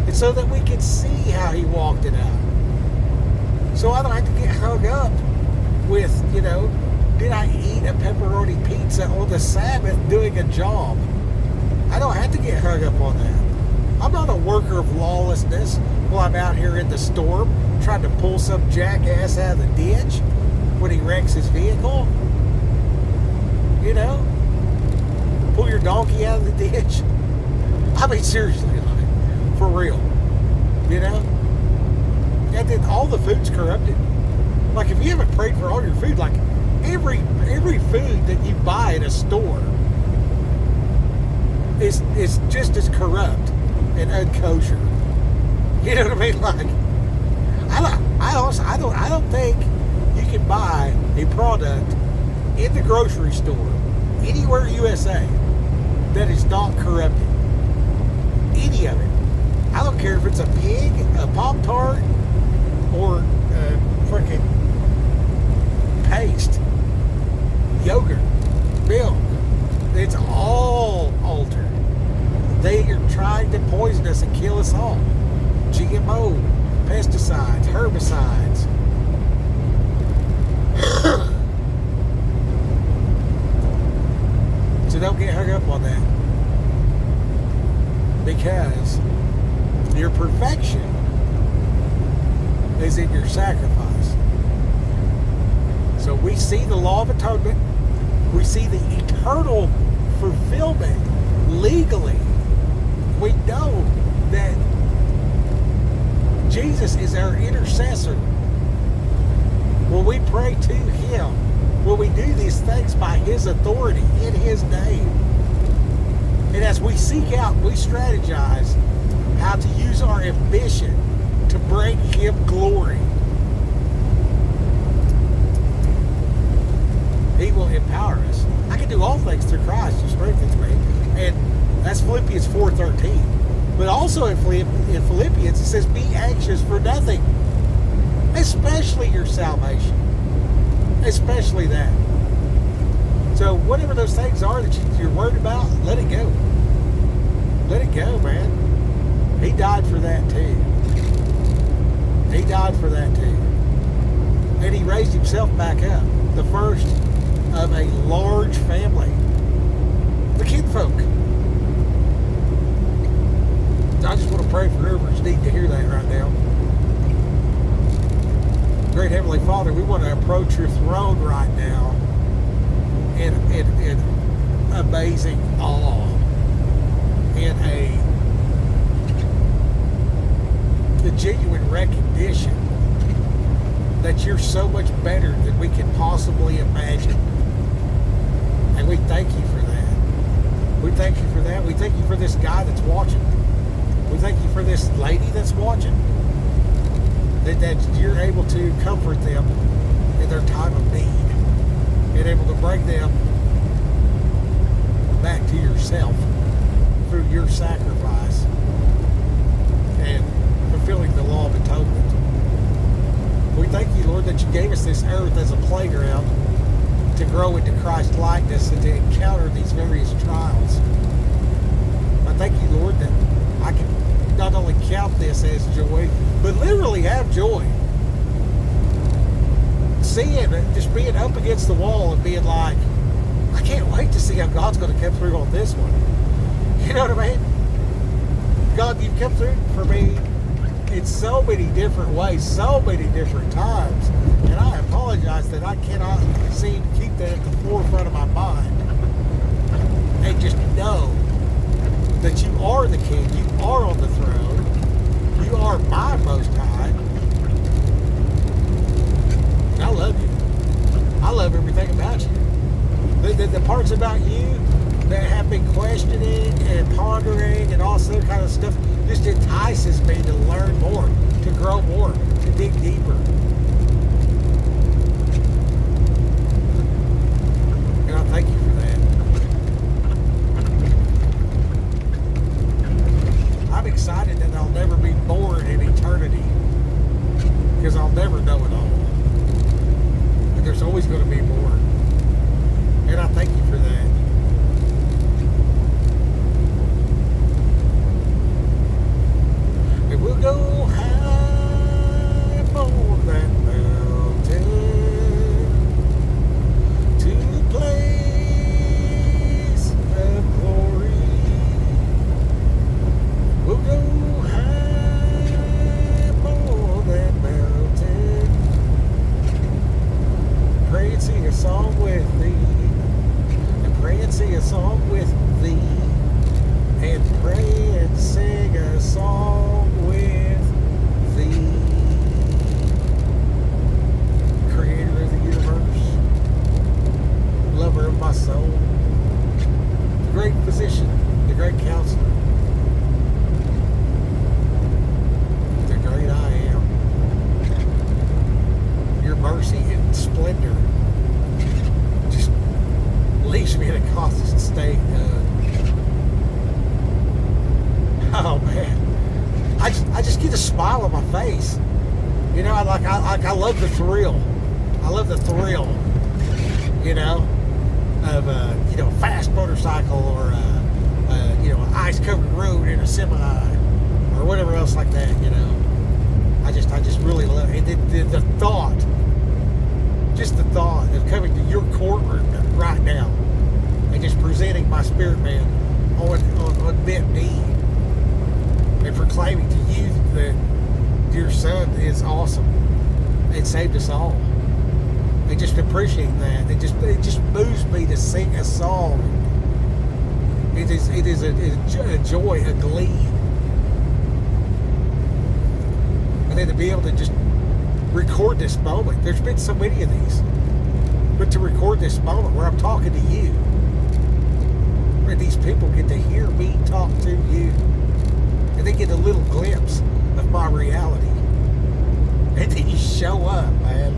It's so that we can see how he walked it out. So I don't have to get hung up with, did I eat a pepperoni pizza on the Sabbath doing a job? I don't have to get hung up on that. I'm not a worker of lawlessness while I'm out here in the storm trying to pull some jackass out of the ditch when he wrecks his vehicle. Pull your donkey out of the ditch. I mean, seriously, like, for real. And then all the food's corrupted. Like, if you haven't prayed for all your food, like, every food that you buy at a store is just as corrupt and unkosher. You know what I mean? Like, I don't think you can buy a product in the grocery store anywhere USA that is not corrupted. Any of it. I don't care if it's a pig, a Pop-Tart, or freaking paste, yogurt, milk. It's all altered. They are trying to poison us and kill us all. GMO, pesticides, herbicides. So don't get hung up on that. Because your perfection is in your sacrifice. So we see the law of atonement. We see the eternal fulfillment legally. We know that Jesus is our intercessor. When we pray to Him, when we do these things by His authority, in His name, and as we seek out, we strategize how to use our ambition to bring Him glory, He will empower us. I can do all things through Christ who strengthens me. And that's Philippians 4:13. But also in Philippians, it says, be anxious for nothing, especially your salvation. Especially that. So whatever those things are that you're worried about, let it go. Let it go, man. He died for that too. He died for that too. And He raised Himself back up. The first of a large family. The kinfolk. I just want to pray for whoever's need to hear that right now. Great Heavenly Father, we want to approach Your throne right now in amazing awe, in the genuine recognition that You're so much better than we can possibly imagine. And we thank You for that. We thank You for that. We thank You for this guy that's watching. We thank you for this lady that's watching, that you're able to comfort them in their time of need and able to bring them back to yourself through your sacrifice and fulfilling the law of atonement. We thank you, Lord, that you gave us this earth as a playground to grow into Christ likeness and to encounter these various trials. I thank you, Lord, that I can not only count this as joy, but literally have joy. Seeing, just being up against the wall and being like, I can't wait to see how God's going to come through on this one. You know what I mean? God, you've come through for me in so many different ways, so many different times. And I apologize that I cannot seem to keep that at the forefront of my mind. And just know that you are the King, you are on the throne, you are my Most High. And I love you. I love everything about you. The parts about you that have been questioning and pondering and all that kind of stuff just entices me to learn more, to grow more, to dig deeper. And I thank you for that. I'm excited that I'll never be bored in eternity because I'll never know it all. And there's always going to be more. And I thank you for that. And we'll go high upon that mountain to the place of glory. We'll go high upon that mountain, pray and sing a song with thee. Pray and sing a song with thee. And pray and sing a song with thee. Creator of the universe, lover of my soul, the great physician, the great counselor, the great I am. Your mercy and splendor leaves me in a constant state oh man, I just get a smile on my face. You know, I love the thrill. I love the thrill, you know, of a fast motorcycle or an ice-covered road in a semi or whatever else like that. You know, I just really love it. The thought. Just the thought of coming to your courtroom right now and just presenting my spirit man on bent knee and proclaiming to you that your son is awesome and saved us all. And just appreciating that. It just moves me to sing a song. It is a joy, a glee. And then to be able to just record this moment. There's been so many of these. But to record this moment where I'm talking to you, where these people get to hear me talk to you, and they get a little glimpse of my reality. And then you show up, man.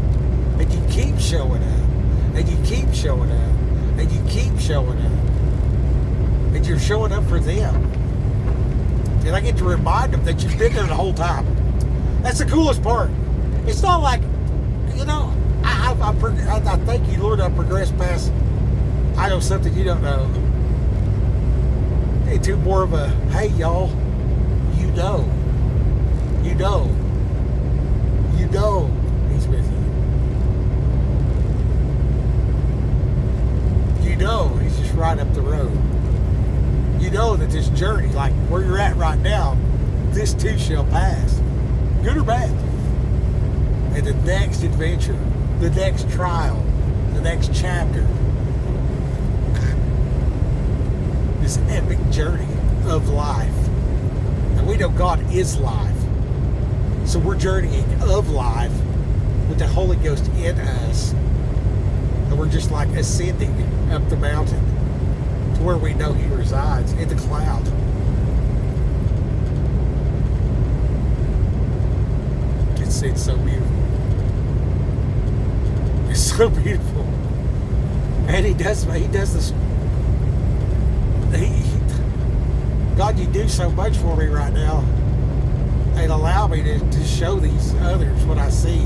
And you keep showing up. And you keep showing up. And you keep showing up. And you're showing up for them. And I get to remind them that you've been there the whole time. That's the coolest part. It's not like, I thank you, Lord, I've progressed past, I know something you don't know, into more of a, hey, y'all, you know he's with you. You know he's just right up the road. You know that this journey, like where you're at right now, this too shall pass. Good or bad. And the next adventure, the next trial, the next chapter, this epic journey of life. And we know God is life. So we're journeying of life with the Holy Ghost in us. And we're just like ascending up the mountain to where we know He resides, in the cloud. so beautiful. And he does this. God, you do so much for me right now. And allow me to show these others what I see.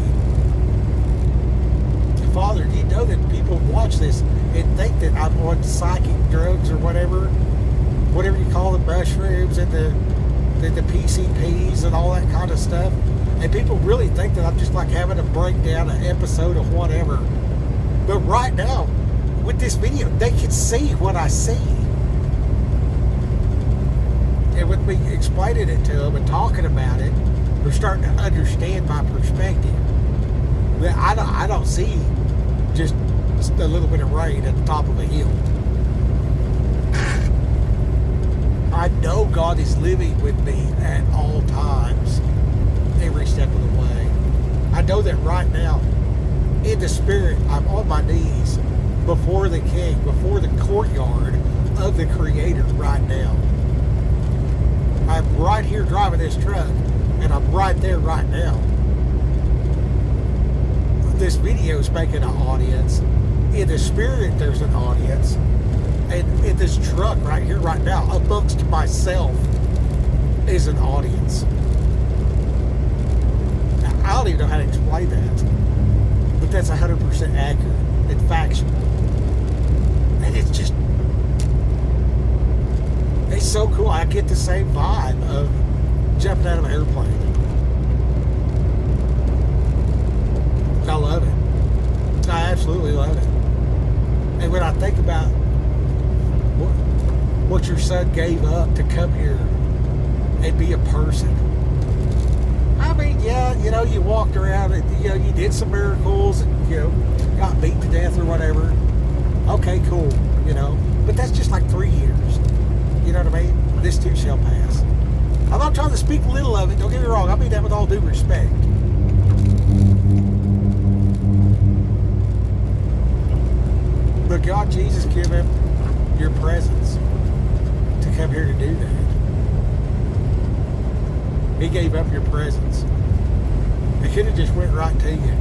Father, do you know that people watch this and think that I'm on psychic drugs or whatever you call the mushrooms and the PCPs and all that kind of stuff? And people really think that I'm just like having to break down an episode of whatever. But right now, with this video, they can see what I see. And with me explaining it to them and talking about it, they're starting to understand my perspective. I don't see just a little bit of rain at the top of a hill. I know God is living with me at all times, every step of the way. I know that right now, in the spirit, I'm on my knees before the King, before the courtyard of the Creator right now. I'm right here driving this truck, and I'm right there right now. This video is making an audience. In the spirit, there's an audience. And in this truck right here, right now, amongst myself, is an audience. Now, I don't even know how to explain that. But that's 100% accurate and factual. And it's just... it's so cool. I get the same vibe of jumping out of an airplane. I love it. I absolutely love it. And when I think about what your son gave up to come here and be a person, I mean, yeah, you know, you walked around and, you know, you did some miracles and, you know, got beat to death or whatever. Okay, cool, you know. But that's just like 3 years. You know what I mean? This too shall pass. I'm not trying to speak little of it. Don't get me wrong. I mean that with all due respect. But God, Jesus, give him your presence to come here to do that. He gave up your presence. He could have just went right to you.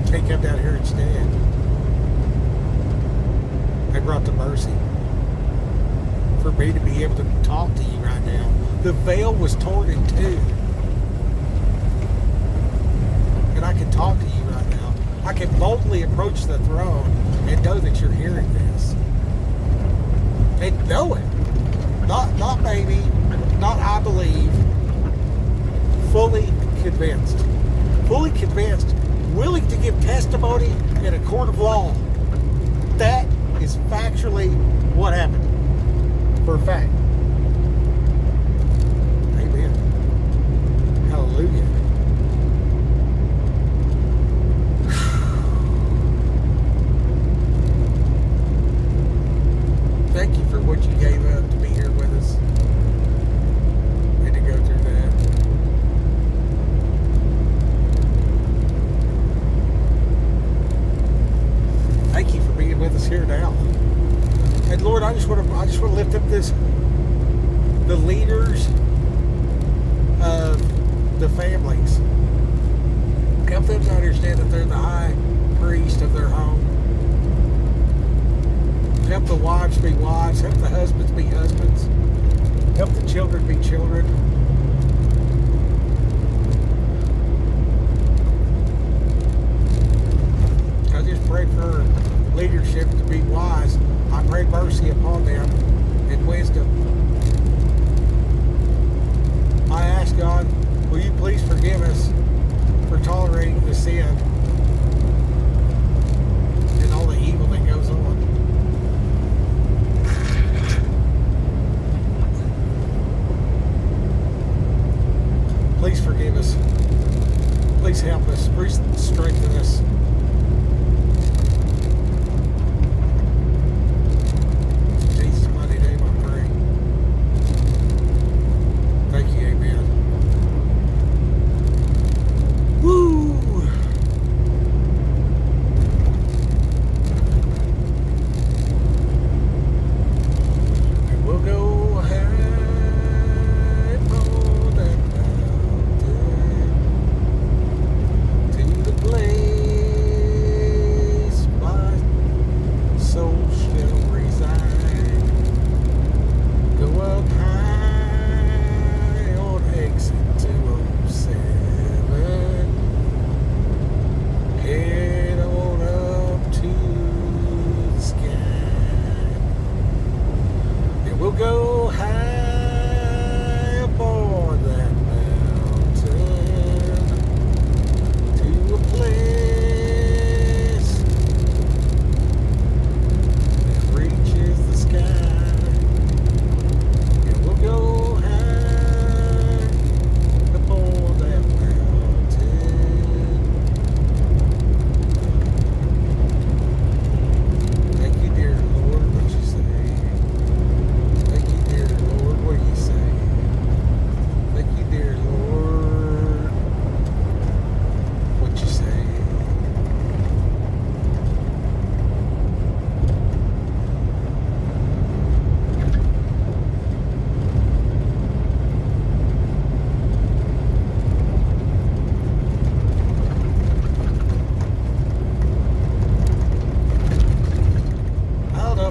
He came down here instead. They brought the mercy for me to be able to talk to you right now. The veil was torn in two. And I can talk to you right now. I can boldly approach the throne and know that you're hearing this. And know it. Not maybe, not I believe. Fully convinced. Fully convinced. Willing to give testimony in a court of law. That is factually what happened. For a fact. Amen. Hallelujah. Thank you for what you gave up to be here with us and to go through that. Thank you for being with us here now. And Lord, I just want to lift up the leaders of the families. Help them to understand that they're the high priest of their home. Help the wives be wives. Help the husbands be husbands. Help the children be children. I just pray for leadership to be wise. I pray mercy upon them and wisdom. I ask God, will you please forgive us for tolerating the sin and all the evil that goes on. Please forgive us. Please help us. Please strengthen us. In Jesus' mighty name I pray. Thank you, amen. Woo!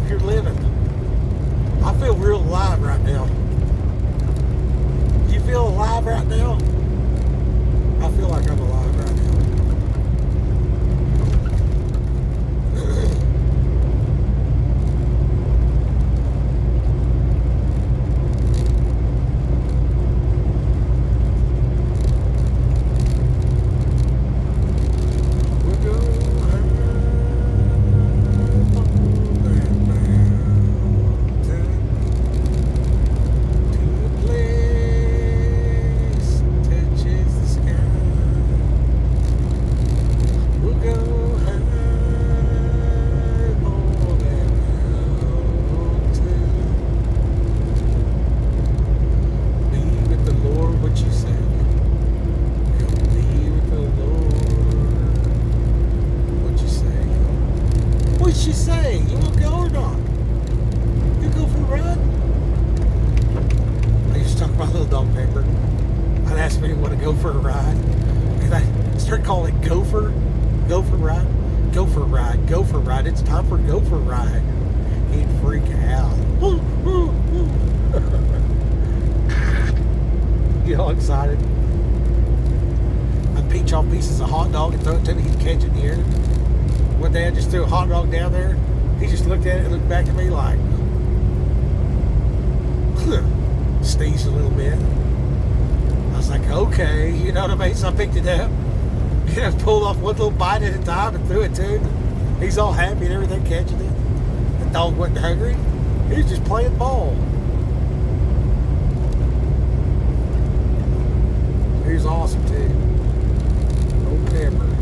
life you're living. I feel real alive right now. You feel alive right now? I feel like I'm alive right now. What'd she say? You want to go or not? You go for a ride? I used to talk about little dog Pepper. I'd ask me to want to go for a ride. And I start calling it gopher. Go for a ride. Go for a ride. Go for a ride. It's time for go for a ride. He'd freak out. Get all excited. I'd pinch off pieces of hot dog and throw it to me. He'd catch it in the air. One day I just threw a hot dog down there. He just looked at it and looked back at me like, sneezed a little bit. I was like, okay, you know what I mean? So I picked it up. You know, pulled off one little bite at a time and threw it to him. He's all happy and everything, catching it. The dog wasn't hungry. He was just playing ball. He was awesome too. Old Pepper.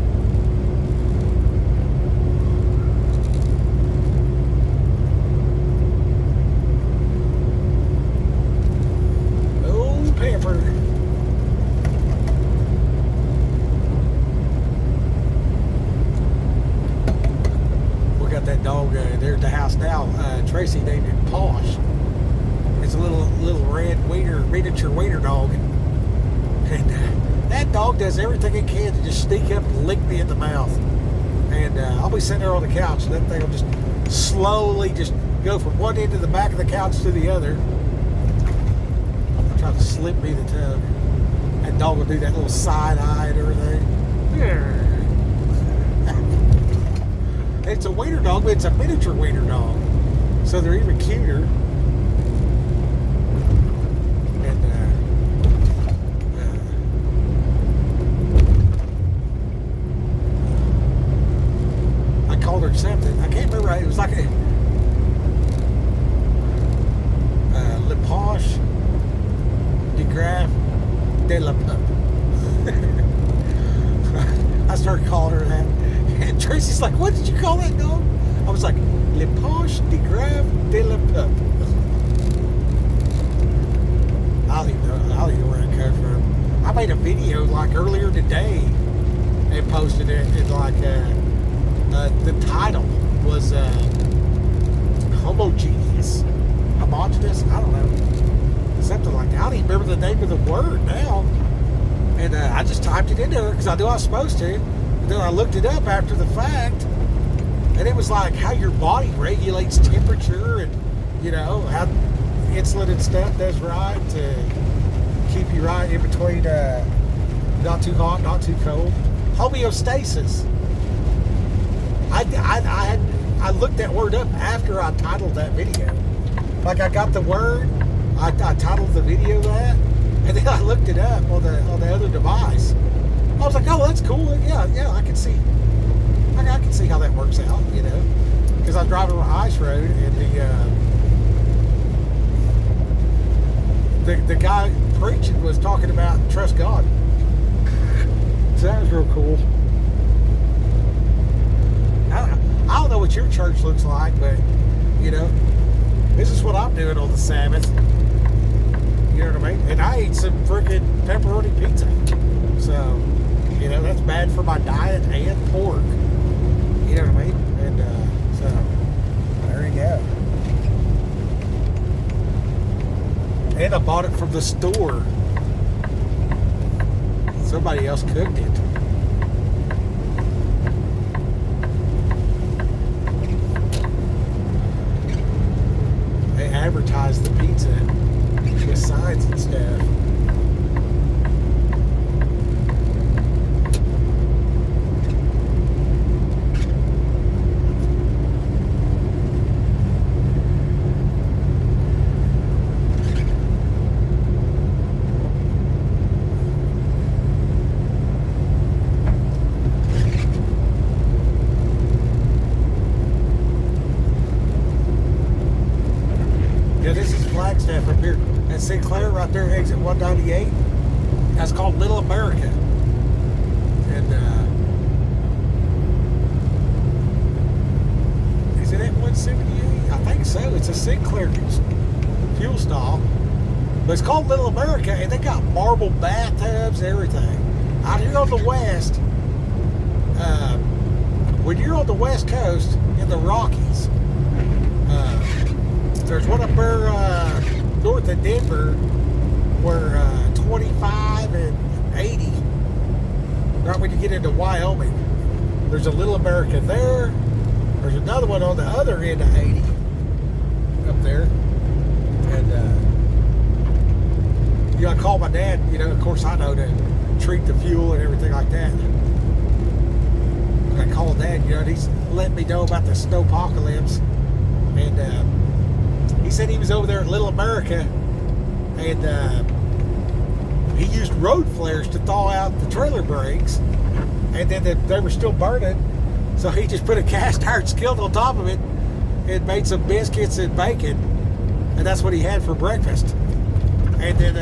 We got that dog there at the house now. Tracy named him Posh. It's a little red miniature wiener dog, and that dog does everything it can to just sneak up and lick me in the mouth. And I'll be sitting there on the couch, and that thing will just slowly just go from one end of the back of the couch to the other. Try to slip me the tongue. That dog will do that little side eye and everything. It's a wiener dog, but it's a miniature wiener dog. So they're even cuter. And I called her something. I can't remember. It was like a Le Poche de Graf de la Pup. I started calling her that. And Tracy's like, what did you call that dog? I was like, Le Poche de Graf de la Pup. I don't even know where it comes from. I made a video like earlier today and posted it, and like the title was homogeneous. I don't know. Something like that. I don't even remember the name of the word now. And I just typed it in there because I knew I was supposed to. And then I looked it up after the fact, and it was like how your body regulates temperature, and you know how insulin and stuff does right to keep you right in between not too hot, not too cold. Homeostasis. I looked that word up after I titled that video. Like I got the word, I titled the video that, and then I looked it up on the other device. I was like, oh, that's cool. Yeah, I can see. I can see how that works out, you know, because I'm driving on an ice road, and the guy preaching was talking about trust God. So that was real cool. I don't know what your church looks like, but you know, this is what I'm doing on the Sabbath. You know what I mean? And I ate some freaking pepperoni pizza. So, you know, that's bad for my diet and pork. You know what I mean? And so, there you go. And I bought it from the store. Somebody else cooked it. Yeah, this is Flagstaff up here. And Sinclair right there, exit 198. That's called Little America. And is it at 178? I think so. It's a Sinclair fuel stop. But it's called Little America, and they got marble bathtubs and everything. Out here on the west, when you're on the west coast in the Rockies, there's one up there north of Denver where 25 and 80, right when you get into Wyoming, there's a Little America there. There's another one on the other end of 80 up there. And I called my dad, of course I know to treat the fuel and everything like that. And I called Dad, and he's letting me know about the snowpocalypse. And he said he was over there at Little America, and he used road flares to thaw out the trailer brakes, and then they were still burning, so he just put a cast iron skillet on top of it and made some biscuits and bacon, and that's what he had for breakfast. And then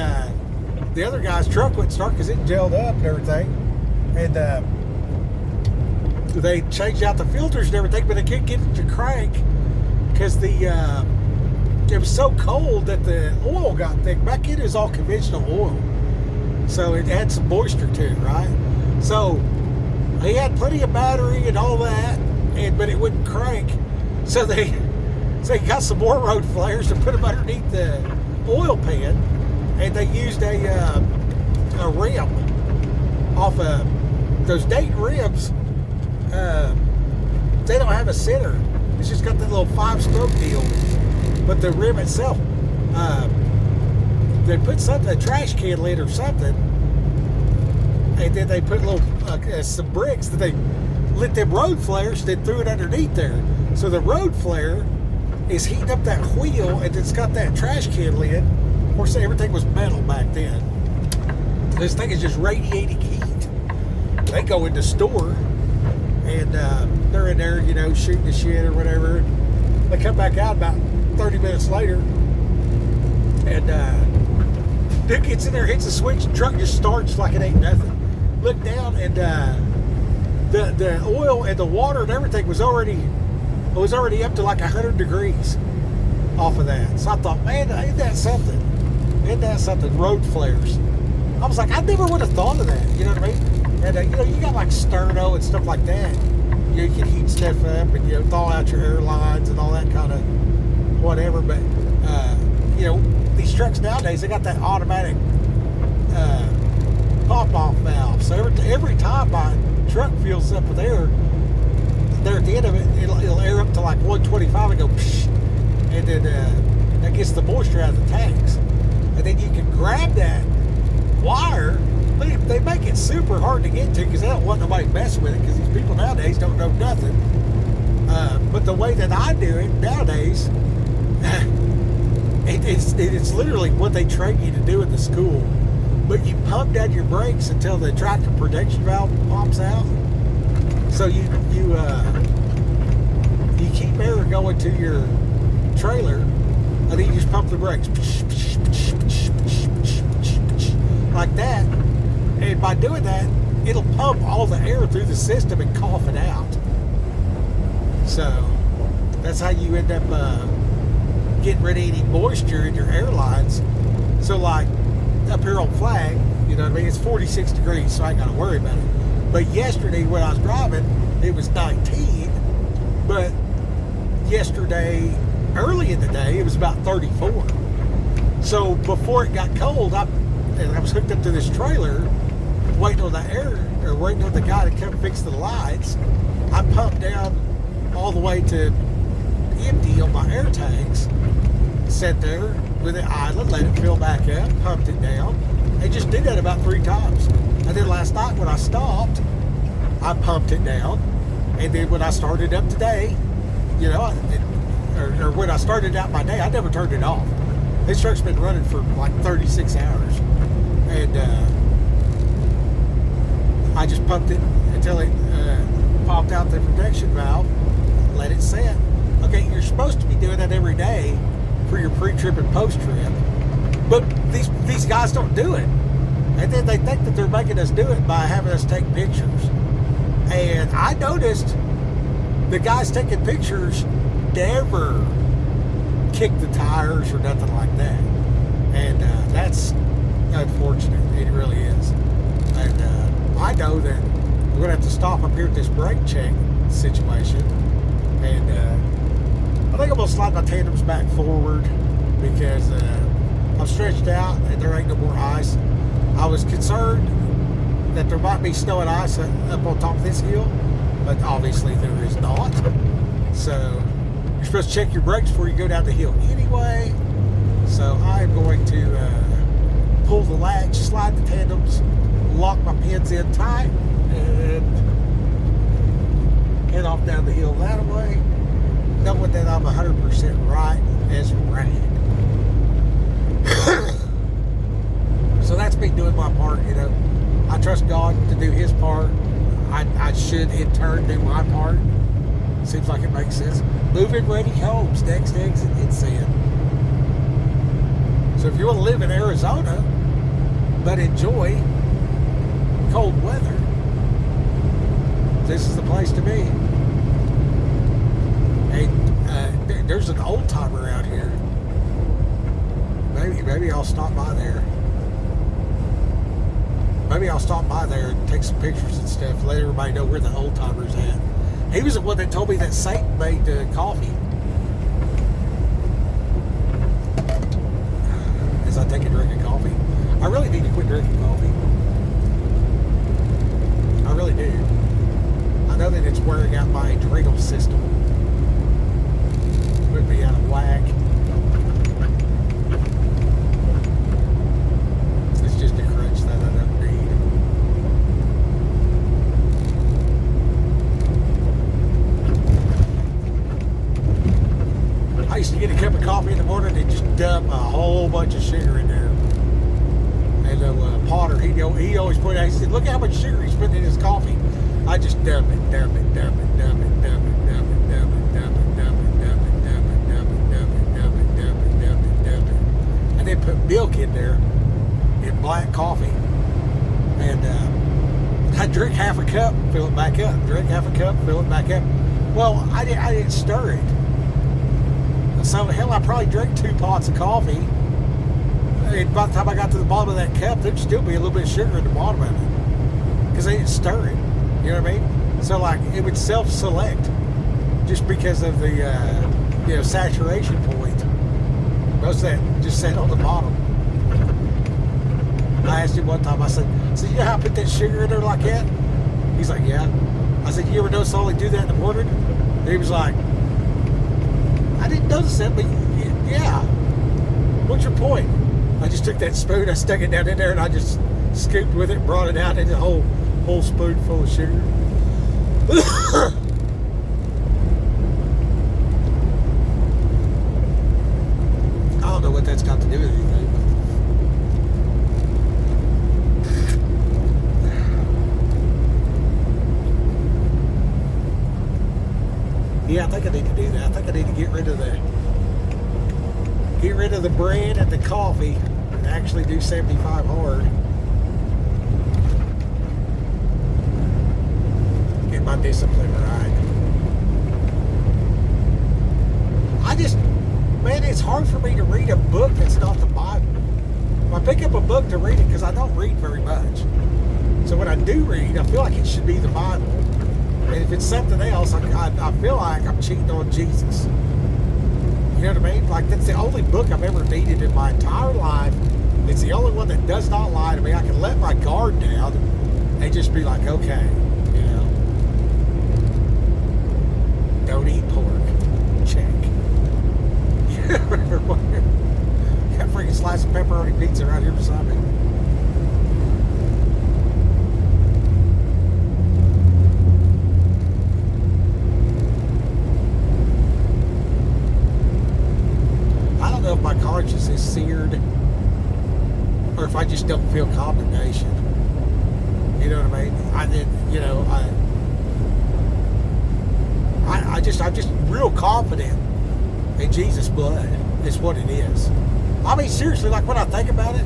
the other guy's truck wouldn't start because it gelled up and everything, and they changed out the filters and everything, but they couldn't get it to crank because it was so cold that the oil got thick. Back in it was all conventional oil, so it had some moisture to it, right? So he had plenty of battery and all that, but it wouldn't crank. So they got some more road flares and put them underneath the oil pan, and they used a rim off of those Dayton rims. They don't have a center. It's just got that little 5-spoke deal. But the rim itself, they put a trash can lid or something, and then they put some bricks that they lit them road flares, then threw it underneath there. So the road flare is heating up that wheel, and it's got that trash can lid. Of course, everything was metal back then. This thing is just radiating heat. They go in the store, and they're in there, shooting the shit or whatever. They come back out about 30 minutes later, and Dick gets in there, hits the switch, the truck just starts like it ain't nothing. Look down, and the oil and the water and everything was already up to like 100 degrees off of that. So I thought, man, ain't that something? Ain't that something? Road flares. I was like, I never would have thought of that. You know what I mean? And you got like sterno and stuff like that. You can heat stuff up and thaw out your airlines and all that kind of whatever. But these trucks nowadays, they got that automatic pop-off valve. So every time my truck fills up with air, there at the end of it, it'll air up to like 125 and go psh, and then that gets the moisture out of the tanks. And then you can grab that wire. They make it super hard to get to because they don't want nobody messing with it, because these people nowadays don't know nothing. But the way that I do it nowadays, it's literally what they train you to do in the school. But you pump down your brakes until the tractor protection valve pops out. So you keep air going to your trailer, and then you just pump the brakes like that. And by doing that, it'll pump all the air through the system and cough it out. So that's how you end up getting rid of any moisture in your airlines. So like up here on Flag, it's 46 degrees, so I ain't got to worry about it. But yesterday when I was driving, it was 19. But yesterday, early in the day, it was about 34. So before it got cold, I was hooked up to this trailer, waiting on the guy to come fix the lights. I pumped down all the way to empty on my air tanks, sat there with it idling, let it fill back up, pumped it down, and just did that about 3 times. And then last night when I stopped, I pumped it down, and then when I started up today, or when I started out my day, I never turned it off. This truck's been running for like 36 hours, and I just pumped it until it popped out the protection valve, let it set. Okay, you're supposed to be doing that every day, for your pre-trip and post-trip. But these guys don't do it. And then they think that they're making us do it by having us take pictures. And I noticed the guys taking pictures never kick the tires or nothing like that. And that's unfortunate. It really is. And I know that we're going to have to stop up here at this brake check situation. And I think I'm going to slide my tandems back forward because I'm stretched out and there ain't no more ice. I was concerned that there might be snow and ice up on top of this hill, but obviously there is not. So you're supposed to check your brakes before you go down the hill anyway. So I'm going to pull the latch, slide the tandems, lock my pins in tight, and head off down the hill that way, knowing that I'm 100% right as rain. So that's me doing my part, you know. I trust God to do His part. I should in turn do my part. Seems like it makes sense. Move-in ready homes, next exit in sin. So if you want to live in Arizona but enjoy cold weather, this is the place to be. Hey, there's an old timer out here. Maybe I'll stop by there. Maybe I'll stop by there and take some pictures and stuff. Let everybody know where the old timer's at. He was the one that told me that Satan made coffee. As I take a drink of coffee. I really need to quit drinking coffee. I really do. I know that it's wearing out my adrenal system. It would be out of whack. It's just a crutch that I don't need. I used to get a cup of coffee in the morning and just dump a whole bunch of sugar in there. And Potter, he always pointed out, he said, look how much sugar he's putting in his coffee. I just dump it, dump it, dump it, dump it, dump it, dump it, dump it, dump it, dump it, dump it, dump it, dump it, dump it, dump it, dump it, dump it, dump it. And then put milk in there, in black coffee. And I drink half a cup, fill it back up. Drink half a cup, fill it back up. Well, I didn't stir it. So hell, I probably drank 2 pots of coffee. And by the time I got to the bottom of that cup, there'd still be a little bit of sugar at the bottom of it. Because they didn't stir it. You know what I mean? So like, it would self-select just because of the, saturation point. Most of that just sat on the bottom. I asked him one time, I said, you know how I put that sugar in there like that? He's like, yeah. I said, you ever notice I only do that in the morning? And he was like, I didn't notice that, but yeah. What's your point? I just took that spoon, I stuck it down in there, and I just scooped with it, brought it out, and a whole spoonful of sugar. I don't know what that's got to do with anything. Yeah, I think I need to do that. I think I need to get rid of the bread and the coffee and actually do 75 hard. Get my discipline right. Man, it's hard for me to read a book that's not the Bible. I pick up a book to read it because I don't read very much. So when I do read, I feel like it should be the Bible. And if it's something else, I feel like I'm cheating on Jesus. You know what I mean? Like, that's the only book I've ever needed in my entire life. It's the only one that does not lie to me. I can let my guard down and just be like, okay, you know. Don't eat pork. Check. Got a freaking slice of pepperoni pizza right here beside me. If my conscience is seared or if I just don't feel condemnation. You know what I mean? I'm just real confident in Jesus' blood. It's what it is. I mean, seriously, like when I think about it,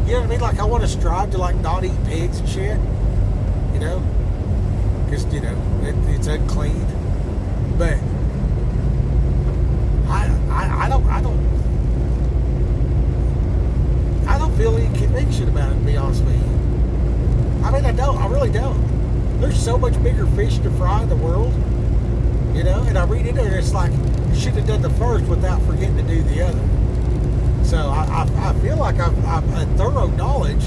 you know what I mean? Like I want to strive to like not eat pigs and shit, you know, because you know it's unclean. But I don't feel any conviction about it, to be honest with you. I mean, I don't. I really don't. There's so much bigger fish to fry in the world, you know. And I read in there, it's like you should have done the first without forgetting to do the other. So I feel like I've a thorough knowledge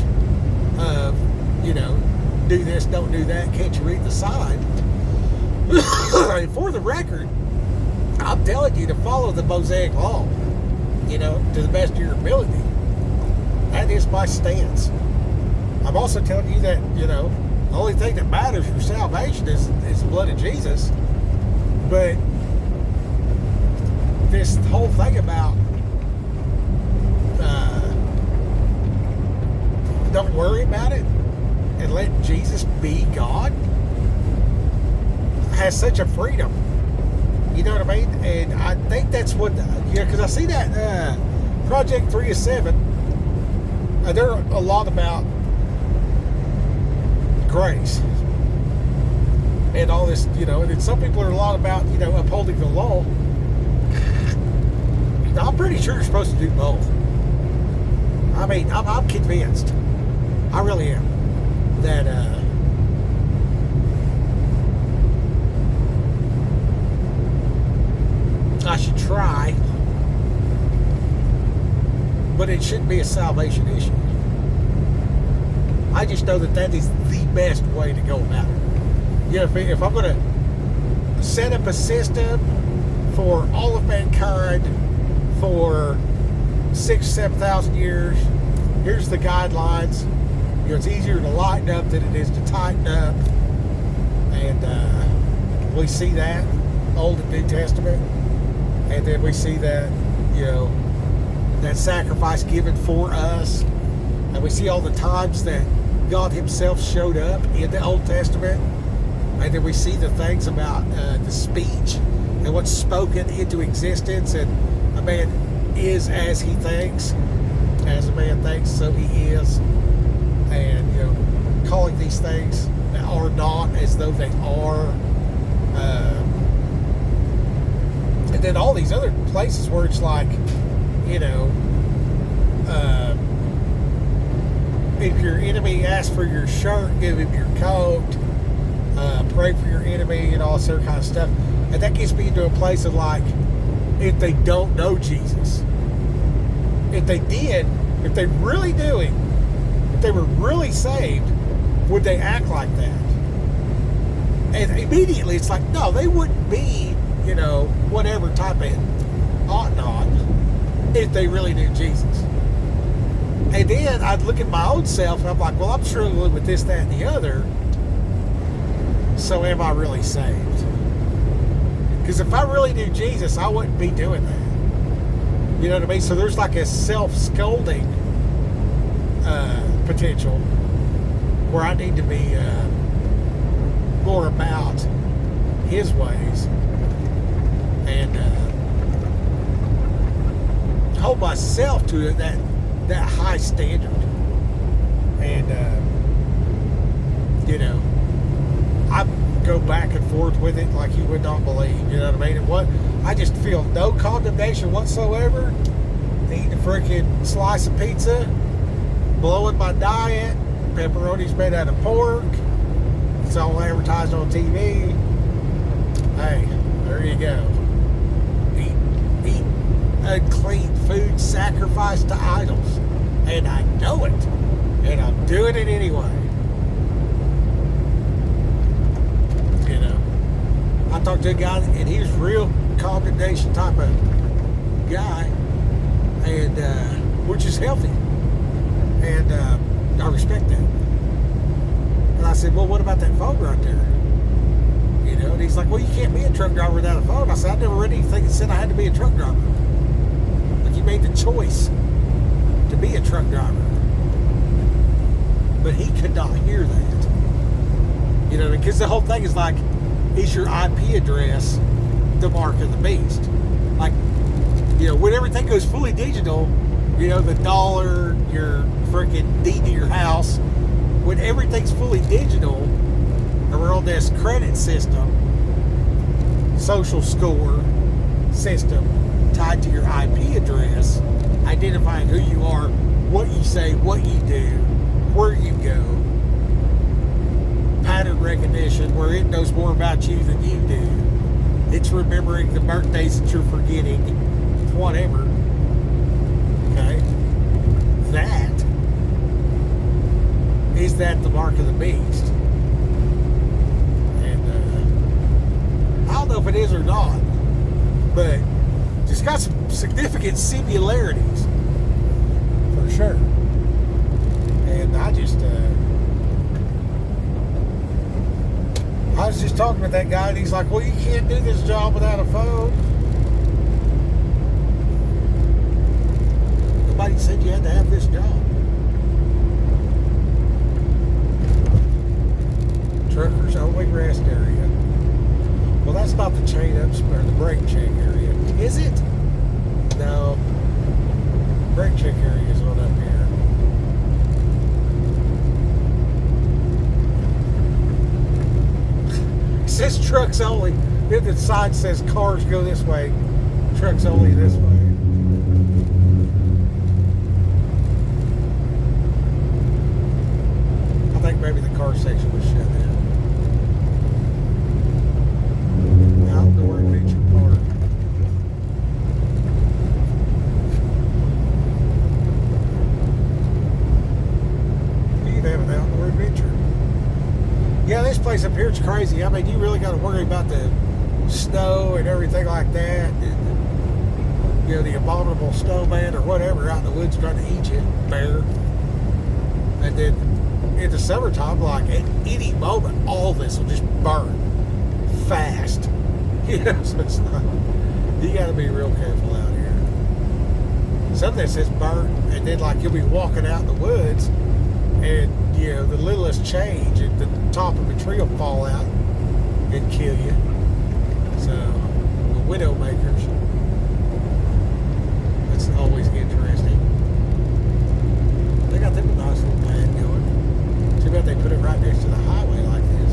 of, you know, do this, don't do that, can't you read the sign? For the record, I'm telling you to follow the Mosaic law, you know, to the best of your ability. That is my stance. I'm also telling you that, you know, the only thing that matters for salvation is the blood of Jesus. But this whole thing about don't worry about it and let Jesus be God has such a freedom. You know what I mean? And I think that's what, because I see that Project 3 of 7, they're a lot about grace and all this, you know, and then some people are a lot about, you know, upholding the law. I'm pretty sure you're supposed to do both. I mean, I'm convinced. I really am. That I should try, but it shouldn't be a salvation issue. I just know that that is the best way to go about it. You know, if I'm going to set up a system for all of mankind for 6,000-7,000 years, here's the guidelines. You know, it's easier to lighten up than it is to tighten up. And we see that, Old and New Testament. And then we see that, you know, that sacrifice given for us. And we see all the times that God himself showed up in the Old Testament. And then we see the things about the speech and what's spoken into existence. And a man is as he thinks. As a man thinks, so he is. And, you know, calling these things that are not as though they are. And then all these other places where it's like, you know, if your enemy asks for your shirt, give him your coat, pray for your enemy, and all this other kind of stuff. And that gets me into a place of like, if they don't know Jesus, if they did, if they really knew him, if they were really saved, would they act like that? And immediately it's like, no, they wouldn't be, you know, whatever type of ought not if they really knew Jesus. And then I'd look at my own self and I'm like, well, I'm struggling with this, that, and the other. So am I really saved? Because if I really knew Jesus, I wouldn't be doing that. You know what I mean? So there's like a self-scolding potential where I need to be more about his ways and hold myself to that high standard. And you know, I go back and forth with it like you would not believe. You know what I mean? And what I just feel no condemnation whatsoever. Eating a freaking slice of pizza, blowing my diet. Pepperoni's made out of pork. It's all advertised on TV. Hey, there you go. Eat unclean food sacrificed to idols. And I know it. And I'm doing it anyway. You know, I talked to a guy and he was real condemnation type of guy, and which is healthy. And I respect that. And I said, well, what about that phone right there? You know, and he's like, well, you can't be a truck driver without a phone. I said, I never read anything that said I had to be a truck driver. Like, you made the choice to be a truck driver. But he could not hear that. You know, because the whole thing is like, is your IP address the mark of the beast? Like, when everything goes fully digital, the dollar, your freaking deed to your house, when everything's fully digital, and we're on this credit system, social score system tied to your IP address, identifying who you are, what you say, what you do, where you go, pattern recognition, where it knows more about you than you do. It's remembering the birthdays that you're forgetting, whatever. Okay? Is that the mark of the beast? And I don't know if it is or not, but it's got some significant similarities, for sure. And I was just talking with that guy, and he's like, well, you can't do this job without a phone. Nobody said you had to have this job. Truckers only rest area. Well, that's not the chain up or the brake check area. Is it? No. Brake check area is on up here. It says trucks only. Then the sign says cars go this way, trucks only this way. I think maybe the car section was shut down. Outdoor Adventure Park. You can have an outdoor adventure. Yeah, this place up here is crazy. I mean, you really got to worry about the snow and everything like that. And, the abominable snowman or whatever out in the woods trying to eat you, bear. And then in the summertime, like at any moment, all this will just burn fast. So it's not, you got to be real careful out here. Some of this is burnt, and then like you'll be walking out in the woods, and the littlest change, and the top of a tree will fall out and kill you. So the widow makers, that's always interesting. They got them a nice little plan going. Too bad they put it right next to the highway like this.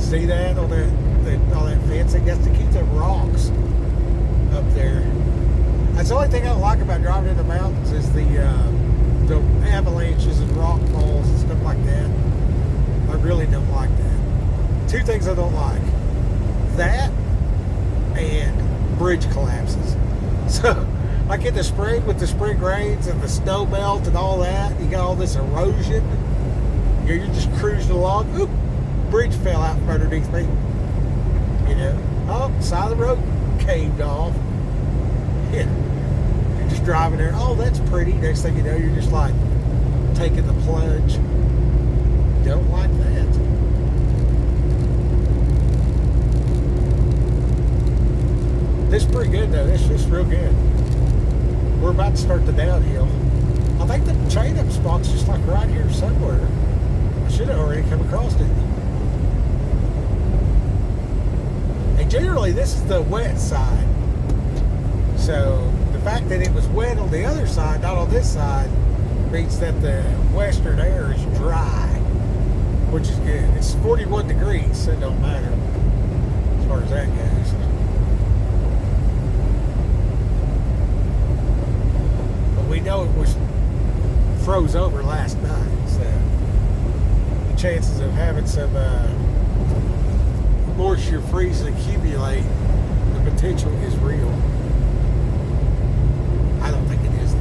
See that on that fence? It gets to keep the rocks up there. That's the only thing I don't like about driving in the mountains is the avalanches and rock falls and stuff like that. I really don't like that. Two things I don't like: that and bridge collapses. So, like in the spring with the spring rains and the snow melt and all that, you got all this erosion. You're just cruising along. Oop! Bridge fell out from underneath me. Side of the road caved off. Yeah. You're just driving there. Oh, that's pretty. Next thing you know, you're just like taking the plunge. Don't like that. This is pretty good though. This is real good. We're about to start the downhill. I think the chain up spot's just like right here somewhere. I should have already come across it. Generally, this is the wet side. So the fact that it was wet on the other side, not on this side, means that the western air is dry, which is good. It's 41 degrees, so it don't matter as far as that goes. But we know it was froze over last night, so the chances of having some moisture freeze and accumulate, the potential is real. I don't think it is though.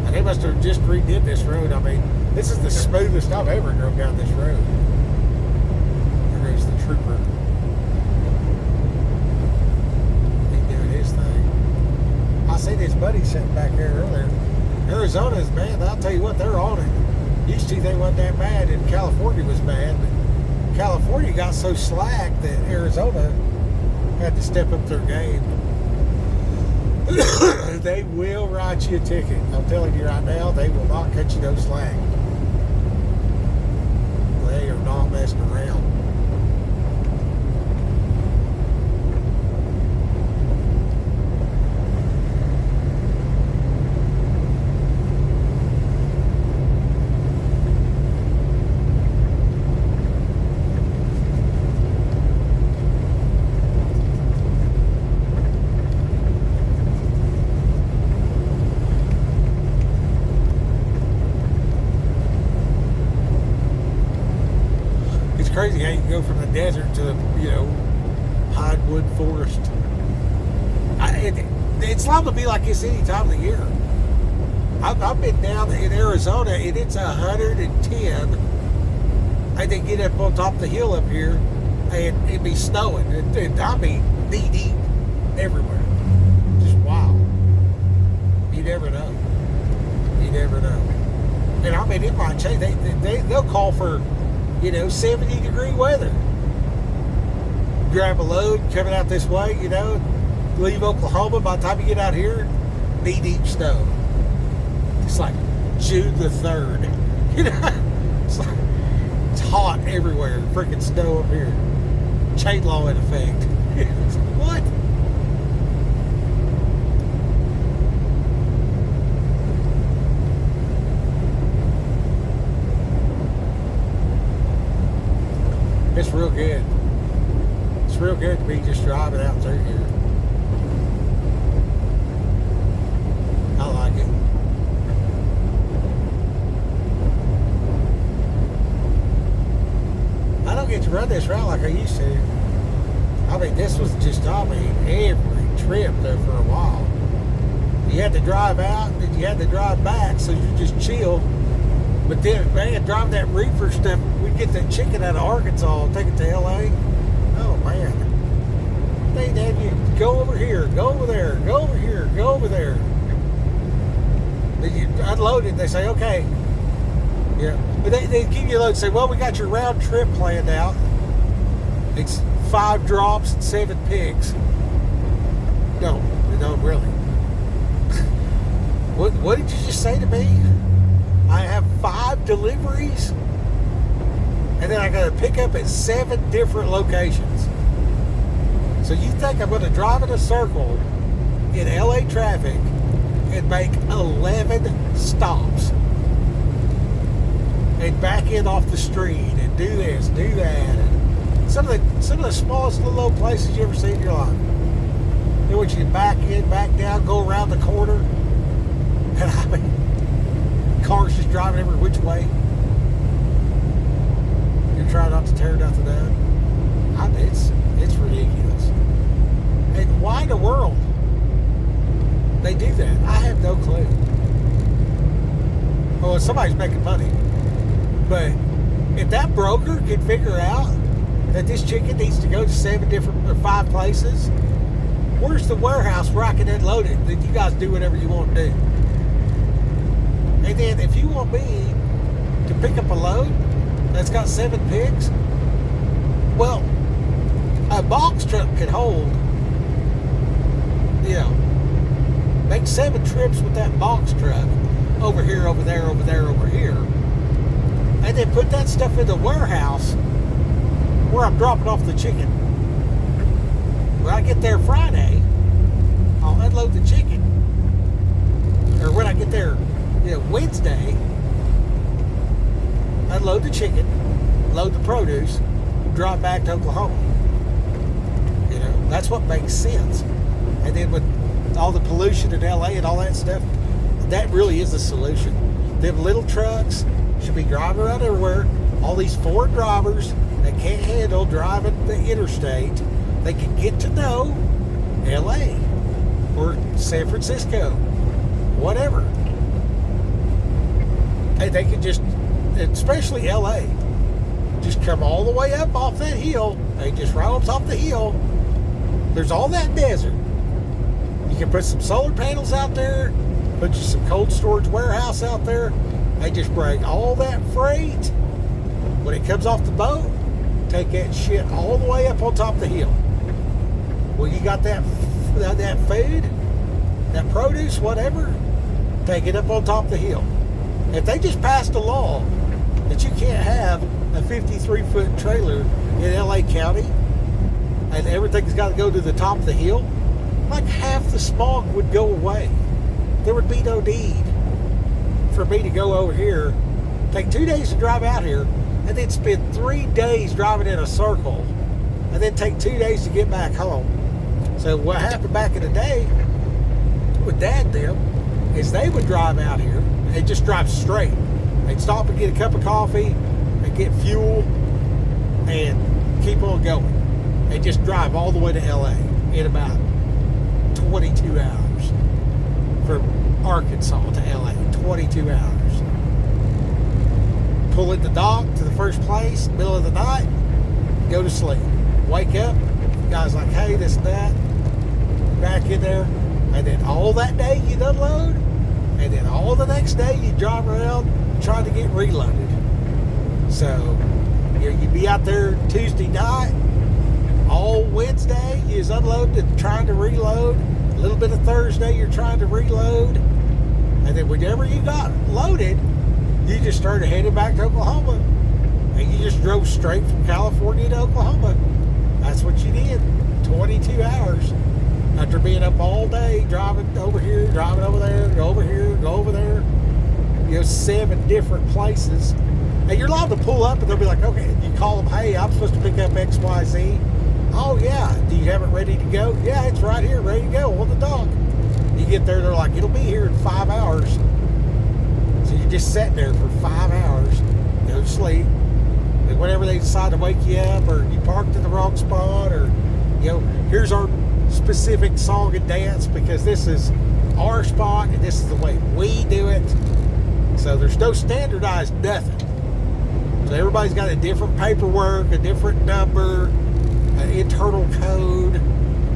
And they must have just redid this road. I mean, this is the smoothest I've ever drove down this road. There goes the trooper. He's doing his thing. I seen his buddy sitting back there earlier. Arizona's, man, I'll tell you what, they're on it. Used to think wasn't that bad, and California was bad, but California got so slack that Arizona had to step up their game. They will write you a ticket. I'm telling you right now, they will not cut you no slack. crazy how you can go from the desert to, hardwood forest. It's liable to be like this any time of the year. I've been down in Arizona and it's 110. And they get up on top of the hill up here and it'd be snowing. And I mean knee deep everywhere. Just wild. You never know. You never know. And I mean, it might change. They'll call for, 70-degree weather. Grab a load coming out this way, leave Oklahoma. By the time you get out here, knee-deep snow. It's like June the 3rd. It's hot everywhere. Freaking snow up here. Chain law in effect. What? It's real good. It's real good to be just driving out through here. I like it. I don't get to run this route like I used to. I mean, this was just, every trip there for a while. You had to drive out, then you had to drive back, so you just chill. But then, man, driving that reefer stuff, we'd get that chicken out of Arkansas and take it to L.A. Oh, man. They'd have you go over here, go over there, go over here, go over there. Then you unload it, they say, okay. Yeah. But they give you a load and say, well, we got your round trip planned out. It's 5 drops and 7 pigs. No, really. What did you just say to me? I have 5 deliveries, and then I got to pick up at 7 different locations. So you think I'm going to drive in a circle in LA traffic and make 11 stops and back in off the street and do this, do that, and some of the smallest little old places you ever seen in your life. They want you to back in, back down, go around the corner, and I mean, cars just driving every which way. You're trying not to tear nothing up. It's ridiculous. And why in the world they do that? I have no clue. Well, somebody's making money. But if that broker can figure out that this chicken needs to go to 5 places, where's the warehouse where I can unload it? Then you guys do whatever you want to do. And then if you want me to pick up a load that's got 7 pigs, well, a box truck could hold, make 7 trips with that box truck over here, over there, over there, over here, and then put that stuff in the warehouse where I'm dropping off the chicken. When I get there Friday, I'll unload the chicken. Or when I get there Wednesday, unload the chicken, load the produce, drive back to Oklahoma. That's what makes sense. And then with all the pollution in LA and all that stuff, that really is the solution. Them little trucks should be driving around everywhere. All these foreign drivers that can't handle driving the interstate, they can get to know LA or San Francisco, whatever. And they can just, especially LA, just come all the way up off that hill. They just right on top of the hill. There's all that desert. You can put some solar panels out there, put you some cold storage warehouse out there. They just bring all that freight. When it comes off the boat, take that shit all the way up on top of the hill. Well, you got that food, that produce, whatever, take it up on top of the hill. If they just passed a law that you can't have a 53-foot trailer in LA County and everything's got to go to the top of the hill, like half the smog would go away. There would be no need for me to go over here, take 2 days to drive out here, and then spend 3 days driving in a circle, and then take 2 days to get back home. So what happened back in the day with Dad and them is they would drive out here and just drive straight. They'd stop and get a cup of coffee and get fuel, and keep on going. And just drive all the way to LA in about 22 hours. From Arkansas to LA, 22 hours. Pull in the dock to the first place, middle of the night, go to sleep. Wake up, the guy's like, hey, this and that. Back in there. And then all that day you'd unload. And then all the next day you drive around trying to get reloaded. So you'd be out there Tuesday night. All Wednesday you're unloading and trying to reload. A little bit of Thursday you're trying to reload. And then whenever you got loaded, you just started heading back to Oklahoma. And you just drove straight from California to Oklahoma. That's what you did. 22 hours. After being up all day, driving over here, driving over there, go over here, go over there. 7 different places. And you're allowed to pull up and they'll be like, okay, you call them, hey, I'm supposed to pick up XYZ. Oh, yeah. Do you have it ready to go? Yeah, it's right here, ready to go on the dock. You get there, they're like, it'll be here in 5 hours. So you're just sitting there for 5 hours, go to sleep. And whenever they decide to wake you up, or you parked in the wrong spot, or, here's our specific song and dance because this is our spot and this is the way we do it. So there's no standardized nothing. So everybody's got a different paperwork, a different number, an internal code.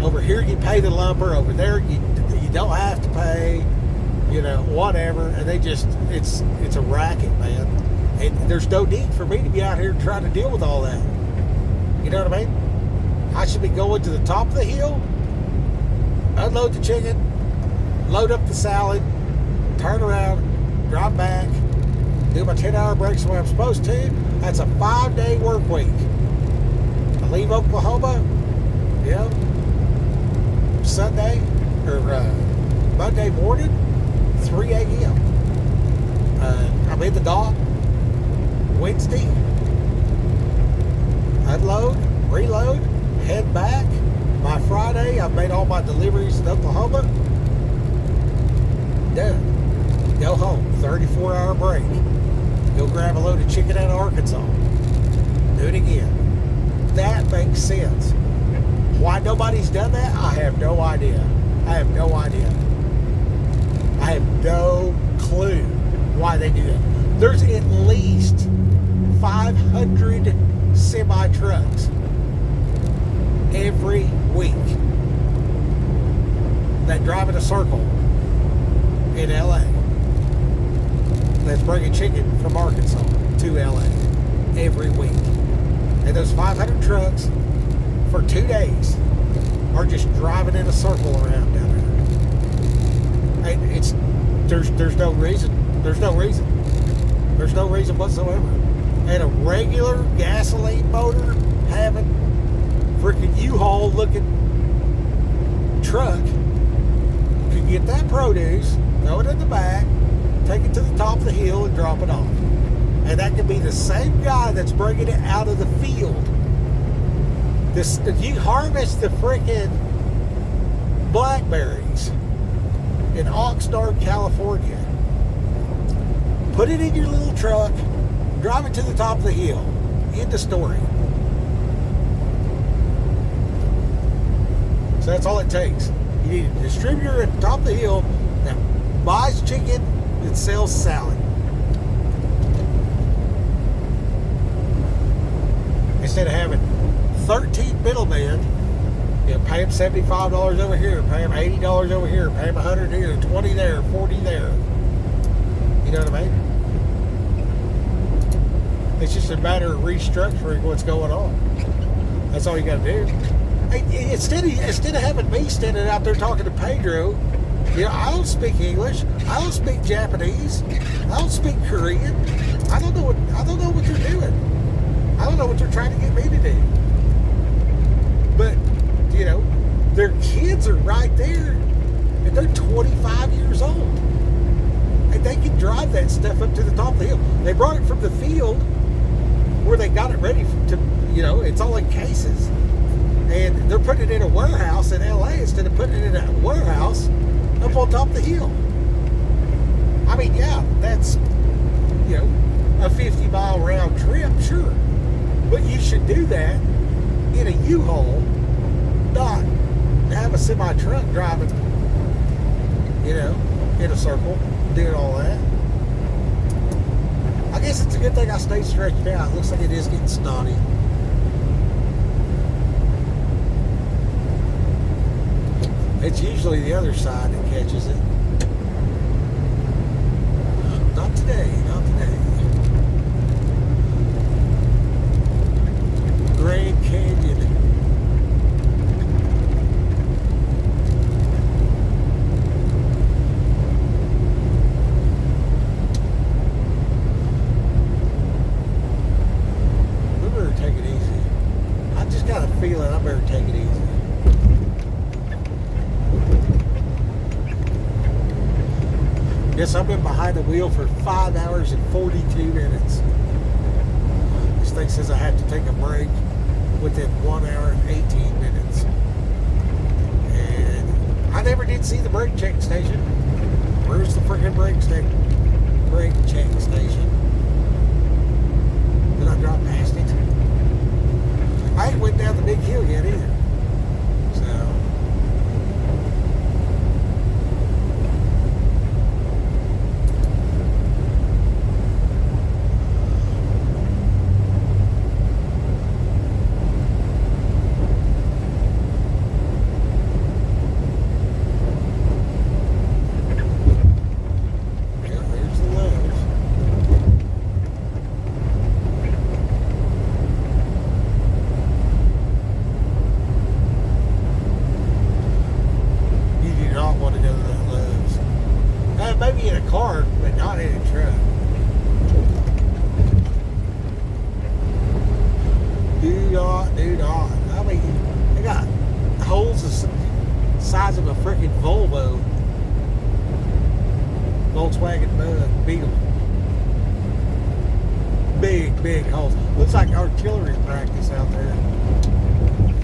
Over here you pay the lumber, over there you don't have to pay, whatever. And they just, it's a racket, man. And there's no need for me to be out here trying to deal with all that. You know what I mean? I should be going to the top of the hill, unload the chicken, load up the salad, turn around, drive back, do my 10-hour breaks the way I'm supposed to. That's a 5-day work week. I leave Oklahoma, Sunday or Monday morning, 3 a.m. I'm in the dock Wednesday, unload, reload, head back. By Friday, I've made all my deliveries in Oklahoma. Done. Go home. 34-hour break. Go grab a load of chicken out of Arkansas. Do it again. That makes sense. Why nobody's done that? I have no idea. I have no clue why they do that. There's at least 500 semi-trucks every week that drive in a circle in LA that's bringing chicken from Arkansas to LA every week. And those 500 trucks for 2 days are just driving in a circle around down there. And there's no reason. There's no reason whatsoever. And a regular gasoline motor having freaking U-Haul looking truck could get that produce, throw it in the back, take it to the top of the hill and drop it off. And that could be the same guy that's bringing it out of the field. You harvest the freaking blackberries in Oxnard, California. Put it in your little truck, drive it to the top of the hill. End of story. So that's all it takes. You need a distributor at the top of the hill that buys chicken and sells salad. Instead of having 13 middlemen, pay them $75 over here, pay them $80 over here, pay them $100 here, $20 there, $40 there. You know what I mean? It's just a matter of restructuring what's going on. That's all you got to do. Instead of having me standing out there talking to Pedro, I don't speak English. I don't speak Japanese. I don't speak Korean. I don't know what they're doing. I don't know what they're trying to get me to do. But their kids are right there, and they're 25 years old, and they can drive that stuff up to the top of the hill. They brought it from the field where they got it ready to. It's all in cases. And they're putting it in a warehouse in LA instead of putting it in a warehouse up on top of the hill. I mean, yeah, that's, a 50-mile round trip, sure. But you should do that in a U-Haul, not have a semi-truck driving, in a circle, doing all that. I guess it's a good thing I stayed stretched out. It looks like it is getting snotty. It's usually the other side that catches it. Not today, not today. Grand Canyon. We better take it easy. I just got a feeling I better take it easy. Yes, I've been behind the wheel for 5 hours and 42 minutes. This thing says I have to take a break within 1 hour and 18 minutes. And I never did see the brake check station. Where's the freaking brake check station? Did I drive past it? I ain't went down the big hill yet either. So... maybe in a car, but not in a truck. Do not. I mean, they got holes the size of a freaking Volkswagen Beetle. Big holes. Looks like artillery practice out there.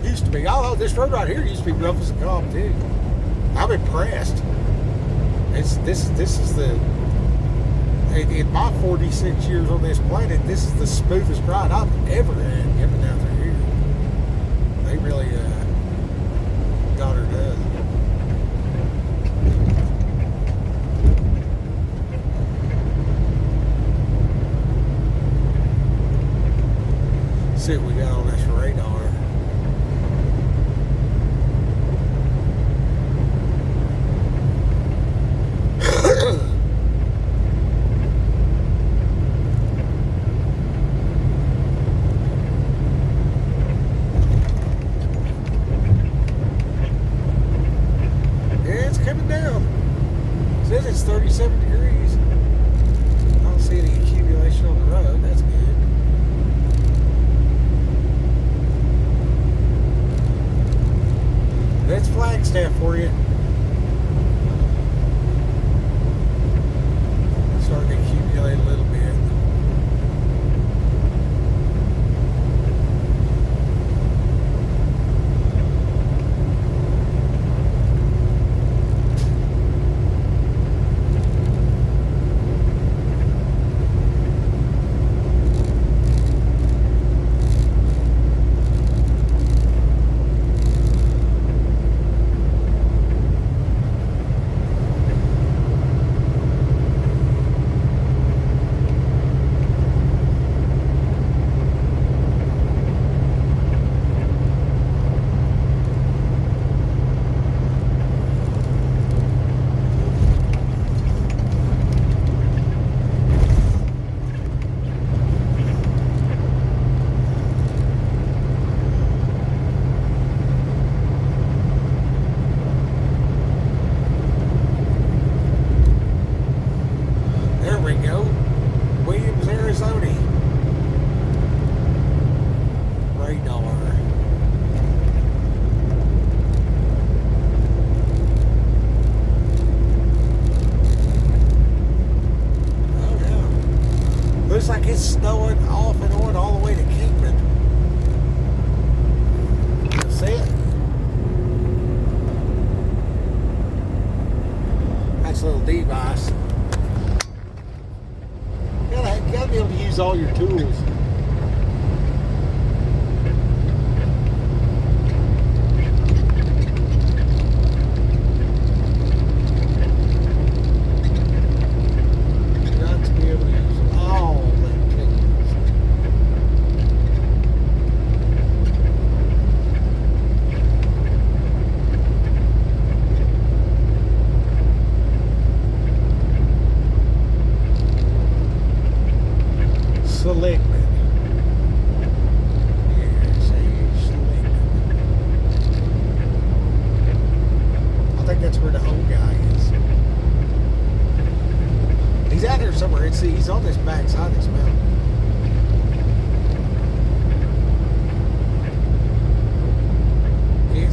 Used to be. Although this road right here used to be rough as a cob too. I'm impressed. This is the, in my 46 years on this planet, this is the smoothest ride I've ever had coming down through here. They really got her done. See what we got on this radar. Coming down. It says it's 37 degrees. I don't see any accumulation on the road. That's good. That's Flagstaff for you. Starting to accumulate a little bit. Looks like it's snowing off and on all the way to Kingman. See it? That's a little device. You gotta be able to use all your tools. Schlickman. Yes, Schlickman. I think that's where the old guy is. He's out here somewhere. He's on this back side of this mountain.